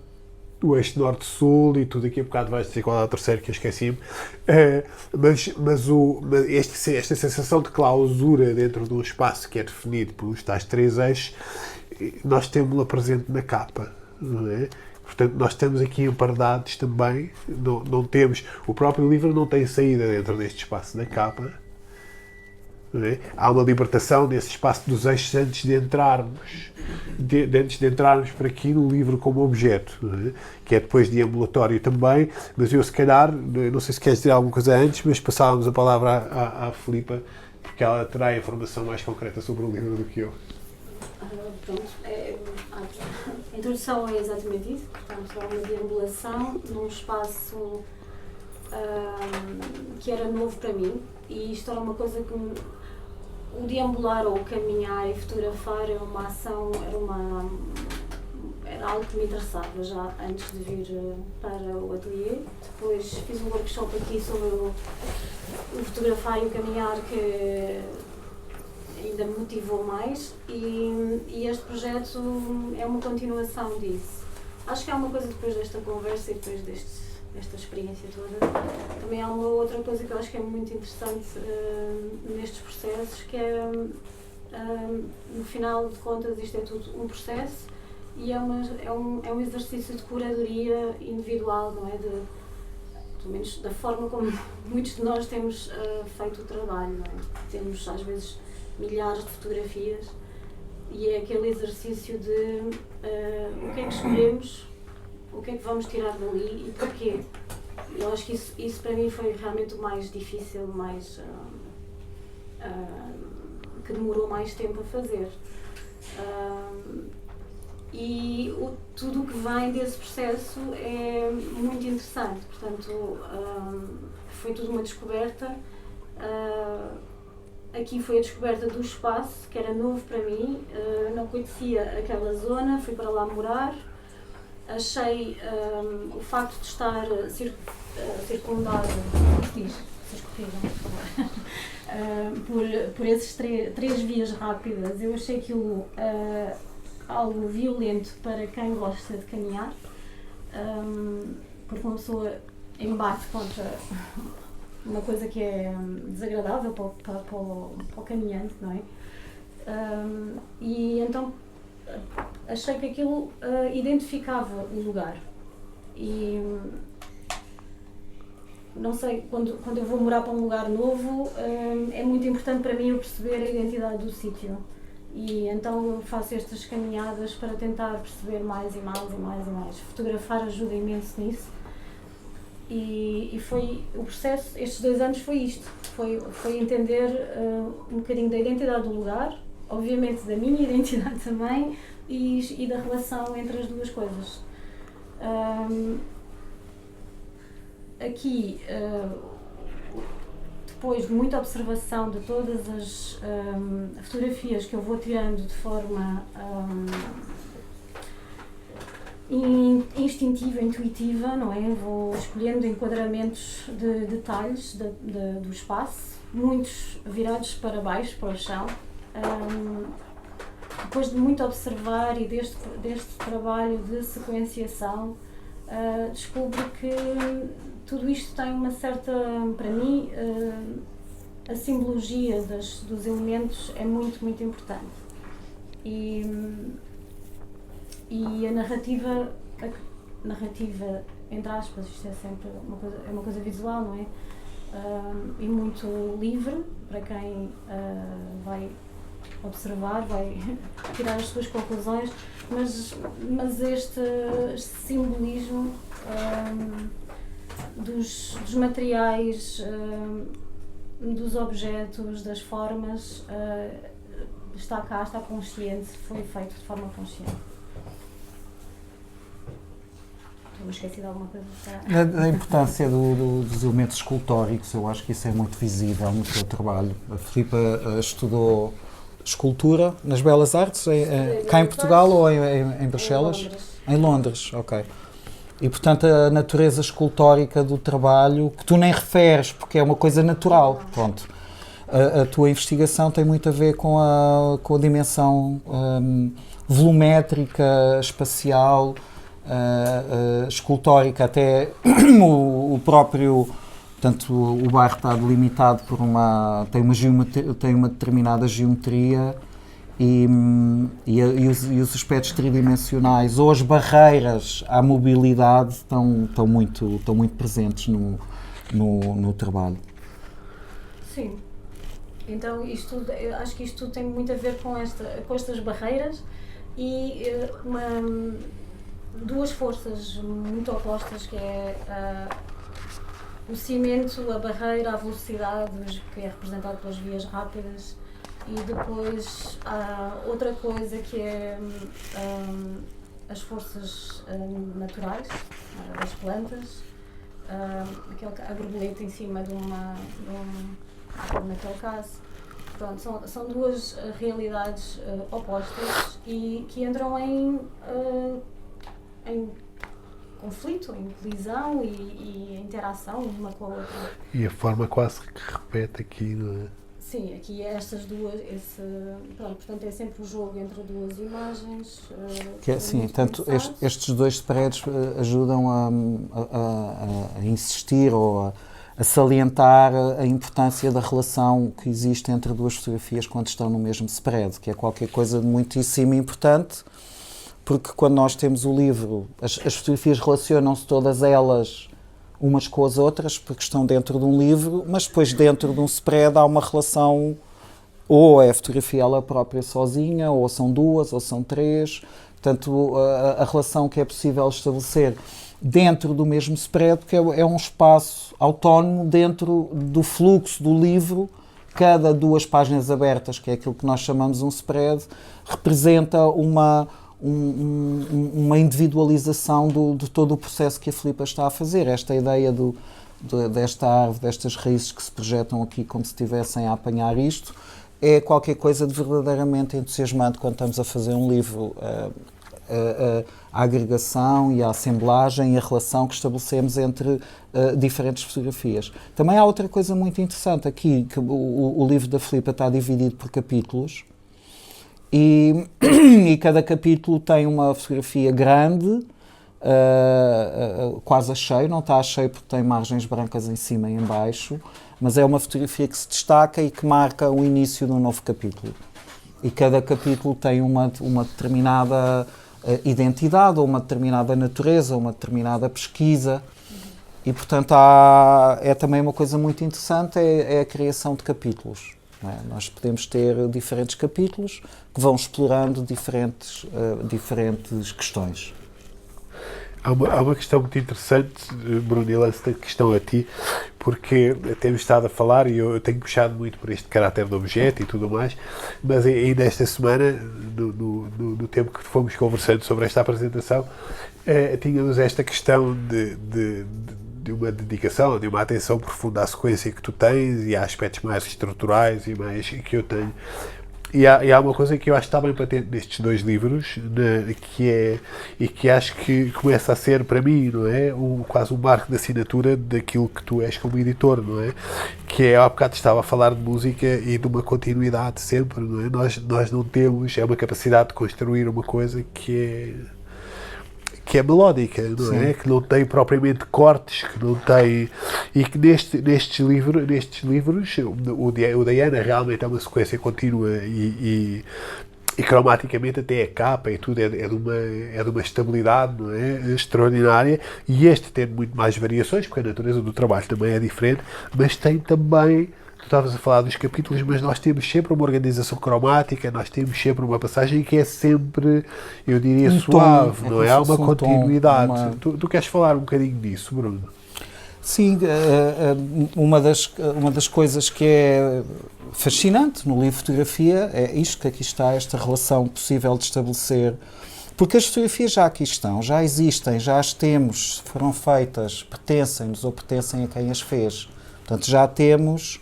o eixo norte-sul, e tudo aqui a bocado vais dizer qual é o terceiro que eu esqueci-me, esta sensação de clausura dentro de um espaço que é definido por tais 3 eixos, nós temos-la presente na capa, não é? Portanto, nós estamos aqui emparedados também, não temos, o próprio livro não tem saída dentro deste espaço da capa, não é? Há uma libertação nesse espaço dos eixos antes de entrarmos para aqui no livro como objeto, não é? Que é depois de ambulatório também, mas eu se calhar, não sei se queres dizer alguma coisa antes, mas passávamos a palavra à Filipa, porque ela terá a informação mais concreta sobre o livro do que eu.
Pronto, a introdução é exatamente isso, portanto, é uma deambulação num espaço que era novo para mim, e isto era uma coisa que o deambular ou o caminhar e fotografar é uma ação, era algo que me interessava já antes de vir para o ateliê. Depois fiz um workshop aqui sobre o fotografar e o caminhar, que ainda me motivou mais, e este projeto é uma continuação disso. Acho que há uma coisa depois desta conversa e depois desta experiência toda, também há uma outra coisa que eu acho que é muito interessante nestes processos, que é, no final de contas, isto é tudo um processo e é um exercício de curadoria individual, não é? Pelo menos da forma como muitos de nós temos feito o trabalho, não é? Temos às vezes milhares de fotografias e é aquele exercício de o que é que escolhemos, o que é que vamos tirar dali e porquê. Eu acho que isso para mim foi realmente o mais difícil, que demorou mais tempo a fazer. E tudo o que vem desse processo é muito interessante, portanto foi tudo uma descoberta. Aqui foi a descoberta do espaço, que era novo para mim, não conhecia aquela zona, fui para lá morar, achei o facto de estar circundado, por esses três vias rápidas, eu achei aquilo algo violento para quem gosta de caminhar, porque uma pessoa embate contra uma coisa que é desagradável para o caminhante, não é? E então achei que aquilo identificava o lugar. E não sei, quando eu vou morar para um lugar novo, é muito importante para mim eu perceber a identidade do sítio. E então eu faço estas caminhadas para tentar perceber mais e mais e mais e mais. Fotografar ajuda imenso nisso. E foi o processo, estes 2 anos foi isto, foi entender um bocadinho da identidade do lugar, obviamente da minha identidade também e da relação entre as duas coisas. Aqui, depois de muita observação de todas as fotografias que eu vou tirando de forma instintiva, intuitiva, não é? Vou escolhendo enquadramentos de detalhes do espaço, muitos virados para baixo, para o chão. Depois de muito observar e deste trabalho de sequenciação, descubro que tudo isto tem uma certa, para mim, a simbologia dos elementos é muito, muito importante. E a narrativa, entre aspas, isto é sempre uma coisa visual, não é? E muito livre para quem vai observar, vai tirar as suas conclusões, mas este simbolismo dos materiais, dos objetos, das formas, está cá, está consciente, foi feito de forma consciente. Estou esqueci de alguma coisa?
A importância dos elementos escultóricos, eu acho que isso é muito visível no teu trabalho. A Filipa estudou escultura nas Belas Artes, cá em Portugal ou em Bruxelas? Em Londres, ok. E, portanto, a natureza escultórica do trabalho, que tu nem referes, porque é uma coisa natural, pronto. A tua investigação tem muito a ver com a dimensão volumétrica, espacial, escultórica, até o próprio... Portanto, o bairro está delimitado por tem uma determinada geometria e os aspectos tridimensionais ou as barreiras à mobilidade estão muito presentes no trabalho.
Sim. Então, eu acho que isto tudo tem muito a ver com estas barreiras e duas forças muito opostas, que é o cimento, a barreira, a velocidade, que é representado pelas vias rápidas, e depois há outra coisa que é as forças naturais, das plantas, a borboleta em cima naquele caso. Pronto, são duas realidades opostas e que entram em conflito, em colisão e interação uma com a outra.
E a forma quase que repete aqui, não é?
Sim, aqui estas duas, portanto é sempre o jogo entre duas imagens.
Que é assim, tanto estes dois spreads ajudam a insistir ou a salientar a importância da relação que existe entre duas fotografias quando estão no mesmo spread, que é qualquer coisa de muitíssimo importante. Porque quando nós temos o livro, as fotografias relacionam-se todas elas umas com as outras, porque estão dentro de um livro, mas depois dentro de um spread há uma relação, ou é a fotografia ela própria sozinha, ou são duas, ou são três. Portanto, a relação que é possível estabelecer dentro do mesmo spread, porque é um espaço autónomo dentro do fluxo do livro. Cada duas páginas abertas, que é aquilo que nós chamamos um spread, representa uma individualização de todo o processo que a Filipa está a fazer. Esta ideia desta árvore, destas raízes que se projetam aqui como se estivessem a apanhar isto, é qualquer coisa de verdadeiramente entusiasmante quando estamos a fazer um livro. A agregação e a assemblagem e a relação que estabelecemos entre diferentes fotografias. Também há outra coisa muito interessante aqui, que o livro da Filipa está dividido por capítulos, e cada capítulo tem uma fotografia grande, quase a cheio, não está a cheio porque tem margens brancas em cima e em baixo, mas é uma fotografia que se destaca e que marca o início de um novo capítulo. E cada capítulo tem uma determinada identidade, ou uma determinada natureza, ou uma determinada pesquisa. E, portanto, é também uma coisa muito interessante, é a criação de capítulos. Não é? Nós podemos ter diferentes capítulos que vão explorando diferentes questões.
Há uma questão muito interessante, Bruno, e lanço a questão a ti, porque temos estado a falar, e eu tenho puxado muito por este caráter do objeto e tudo mais, mas ainda esta semana, no tempo que fomos conversando sobre esta apresentação, tínhamos esta questão de uma dedicação, de uma atenção profunda à sequência que tu tens e a aspectos mais estruturais e mais que eu tenho. E há uma coisa que eu acho que está bem patente nestes dois livros, que acho que começa a ser, para mim, não é? Quase um marco de assinatura daquilo que tu és como editor, não é? Que é, há bocado estava a falar de música e de uma continuidade sempre, não é? Nós não temos, é uma capacidade de construir uma coisa que é melódica, não é? Que não tem propriamente cortes, que não tem... E que nestes livros o Diana realmente é uma sequência contínua e cromaticamente até a capa e tudo é de uma estabilidade, não é? Extraordinária, e este tem muito mais variações, porque a natureza do trabalho também é diferente, mas tem também... Tu estavas a falar dos capítulos, mas nós temos sempre uma organização cromática, nós temos sempre uma passagem que é sempre, eu diria, suave, não é? Há uma continuidade. Tu queres falar um bocadinho disso, Bruno?
Sim, uma das coisas que é fascinante no livro de fotografia é isto que aqui está, esta relação possível de estabelecer, porque as fotografias já aqui estão, já existem, já as temos, foram feitas, pertencem-nos ou pertencem a quem as fez. Portanto, já temos...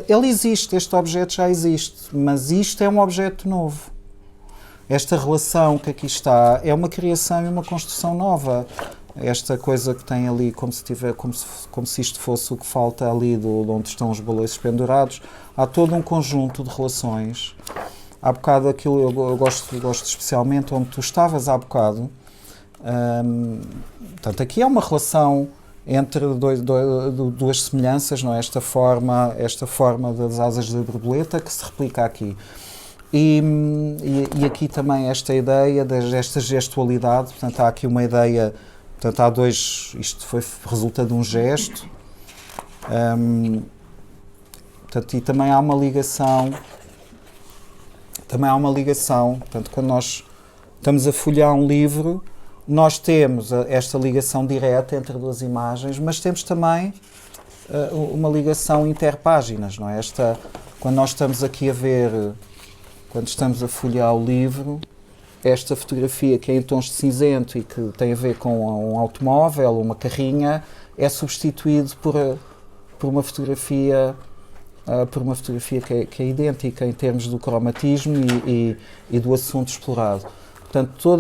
ele existe, este objeto já existe, mas isto é um objeto novo. Esta relação que aqui está é uma criação e uma construção nova. Esta coisa que tem ali, como se isto fosse o que falta ali de onde estão os balões pendurados, há todo um conjunto de relações. Há bocado aquilo, eu gosto especialmente onde tu estavas há bocado. Portanto, aqui é uma relação entre duas semelhanças, não é? Esta forma das asas da borboleta que se replica aqui. E aqui também esta ideia desta gestualidade, portanto há aqui uma ideia, portanto há dois, isto resulta de um gesto, portanto, e também há uma ligação, portanto quando nós estamos a folhear um livro, nós temos esta ligação direta entre duas imagens, mas temos também uma ligação interpáginas, não é? Quando nós estamos aqui a ver, quando estamos a folhear o livro, esta fotografia que é em tons de cinzento e que tem a ver com um automóvel, uma carrinha, é substituído por uma fotografia que é idêntica em termos do cromatismo e do assunto explorado. Portanto,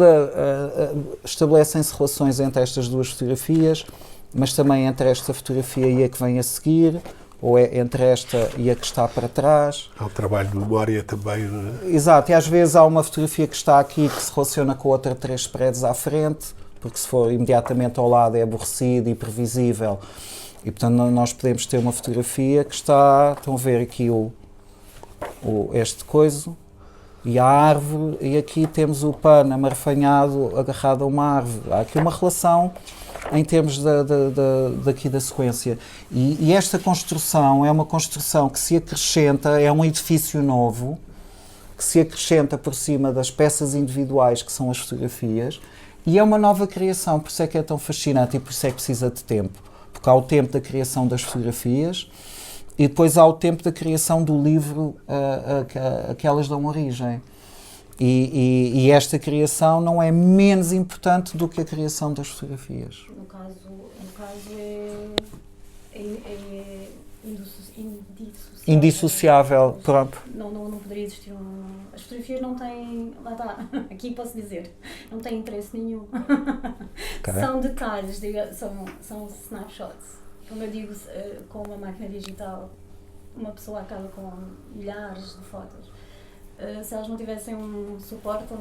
estabelecem-se relações entre estas duas fotografias, mas também entre esta fotografia e a que vem a seguir, ou entre esta e a que está para trás.
Há um trabalho de memória também, não é?
Exato, e às vezes há uma fotografia que está aqui que se relaciona com a outra 3 paredes à frente, porque se for imediatamente ao lado é aborrecido e previsível. E, portanto, nós podemos ter uma fotografia que está... Estão a ver aqui este coiso, e a árvore, e aqui temos o pano amarfanhado agarrado a uma árvore. Há aqui uma relação em termos daqui da sequência. E esta construção é uma construção que se acrescenta, é um edifício novo, que se acrescenta por cima das peças individuais que são as fotografias, e é uma nova criação, por isso é que é tão fascinante e por isso é que precisa de tempo. Porque há o tempo da criação das fotografias, e depois há o tempo da criação do livro a que elas dão origem. E esta criação não é menos importante do que a criação das fotografias.
No caso é
indissociável, pronto.
Não poderia existir As fotografias não têm... Lá está, aqui posso dizer, não têm interesse nenhum. Okay. São detalhes, são snapshots. Como eu digo, com uma máquina digital, uma pessoa acaba com milhares de fotos. Se elas não tivessem um suporte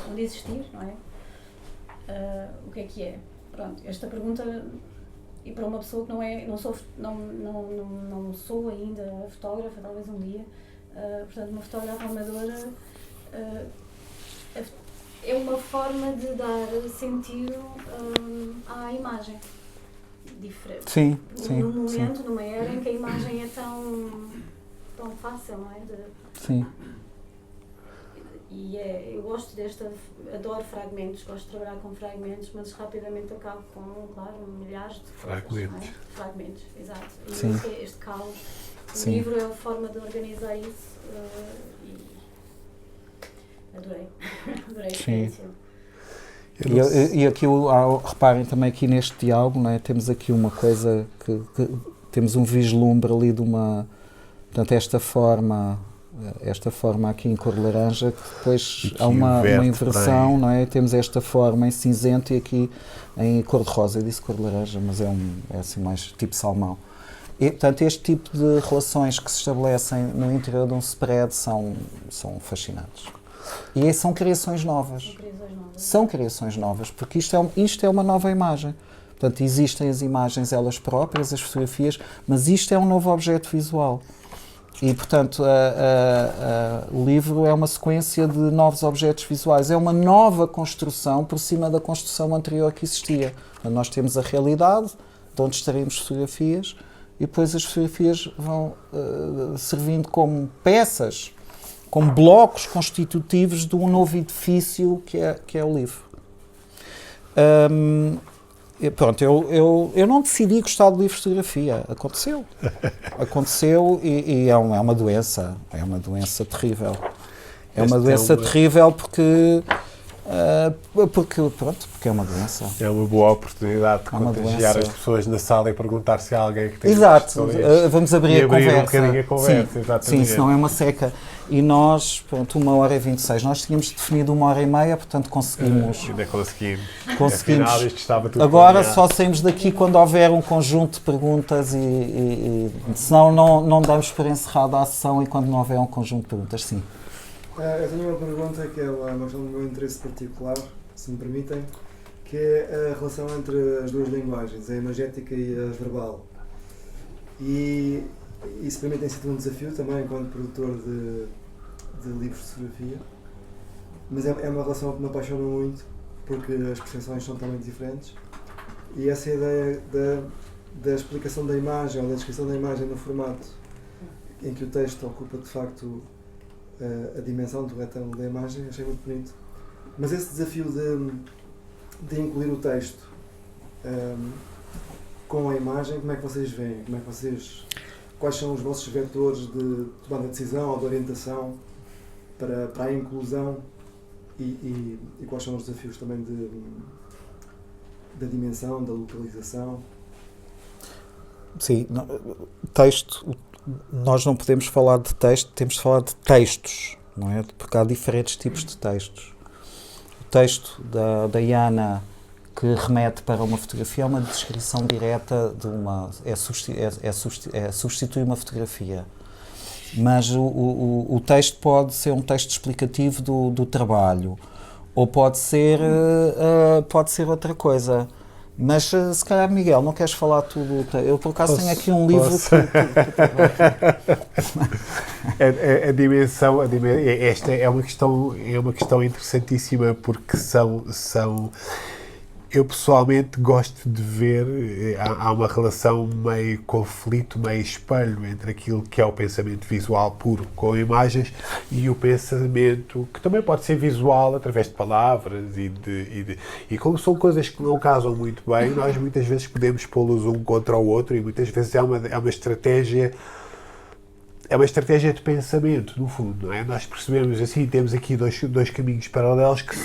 onde existir, não é? O que é? Pronto, esta pergunta, e para uma pessoa que não sou ainda fotógrafa, talvez um dia, portanto, uma fotógrafa amadora, é uma forma de dar sentido à imagem. Diferente.
Sim,
num momento, numa era em que a imagem é tão fácil, não é?
Sim.
eu gosto adoro fragmentos, gosto de trabalhar com fragmentos, mas rapidamente acabo com, claro, milhares de
Fragmentos.
não é? Fragmentos, exato. E
Sim.
este caos, o
Sim.
livro é a forma de organizar isso e adorei. Adorei a
Sim.
experiência.
E aqui, reparem também aqui neste diálogo, não é? Temos aqui uma coisa que temos um vislumbre ali de uma, portanto, esta forma aqui em cor de laranja, que depois há uma inversão, não é? Temos esta forma em cinzento e aqui em cor de rosa. Eu disse cor de laranja, mas é assim mais tipo salmão. E, portanto, este tipo de relações que se estabelecem no interior de um spread são fascinantes. E são criações novas. São criações novas, porque isto é uma nova imagem. Portanto, existem as imagens elas próprias, as fotografias, mas isto é um novo objeto visual. E, portanto, o livro é uma sequência de novos objetos visuais. É uma nova construção por cima da construção anterior que existia. Portanto, nós temos a realidade, de onde extraímos fotografias, e depois as fotografias vão servindo como peças, como blocos constitutivos de um novo edifício que é o livro. Pronto, eu não decidi gostar de livro de fotografia. Aconteceu e é uma doença. É uma doença terrível. É uma doença terrível porque é uma doença.
É uma boa oportunidade de contagiar
doença.
as pessoas na sala e perguntar se há alguém que tem
Exato, vamos abrir a conversa.
Um bocadinho a conversa,
sim,
exatamente.
sim, senão é uma seca. E nós, pronto, 1h26, nós tínhamos definido 1h30, portanto conseguimos.
Ainda conseguimos.
Conseguimos.
Afinal, isto estava tudo
Agora
planeado.
só saímos daqui quando houver um conjunto de perguntas senão não damos por encerrada a sessão e quando não houver um conjunto de perguntas, sim.
Eu tenho uma pergunta que é uma questão do meu interesse particular, se me permitem, que é a relação entre as duas linguagens, a imagética e a verbal. E isso para mim tem sido um desafio também enquanto produtor de livros de fotografia, mas é uma relação que me apaixona muito porque as percepções são totalmente diferentes e essa ideia da explicação da imagem ou da descrição da imagem no formato em que o texto ocupa de facto a dimensão do retângulo da imagem, achei muito bonito. Mas esse desafio de incluir o texto com a imagem, como é que vocês veem? Quais são os vossos vetores de tomada de decisão ou de orientação para a inclusão e quais são os desafios também da dimensão, da localização?
Sim, texto, nós não podemos falar de texto, temos de falar de textos, não é? Porque há diferentes tipos de textos. O texto da Iana, que remete para uma fotografia, é uma descrição direta de uma... substitui uma fotografia. Mas o texto pode ser um texto explicativo do trabalho, ou pode ser outra coisa. Mas se calhar, Miguel, não queres falar tudo? Eu por acaso tenho aqui um livro
A dimensão, esta é uma questão interessantíssima porque são eu pessoalmente gosto de ver, há uma relação meio conflito, meio espelho entre aquilo que é o pensamento visual puro com imagens e o pensamento que também pode ser visual através de palavras e como são coisas que não casam muito bem, nós muitas vezes podemos pô-los um contra o outro e muitas vezes é uma estratégia de pensamento, no fundo, não é? Nós percebemos assim, temos aqui dois caminhos paralelos que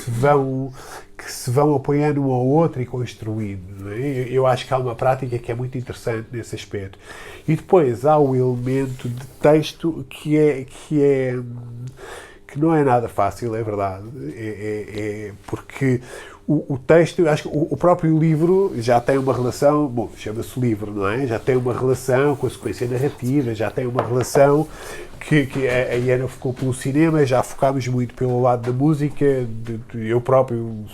se vão apoiando um ao outro e construindo, não é? Eu acho que há uma prática que é muito interessante nesse aspecto. E depois há o elemento de texto que não é nada fácil, é verdade, porque o texto, eu acho que o próprio livro já tem uma relação, bom, chama-se livro, não é? Já tem uma relação com a sequência narrativa, já tem uma relação que a Iana focou pelo cinema, já focámos muito pelo lado da música, eu próprio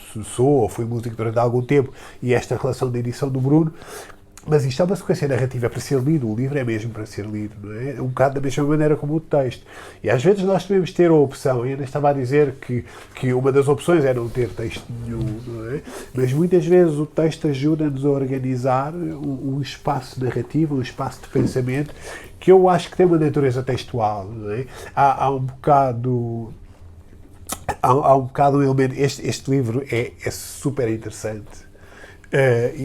fui músico durante algum tempo, e esta relação da edição do Bruno. Mas isto é uma sequência narrativa para ser lido, o livro é mesmo para ser lido, não é? Um bocado da mesma maneira como o texto. E às vezes nós devemos ter a opção, e Ana estava a dizer que uma das opções é não ter texto nenhum, não é? Mas muitas vezes o texto ajuda-nos a organizar um espaço narrativo, um espaço de pensamento, que eu acho que tem uma natureza textual, não é? Há um bocado... há um bocado um elemento. Este livro é super interessante.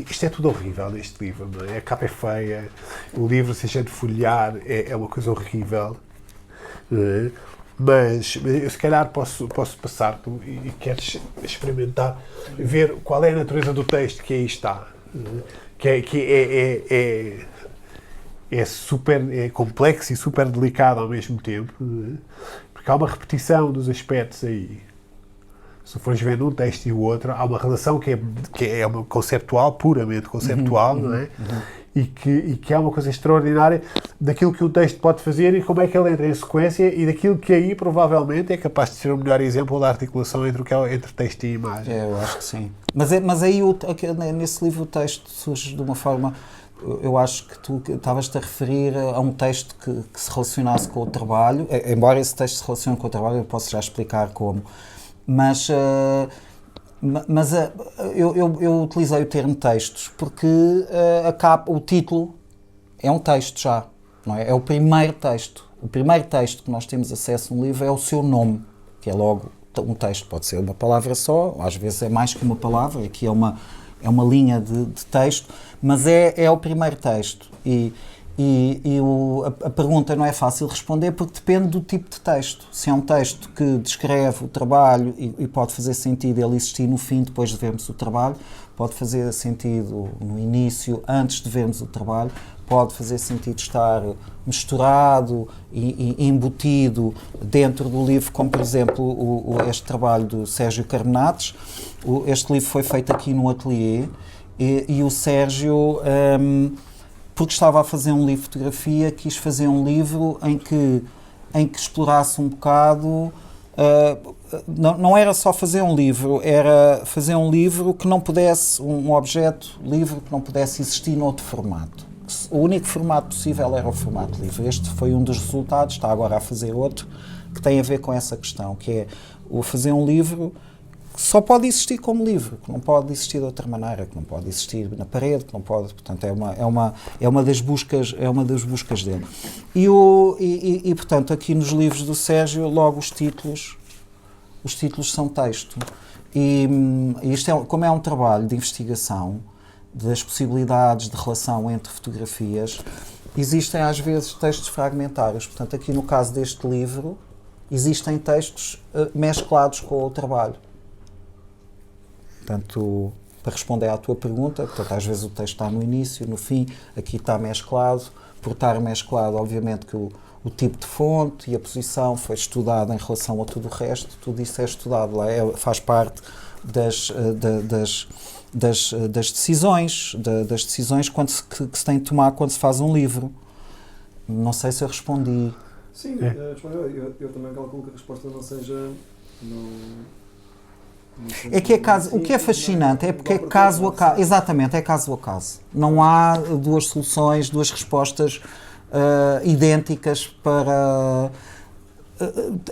Isto é tudo horrível neste livro, não é? A capa é feia, o livro, se a gente folhear, é uma coisa horrível. Mas eu se calhar posso passar-te e queres experimentar, ver qual é a natureza do texto que aí está. Que é super complexo e super delicado ao mesmo tempo, porque há uma repetição dos aspectos aí. Se fores vendo um texto e o outro, há uma relação que é uma conceptual, puramente conceptual, não é? E que é uma coisa extraordinária daquilo que o texto pode fazer e como é que ele entra em sequência, e daquilo que aí provavelmente é capaz de ser o melhor exemplo da articulação entre texto e imagem.
Eu acho que sim. Mas aí nesse livro o texto surge de uma forma. Eu acho que tu estavas-te a referir a um texto que se relacionasse com o trabalho, embora esse texto se relacione com o trabalho, eu posso já explicar como. Mas eu utilizei o termo textos porque o título é um texto já, não é? É o primeiro texto. O primeiro texto que nós temos acesso no livro é o seu nome, que é logo um texto. Pode ser uma palavra só, às vezes é mais que uma palavra, aqui é uma linha de texto, mas é o primeiro texto. A pergunta não é fácil responder porque depende do tipo de texto. Se é um texto que descreve o trabalho e pode fazer sentido ele existir no fim, depois de vermos o trabalho, pode fazer sentido no início, antes de vermos o trabalho, pode fazer sentido estar misturado e embutido dentro do livro, como por exemplo este trabalho do Sérgio Carmenates. Este livro foi feito aqui no ateliê e o Sérgio... porque estava a fazer um livro de fotografia, quis fazer um livro em que explorasse um bocado... não era só fazer um livro, era fazer um livro que não pudesse... um objeto, livro que não pudesse existir noutro formato. O único formato possível era o formato livro. Este foi um dos resultados, está agora a fazer outro, que tem a ver com essa questão, que é o fazer um livro que só pode existir como livro, que não pode existir de outra maneira, que não pode existir na parede, que não pode, portanto é uma das buscas dele. E portanto aqui nos livros do Sérgio logo os títulos são texto. E isto como é um trabalho de investigação das possibilidades de relação entre fotografias, existem às vezes textos fragmentários. Portanto aqui no caso deste livro existem textos mesclados com o trabalho. Portanto, para responder à tua pergunta, portanto, às vezes o texto está no início, no fim, aqui está mesclado. Por estar mesclado, obviamente que o tipo de fonte e a posição foi estudado em relação a tudo o resto, tudo isso é estudado lá, faz parte das decisões que se tem de tomar quando se faz um livro. Não sei se eu respondi.
Sim, respondeu. Eu também calculo que a resposta não seja...
O que é fascinante é porque é caso a caso. Exatamente, é caso a caso. Não há duas soluções, duas respostas idênticas para...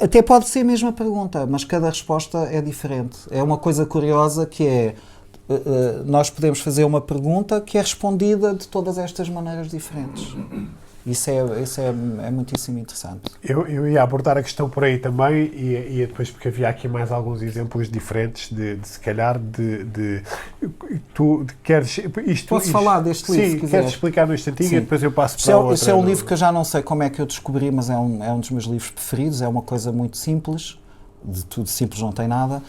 até pode ser a mesma pergunta, mas cada resposta é diferente. É uma coisa curiosa que é... nós podemos fazer uma pergunta que é respondida de todas estas maneiras diferentes. Isso é muitíssimo interessante.
Eu ia abordar a questão por aí também e depois porque havia aqui mais alguns exemplos diferentes de se calhar tu queres
falar deste livro, se quiser.
Queres explicar no instantinho e depois eu passo para outra.
Esse é um livro que eu já não sei como é que eu descobri, mas é um dos meus livros preferidos. É uma coisa muito simples, de tudo simples não tem nada,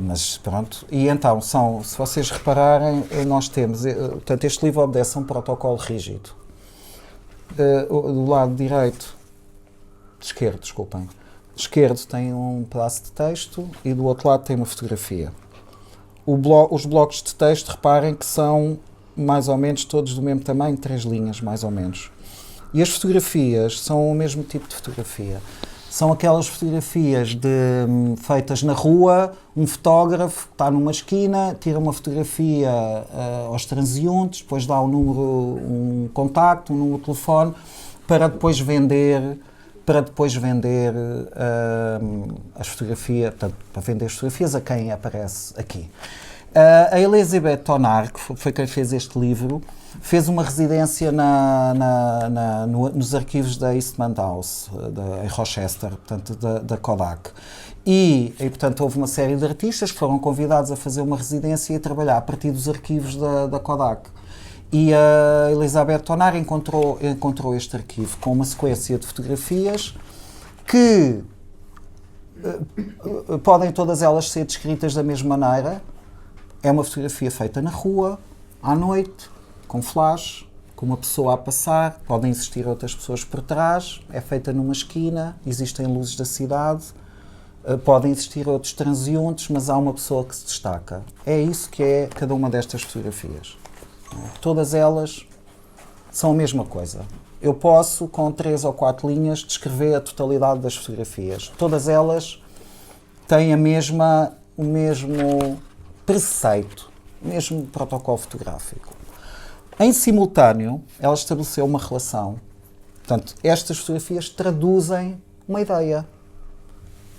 mas pronto. E então, se vocês repararem, nós temos, portanto, este livro obedece a um protocolo rígido. Do lado esquerdo tem um pedaço de texto e do outro lado tem uma fotografia. Os blocos de texto, reparem que são mais ou menos todos do mesmo tamanho, 3 linhas mais ou menos. E as fotografias são o mesmo tipo de fotografia. São aquelas fotografias feitas na rua, um fotógrafo está numa esquina, tira uma fotografia aos transeuntes, depois dá um contacto, um número de telefone, para depois vender as fotografias, portanto, para vender as fotografias a quem aparece aqui. A Elizabeth Tonard, que foi quem fez este livro, fez uma residência nos arquivos da Eastman House, em Rochester, portanto, da Kodak. E, portanto, houve uma série de artistas que foram convidados a fazer uma residência e a trabalhar a partir dos arquivos da Kodak. E a Elisabeth Tonar encontrou este arquivo com uma sequência de fotografias que podem todas elas ser descritas da mesma maneira. É uma fotografia feita na rua, à noite, com flash, com uma pessoa a passar, podem existir outras pessoas por trás, é feita numa esquina, existem luzes da cidade, podem existir outros transeuntes, mas há uma pessoa que se destaca. É isso que é cada uma destas fotografias. Todas elas são a mesma coisa. Eu posso, com 3 ou 4 linhas, descrever a totalidade das fotografias. Todas elas têm o mesmo preceito, o mesmo protocolo fotográfico. Em simultâneo, ela estabeleceu uma relação. Portanto, estas fotografias traduzem uma ideia.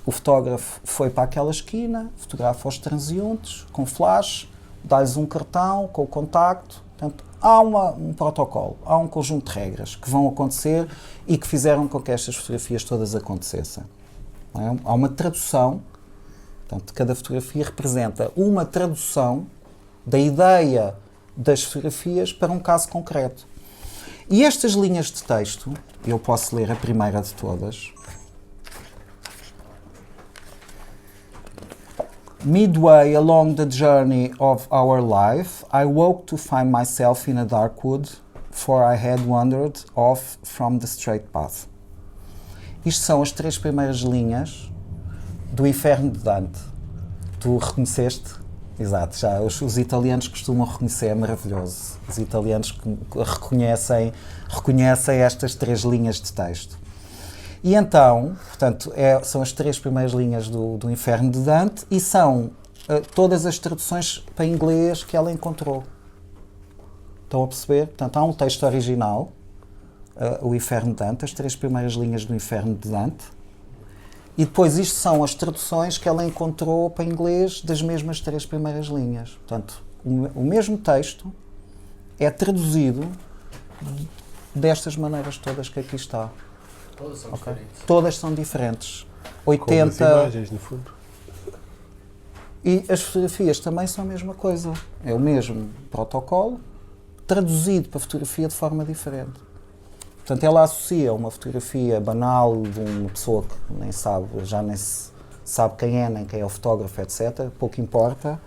O fotógrafo foi para aquela esquina, fotografa os transeuntes, com flash, dá-lhes um cartão com o contacto. Portanto, há um protocolo, há um conjunto de regras que vão acontecer e que fizeram com que estas fotografias todas acontecessem. Há uma tradução, portanto, cada fotografia representa uma tradução da ideia das fotografias para um caso concreto. E estas linhas de texto, eu posso ler a primeira de todas. Midway along the journey of our life, I woke to find myself in a dark wood, for I had wandered off from the straight path. Isto são as 3 primeiras linhas do Inferno de Dante. Tu reconheceste? Exato, já os italianos costumam reconhecer, é maravilhoso. Os italianos reconhecem estas 3 linhas de texto. E então, portanto, são as 3 primeiras linhas do Inferno de Dante e são todas as traduções para inglês que ela encontrou. Estão a perceber? Portanto, há um texto original, o Inferno de Dante, as 3 primeiras linhas do Inferno de Dante, e depois isto são as traduções que ela encontrou para inglês das mesmas 3 primeiras linhas. Portanto, o mesmo texto é traduzido destas maneiras todas que aqui está.
Todas são
Okay.
diferentes.
Todas são diferentes.
Com as
80...
imagens, no fundo.
E as fotografias também são a mesma coisa. É o mesmo protocolo, traduzido para fotografia de forma diferente. Portanto, ela associa uma fotografia banal de uma pessoa que nem sabe, já nem se sabe quem é, nem quem é o fotógrafo, etc. Pouco importa.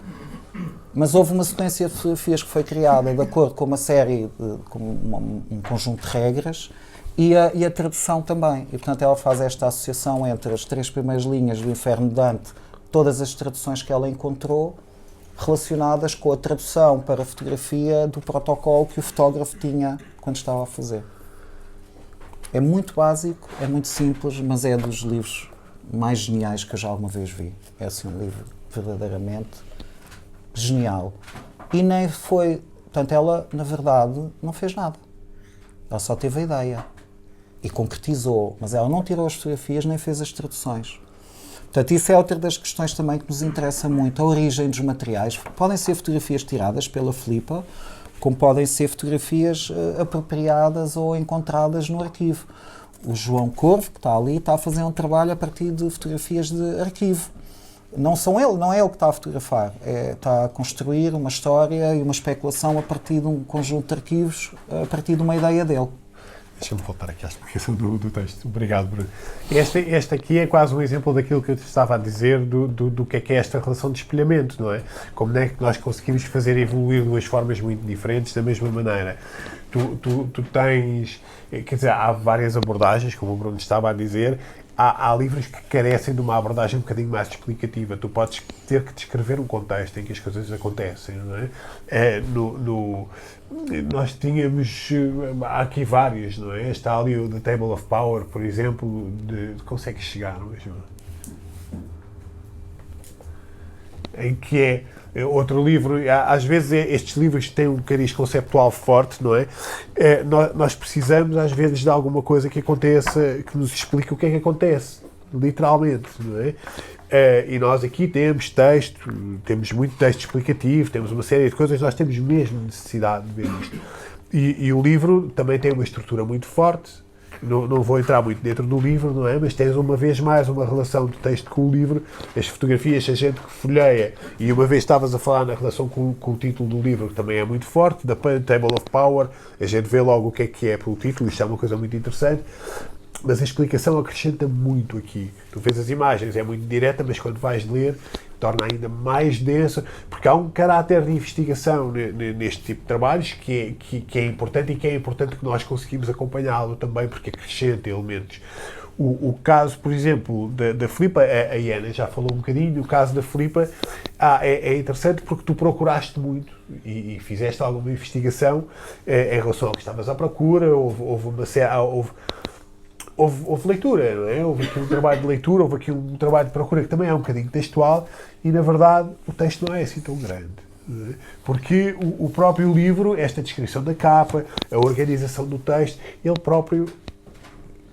Mas houve uma sequência de fotografias que foi criada de acordo com uma série, com um conjunto de regras, e a tradução também. E, portanto, ela faz esta associação entre as 3 primeiras linhas do Inferno de Dante, todas as traduções que ela encontrou, relacionadas com a tradução para a fotografia do protocolo que o fotógrafo tinha quando estava a fazer. É muito básico, é muito simples, mas é dos livros mais geniais que eu já alguma vez vi. É assim um livro verdadeiramente genial. E nem foi... Portanto, ela, na verdade, não fez nada. Ela só teve a ideia. E concretizou, mas ela não tirou as fotografias nem fez as traduções. Portanto, isso é outra das questões também que nos interessa muito, a origem dos materiais. Podem ser fotografias tiradas pela Filipa, como podem ser fotografias apropriadas ou encontradas no arquivo. O João Corvo, que está ali, está a fazer um trabalho a partir de fotografias de arquivo. Não é ele que está a fotografar, está a construir uma história e uma especulação a partir de um conjunto de arquivos, a partir de uma ideia dele.
Deixa-me voltar aqui à explicação do texto. Obrigado, Bruno. Este aqui é quase um exemplo daquilo que eu te estava a dizer do que é esta relação de espelhamento, não é? Como é que nós conseguimos fazer evoluir 2 formas muito diferentes da mesma maneira. Tu tens, quer dizer, há várias abordagens, como o Bruno estava a dizer. Há livros que carecem de uma abordagem um bocadinho mais explicativa. Tu podes ter que descrever um contexto em que as coisas acontecem, não é? Nós tínhamos, há aqui vários, não é? Está ali o The Table of Power, por exemplo, consegues chegar, não é? Em que é outro livro, às vezes estes livros têm um cariz conceptual forte, não é? Nós precisamos, às vezes, de alguma coisa que aconteça, que nos explique o que é que acontece, literalmente, não é? E nós aqui temos texto, temos muito texto explicativo, temos uma série de coisas, nós temos mesmo necessidade de ver isto. E o livro também tem uma estrutura muito forte. Não vou entrar muito dentro do livro, não é? Mas tens uma vez mais uma relação do texto com o livro, as fotografias, a gente que folheia, e uma vez estavas a falar na relação com o título do livro, que também é muito forte, da Table of Power, a gente vê logo o que é pelo título, isto é uma coisa muito interessante, mas a explicação acrescenta muito aqui. Tu vês as imagens, é muito direta, mas quando vais ler, torna ainda mais densa, porque há um caráter de investigação neste tipo de trabalhos que é importante, e que é importante que nós conseguimos acompanhá-lo também, porque acrescenta elementos. O caso, por exemplo, da Filipa, a Iana já falou um bocadinho, o caso da Filipa é interessante porque tu procuraste muito e fizeste alguma investigação em relação ao que estavas à procura, houve leitura, não é? Houve aqui um trabalho de leitura, houve aqui um trabalho de procura que também é um bocadinho textual, e na verdade o texto não é assim tão grande. Não é? Porque o próprio livro, esta descrição da capa, a organização do texto, ele próprio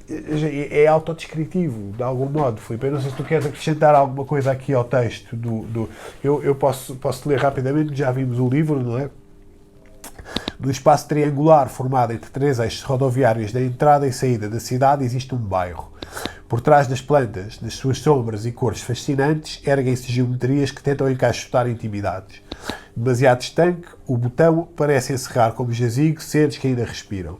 é autodescritivo, de algum modo. Filipe, eu não sei se tu queres acrescentar alguma coisa aqui ao texto. Eu posso ler rapidamente, já vimos o livro, não é? No espaço triangular formado entre 3 eixos rodoviários da entrada e saída da cidade existe um bairro. Por trás das plantas, das suas sombras e cores fascinantes, erguem-se geometrias que tentam encaixotar intimidades. Demasiado estanque, o botão parece encerrar como jazigo seres que ainda respiram.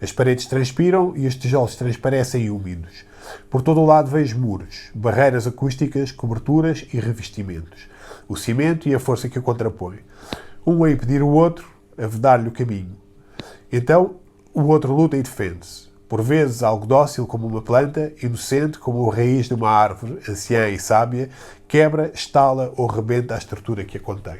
As paredes transpiram e os tijolos transparecem úmidos. Por todo o lado vejo muros, barreiras acústicas, coberturas e revestimentos. O cimento e a força que o contrapõe. Um a impedir o outro, a vedar-lhe o caminho. Então, o outro luta e defende-se. Por vezes algo dócil como uma planta, inocente como a raiz de uma árvore, anciã e sábia, quebra, estala ou rebenta a estrutura que a contém.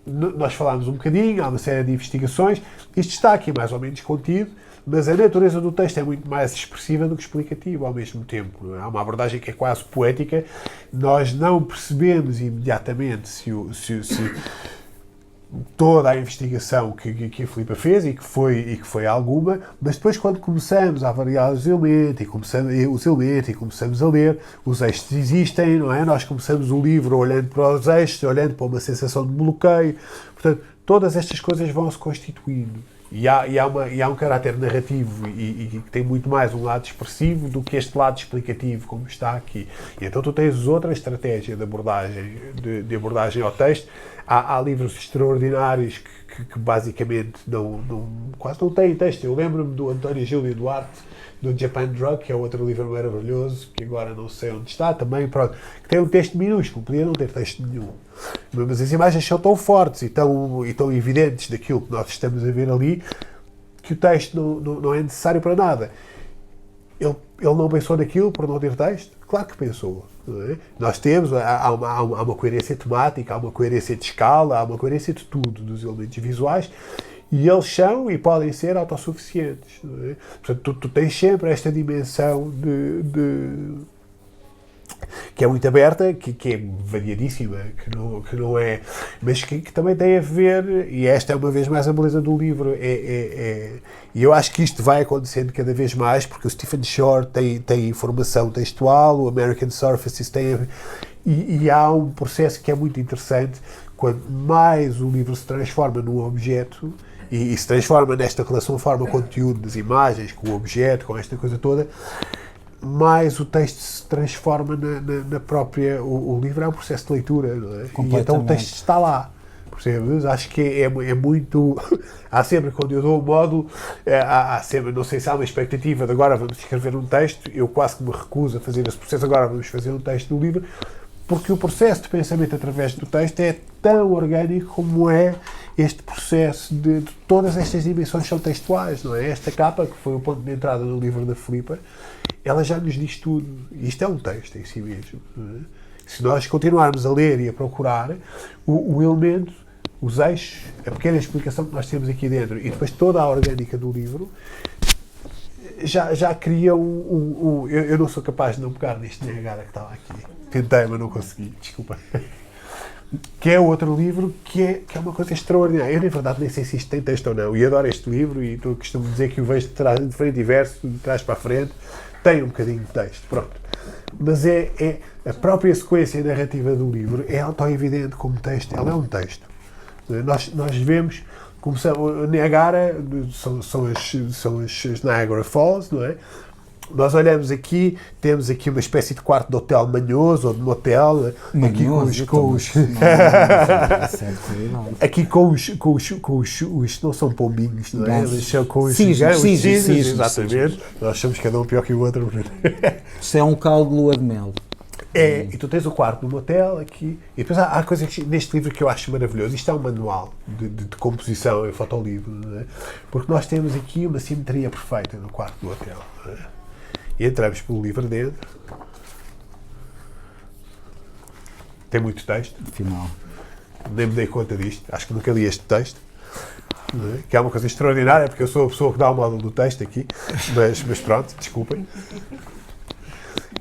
Nós falámos um bocadinho, há uma série de investigações, isto está aqui mais ou menos contido, mas a natureza do texto é muito mais expressiva do que explicativa ao mesmo tempo. Não é? Há uma abordagem que é quase poética, nós não percebemos imediatamente se toda a investigação que a Filipa fez e que foi alguma, mas depois quando começamos a avaliar os elementos e começamos a ler, os eixos existem, não é? Nós começamos o livro olhando para os eixos, olhando para uma sensação de bloqueio, portanto, todas estas coisas vão se constituindo. E há um caráter narrativo e que tem muito mais um lado expressivo do que este lado explicativo, como está aqui. E então tu tens outra estratégia de abordagem ao texto. Há livros extraordinários que basicamente quase não têm texto. Eu lembro-me do António Júlio Duarte, do Japan Drug, que é outro livro maravilhoso, que agora não sei onde está, também, pronto, que tem um texto minúsculo, podia não ter texto nenhum. Mas as imagens são tão fortes e tão evidentes daquilo que nós estamos a ver ali, que o texto não é necessário para nada. Ele não pensou naquilo por não ter texto? Claro que pensou. Não é? Nós temos, há uma coerência temática, há uma coerência de escala, há uma coerência de tudo, dos elementos visuais, e eles são e podem ser autossuficientes. Não é? Portanto, tu tens sempre esta dimensão que é muito aberta, que é variadíssima, que não é, mas que também tem a ver, e esta é uma vez mais a beleza do livro, e eu acho que isto vai acontecendo cada vez mais, porque o Stephen Shore tem informação textual, o American Surfaces tem, e há um processo que é muito interessante, quando mais o livro se transforma num objeto, e se transforma nesta relação forma-conteúdo das imagens, com o objeto, com esta coisa toda, mais o texto se transforma na própria... O livro é um processo de leitura, não é? E então o texto está lá, percebes? Acho que é muito... Há sempre, quando eu dou o módulo, há sempre, não sei se há uma expectativa de agora vamos escrever um texto, eu quase que me recuso a fazer esse processo, agora vamos fazer um texto do livro, porque o processo de pensamento através do texto é tão orgânico como é este processo de todas estas dimensões são textuais, não é? Esta capa, que foi o ponto de entrada no livro da Filipa, ela já nos diz tudo. Isto é um texto em si mesmo. Não é? Se nós continuarmos a ler e a procurar, o elemento, os eixos, a pequena explicação que nós temos aqui dentro e depois toda a orgânica do livro, já cria eu não sou capaz de não pegar neste Niagara que estava aqui. Tentei, mas não consegui. Desculpa. Que é outro livro que é uma coisa extraordinária. Eu, na verdade, nem sei se isto tem texto ou não. E adoro este livro e costumo dizer que o vejo de frente e verso, de trás para a frente. Tem um bocadinho de texto, pronto. Mas é a própria sequência narrativa do livro é auto-evidente como texto. Ela é um texto. Nós vemos começamos, Niagara são as Niagara Falls, não é? Nós olhamos aqui, temos aqui uma espécie de quarto de hotel manhoso ou de motel, aqui com os não são pombinhos, não é? Mas são com os cisnes, exatamente. Nós somos cada um pior que o outro.
Isto é um caldo de lua de mel.
É, e tu tens o quarto do motel aqui, e depois há coisas neste livro que eu acho maravilhoso. Isto é um manual de composição em fotolivro, não é? Porque nós temos aqui uma simetria perfeita no quarto do hotel, não é? E entramos pelo livro dentro. Tem muito texto.
Afinal.
Nem me dei conta disto. Acho que nunca li este texto. Não é? Que é uma coisa extraordinária, porque eu sou a pessoa que dá o módulo do texto aqui. Mas pronto, desculpem.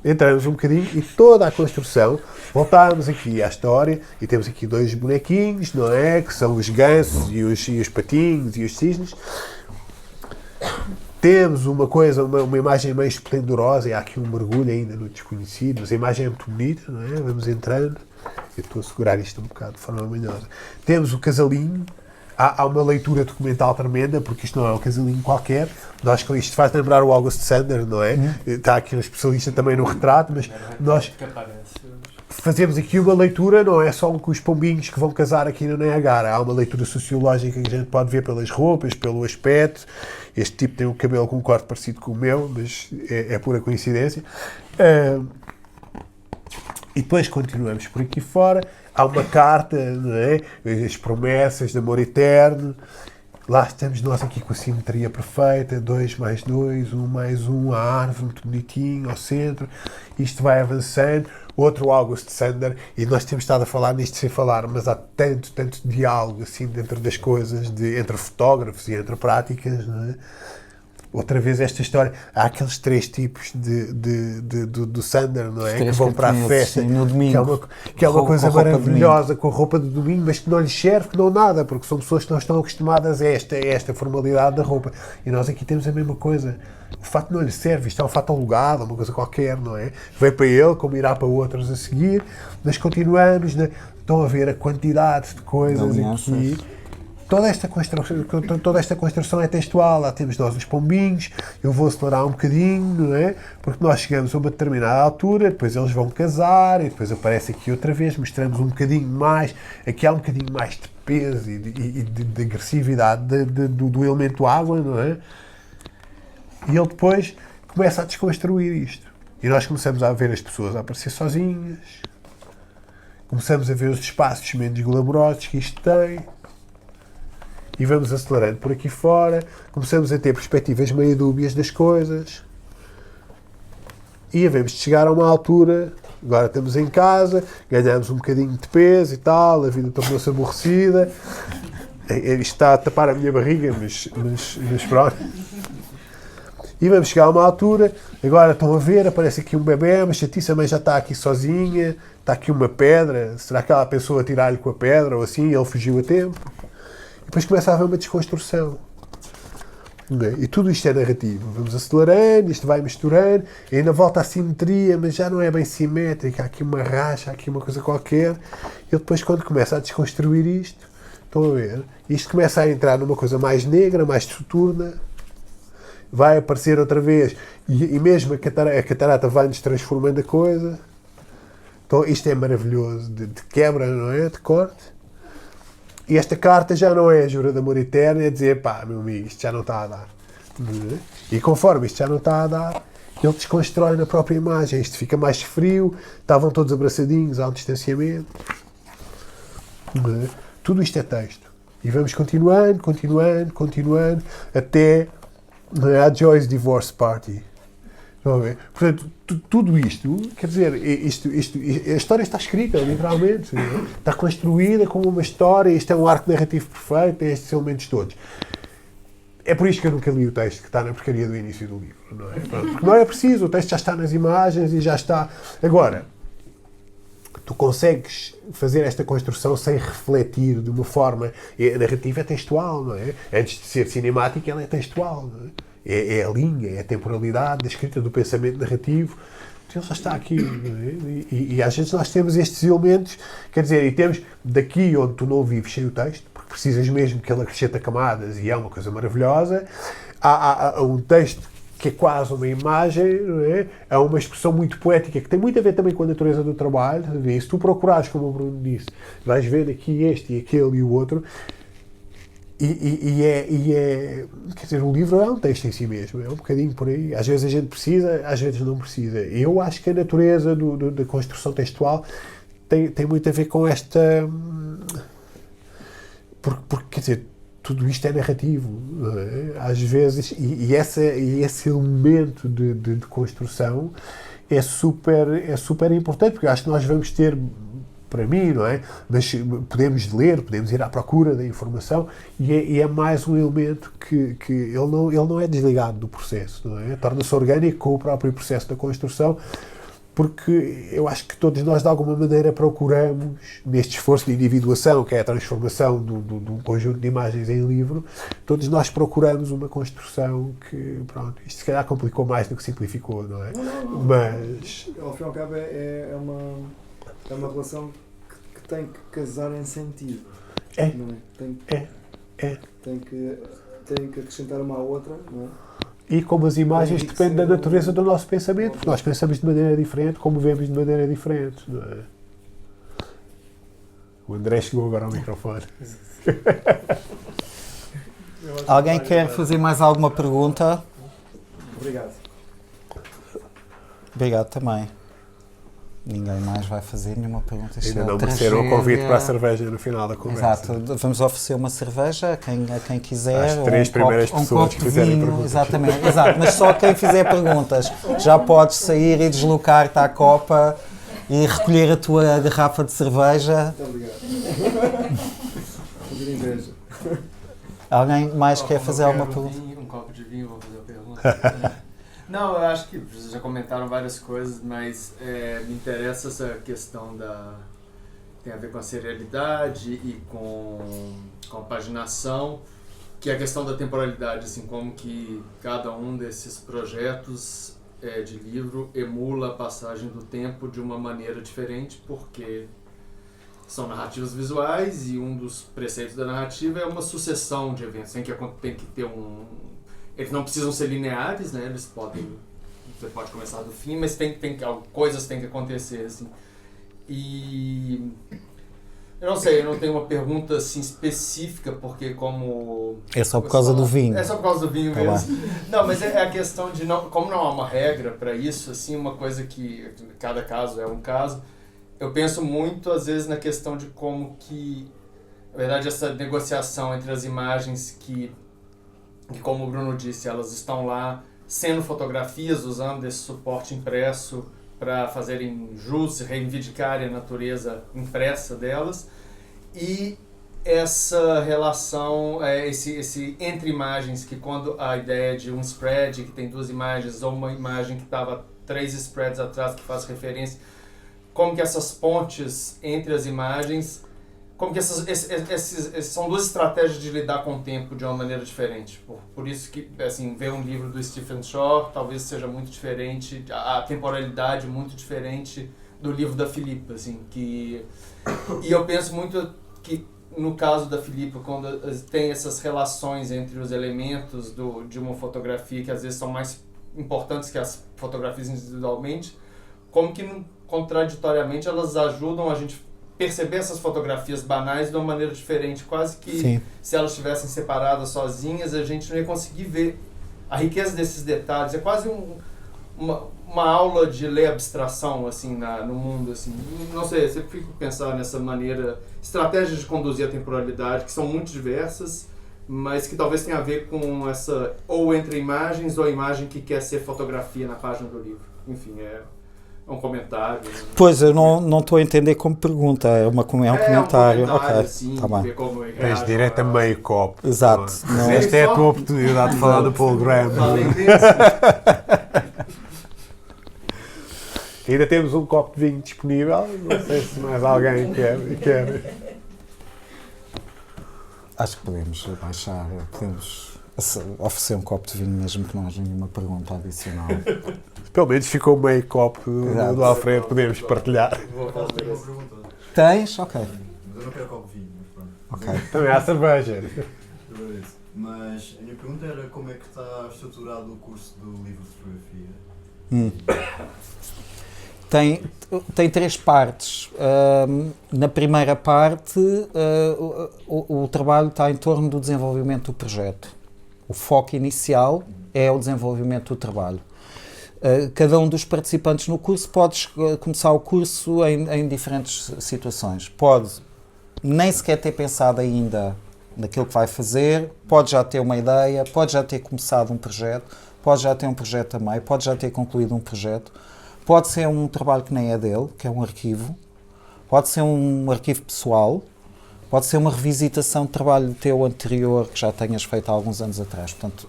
Entramos um bocadinho e toda a construção, voltámos aqui à história e temos aqui 2 bonequinhos, não é? Que são os gansos e os patinhos e os cisnes. Temos uma coisa, uma imagem meio esplendorosa, e há aqui um mergulho ainda no desconhecido, mas a imagem é muito bonita, não é? Vamos entrando, eu estou a segurar isto um bocado de forma manhosa. Temos o casalinho, há uma leitura documental tremenda, porque isto não é um casalinho qualquer, isto faz lembrar o August Sander, não é? Está aqui um especialista também no retrato, mas nós fazemos aqui uma leitura, não é só com os pombinhos que vão casar aqui no Niagara, há uma leitura sociológica que a gente pode ver pelas roupas, pelo aspecto. Este tipo tem um cabelo com um corte parecido com o meu, mas é pura coincidência. E depois continuamos por aqui fora, há uma carta, não é? As promessas de amor eterno. Lá estamos nós aqui com a simetria perfeita, 2 mais 2, 1 mais 1, a árvore muito bonitinho ao centro, isto vai avançando, outro August Sander, e nós temos estado a falar nisto sem falar, mas há tanto diálogo assim dentro das coisas, entre fotógrafos e entre práticas, não é? Outra vez esta história, há aqueles 3 tipos do Sander, não é? Que vão para a festa,
no domingo,
que é uma coisa maravilhosa, com a roupa de domingo, mas que não lhes serve, que não nada, porque são pessoas que não estão acostumadas a esta formalidade da roupa. E nós aqui temos a mesma coisa. O fato não lhe serve, isto é um fato alugado, uma coisa qualquer, não é? Veio para ele, como irá para outros a seguir, mas continuamos, né? Estão a ver a quantidade de coisas aqui. Toda esta construção é textual. Lá temos nós os pombinhos, eu vou acelerar um bocadinho, não é? Porque nós chegamos a uma determinada altura, depois eles vão casar, e depois aparece aqui outra vez, mostramos um bocadinho mais, aqui há um bocadinho mais de peso e de agressividade do elemento água, não é? E ele depois começa a desconstruir isto. E nós começamos a ver as pessoas a aparecer sozinhas, começamos a ver os espaços menos glamourosos que isto tem, e vamos acelerando por aqui fora, começamos a ter perspectivas meio dúbias das coisas, e havemos de chegar a uma altura, agora estamos em casa, ganhamos um bocadinho de peso e tal, a vida tornou-se aborrecida, isto está a tapar a minha barriga, mas pronto. E vamos chegar a uma altura, agora estão a ver, aparece aqui um bebê, mas chatice, a mãe já está aqui sozinha, está aqui uma pedra, será que ela pensou a tirar-lhe com a pedra ou assim, e ele fugiu a tempo? Depois começa a haver uma desconstrução. E tudo isto é narrativo. Vamos acelerando, isto vai misturando, e ainda volta à simetria, mas já não é bem simétrica. Há aqui uma racha, há aqui uma coisa qualquer. E depois, quando começa a desconstruir isto, estão a ver? Isto começa a entrar numa coisa mais negra, mais soturna. Vai aparecer outra vez, e mesmo a catarata vai-nos transformando a coisa. Então, isto é maravilhoso, de quebra, não é? De corte. E esta carta já não é a jura de amor eterno, é dizer, pá, meu amigo, isto já não está a dar. E conforme isto já não está a dar, ele desconstrói na própria imagem. Isto fica mais frio, estavam todos abraçadinhos, há um distanciamento. Tudo isto é texto. E vamos continuando, até a Joy's Divorce Party. Estão a ver? Portanto, tudo isto, quer dizer, a história está escrita, literalmente. Está construída como uma história, isto é um arco narrativo perfeito, tem estes elementos todos. É por isto que eu nunca li o texto que está na porcaria do início do livro, não é? Porque não é preciso, o texto já está nas imagens e já está. Agora, tu consegues fazer esta construção sem refletir de uma forma. A narrativa é textual, não é? Antes de ser cinemática, ela é textual, não é? É a linha, é a temporalidade da escrita do pensamento narrativo. Então, ele já está aqui. E às vezes nós temos estes elementos, quer dizer, e temos daqui onde tu não vives sem o texto, porque precisas mesmo que ele acrescenta camadas e é uma coisa maravilhosa. Há um texto que é quase uma imagem, não é? É uma expressão muito poética que tem muito a ver também com a natureza do trabalho. Se tu procurares, como o Bruno disse, vais ver aqui este e aquele e o outro. Quer dizer, o livro é um texto em si mesmo, é um bocadinho por aí. Às vezes a gente precisa, às vezes não precisa. Eu acho que a natureza da construção textual tem muito a ver com esta... Porque, quer dizer, tudo isto é narrativo, não é? Às vezes, e esse elemento de construção é super importante, porque eu acho que nós vamos ter, para mim, não é? Mas podemos ler, podemos ir à procura da informação e é mais um elemento que ele não é desligado do processo, não é? Torna-se orgânico com o próprio processo da construção, porque eu acho que todos nós, de alguma maneira, procuramos, neste esforço de individuação, que é a transformação de um conjunto de imagens em livro, todos nós procuramos uma construção que, pronto, isto se calhar complicou mais do que simplificou, não é?
Não.
Mas...
Ao fim e ao cabo é uma relação que tem que casar em sentido.
É.
Não é? Tem que acrescentar uma à outra, não é?
E como as imagens dependem da natureza do nosso pensamento, porque nós pensamos de maneira diferente, como vemos de maneira diferente. Não é? O André chegou agora ao microfone.
Alguém quer fazer mais alguma pergunta?
Obrigado.
Obrigado também. Ninguém mais vai fazer nenhuma pergunta. Isto
Ainda
é
não
uma
mereceram o convite
tragédia.
para a cerveja no final da conversa.
Exato, vamos oferecer uma cerveja a quem quiser.
Às três primeiras pessoas que fizerem perguntas.
Exatamente, exato, mas só quem fizer perguntas. Já podes sair e deslocar-te à copa e recolher a tua garrafa de cerveja.
Muito obrigado. Fazer inveja.
Alguém mais quer fazer alguma pergunta?
Um copo de vinho, vou fazer a pergunta. Não, eu acho que vocês já comentaram várias coisas, mas me interessa essa questão tem a ver com a serialidade e com a paginação, que é a questão da temporalidade, assim, como que cada um desses projetos de livro emula a passagem do tempo de uma maneira diferente, porque são narrativas visuais e um dos preceitos da narrativa é uma sucessão de eventos, tem que ter eles não precisam ser lineares, né? Você pode começar do fim, mas coisas têm que acontecer, assim. E eu não sei, eu não tenho uma pergunta assim específica, porque como...
É só por causa do vinho.
É só por causa do vinho
Tá
mesmo. Não, mas é a questão de, como não há uma regra para isso, assim, uma coisa que cada caso é um caso, eu penso muito, às vezes, na questão de como que, na verdade, essa negociação entre as imagens que como o Bruno disse, elas estão lá sendo fotografias, usando esse suporte impresso para fazerem jus, reivindicarem a natureza impressa delas, e essa relação, esse entre imagens, que quando a ideia de um spread que tem duas imagens, ou uma imagem que estava 3 spreads atrás que faz referência, como que essas pontes entre as imagens, como que essas são duas estratégias de lidar com o tempo de uma maneira diferente. Por isso que, assim, ver um livro do Stephen Shore talvez seja muito diferente, a temporalidade muito diferente do livro da Philippa, assim, e eu penso muito que no caso da Philippa, quando tem essas relações entre os elementos de uma fotografia que às vezes são mais importantes que as fotografias individualmente, como que contraditoriamente elas ajudam a gente perceber essas fotografias banais de uma maneira diferente, quase que
Sim.
Se elas estivessem separadas sozinhas, a gente não ia conseguir ver a riqueza desses detalhes. É quase uma aula de ler abstração, assim, no mundo, assim. Não sei, eu sempre fico pensando nessa maneira, estratégias de conduzir a temporalidade, que são muito diversas, mas que talvez tenha a ver com essa, ou entre imagens, ou a imagem que quer ser fotografia na página do livro. Enfim, é um comentário.
Pois, eu não estou a entender como pergunta, é um comentário. Ok,
assim,
tá bem.
ver como
Tens direito a meio copo.
Exato.
Não é?
Não.
Esta é a tua oportunidade de falar do Paul Graham.
Além disso,
Ainda temos um copo de vinho disponível. Não sei se mais alguém quer.
Acho que podemos oferecer um copo de vinho mesmo que não haja nenhuma pergunta adicional.
Pelo menos ficou meio copo
Exato.
do Alfredo, podemos partilhar.
vou fazer
Tenho uma
isso.
pergunta.
Tens? Ok.
Mas eu não quero copo de vinho, mas pronto.
Ok.
Também há cerveja.
Mas a minha pergunta era como é que está estruturado o curso do livro de fotografia?
Tem 3 partes. Na primeira parte, o trabalho está em torno do desenvolvimento do projeto. O foco inicial é o desenvolvimento do trabalho. Cada um dos participantes no curso pode começar o curso em diferentes situações. Pode nem sequer ter pensado ainda naquilo que vai fazer, pode já ter uma ideia, pode já ter começado um projeto, pode já ter um projeto a meio, pode já ter concluído um projeto. Pode ser um trabalho que nem é dele, que é um arquivo. Pode ser um arquivo pessoal. Pode ser uma revisitação de trabalho teu anterior que já tenhas feito há alguns anos atrás. Portanto,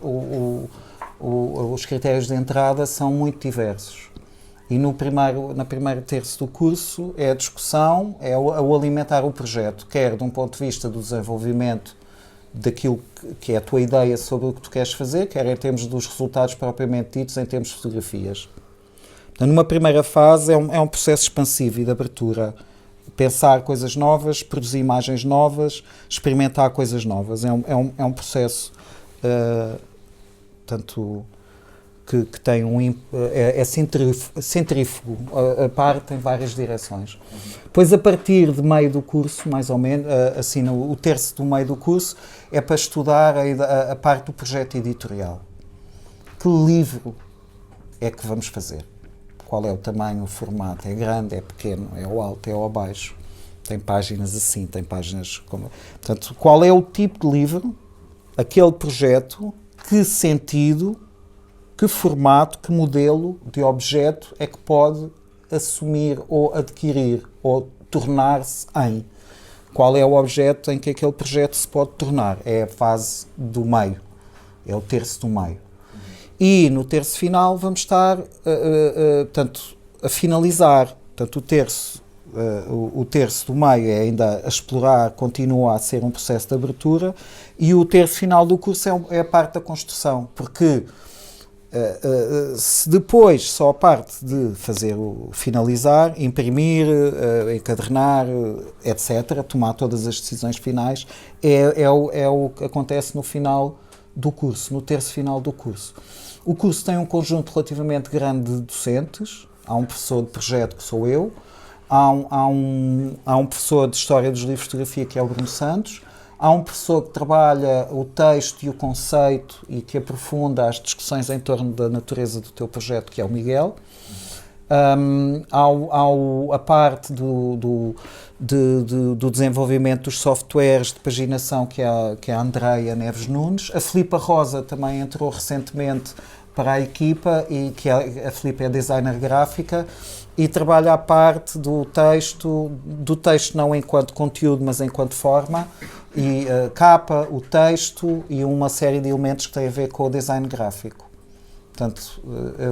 os critérios de entrada são muito diversos. E na primeiro terço do curso é a discussão, é o alimentar o projeto, quer de um ponto de vista do desenvolvimento daquilo que é a tua ideia sobre o que tu queres fazer, quer em termos dos resultados propriamente ditos, em termos de fotografias. Numa primeira fase é um processo expansivo e de abertura. Pensar coisas novas, produzir imagens novas, experimentar coisas novas. É um processo tanto que tem é centrífugo, parte em várias direções. Depois, a partir de meio do curso, mais ou menos, assim, o terço do meio do curso, é para estudar a parte do projeto editorial. Que livro é que vamos fazer? Qual é o tamanho, o formato? É grande, é pequeno, é ao alto, é ao baixo? Tem páginas assim, tem páginas como... Portanto, qual é o tipo de livro, aquele projeto, que sentido, que formato, que modelo de objeto é que pode assumir ou adquirir ou tornar-se em? Qual é o objeto em que aquele projeto se pode tornar? É a fase do meio, é o terço do meio. E no terço final vamos estar portanto, a finalizar. Portanto, o terço do meio é ainda a explorar, continua a ser um processo de abertura, e o terço final do curso é a parte da construção, porque se depois só a parte de fazer o finalizar, imprimir, encadernar, etc., tomar todas as decisões finais, é o que acontece no final do curso, no terço final do curso. O curso tem um conjunto relativamente grande de docentes. Há um professor de projeto, que sou eu, há um professor de História dos Livros de Fotografia, que é o Bruno Santos, há um professor que trabalha o texto e o conceito e que aprofunda as discussões em torno da natureza do teu projeto, que é o Miguel. Há a parte do desenvolvimento dos softwares de paginação, que é a Andreia Neves Nunes. A Filipa Rosa também entrou recentemente para a equipa, e que a Filipa é designer gráfica e trabalha a parte do texto não enquanto conteúdo, mas enquanto forma, e capa, o texto e uma série de elementos que têm a ver com o design gráfico. Portanto,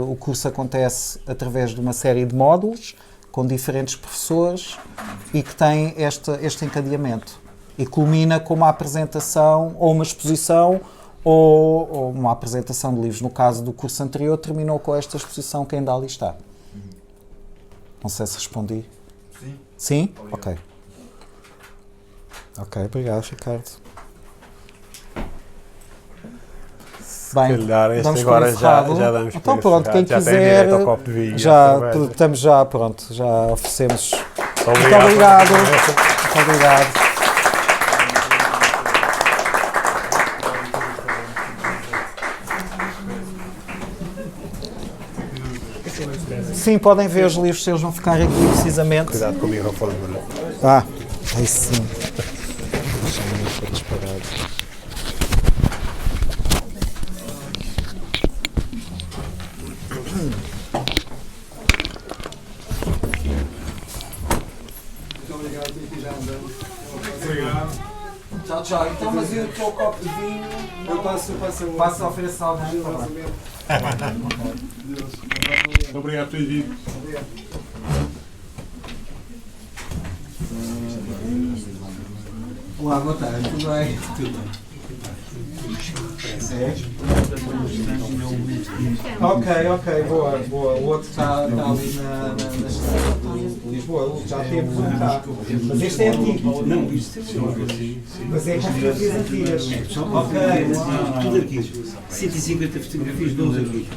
o curso acontece através de uma série de módulos, com diferentes professores, e que tem este encadeamento. E culmina com uma apresentação, ou uma exposição, ou uma apresentação de livros. No caso do curso anterior, terminou com esta exposição que ainda ali está. Não sei se respondi.
Sim.
Sim?
Obrigado.
Ok. Ok, obrigado, Ricardo. Bem,
Calhar este
damos por
agora já
encerrado.
damos
Então
por
pronto, quem
encerrado. Já tem
quiser,
direito ao copo de vinho.
já
à cerveja.
estamos já, pronto, já oferecemos. Muito
Obrigado.
obrigado. Muito obrigado. Sim, podem ver os livros, se eles vão ficar aqui precisamente.
Cuidado com o microfone, Bruno.
Aí sim. Deixa-me for disparado.
Muito obrigado, e já andamos.
Obrigado.
Tchau, tchau. Então, mas e o teu copo de vinho?
Eu passo
Passa a oferecer ao vinho.
Obrigado por ter vindo.
Olá, boa tarde. Tudo bem? Tudo bem.
Ok, boa. O outro está ali na estrada de Lisboa, já teve um cá. Mas este é antigo.
Não, isto
Mas é com fotografias antigas.
tudo arquivos. 150 fotografias, 12 arquivos.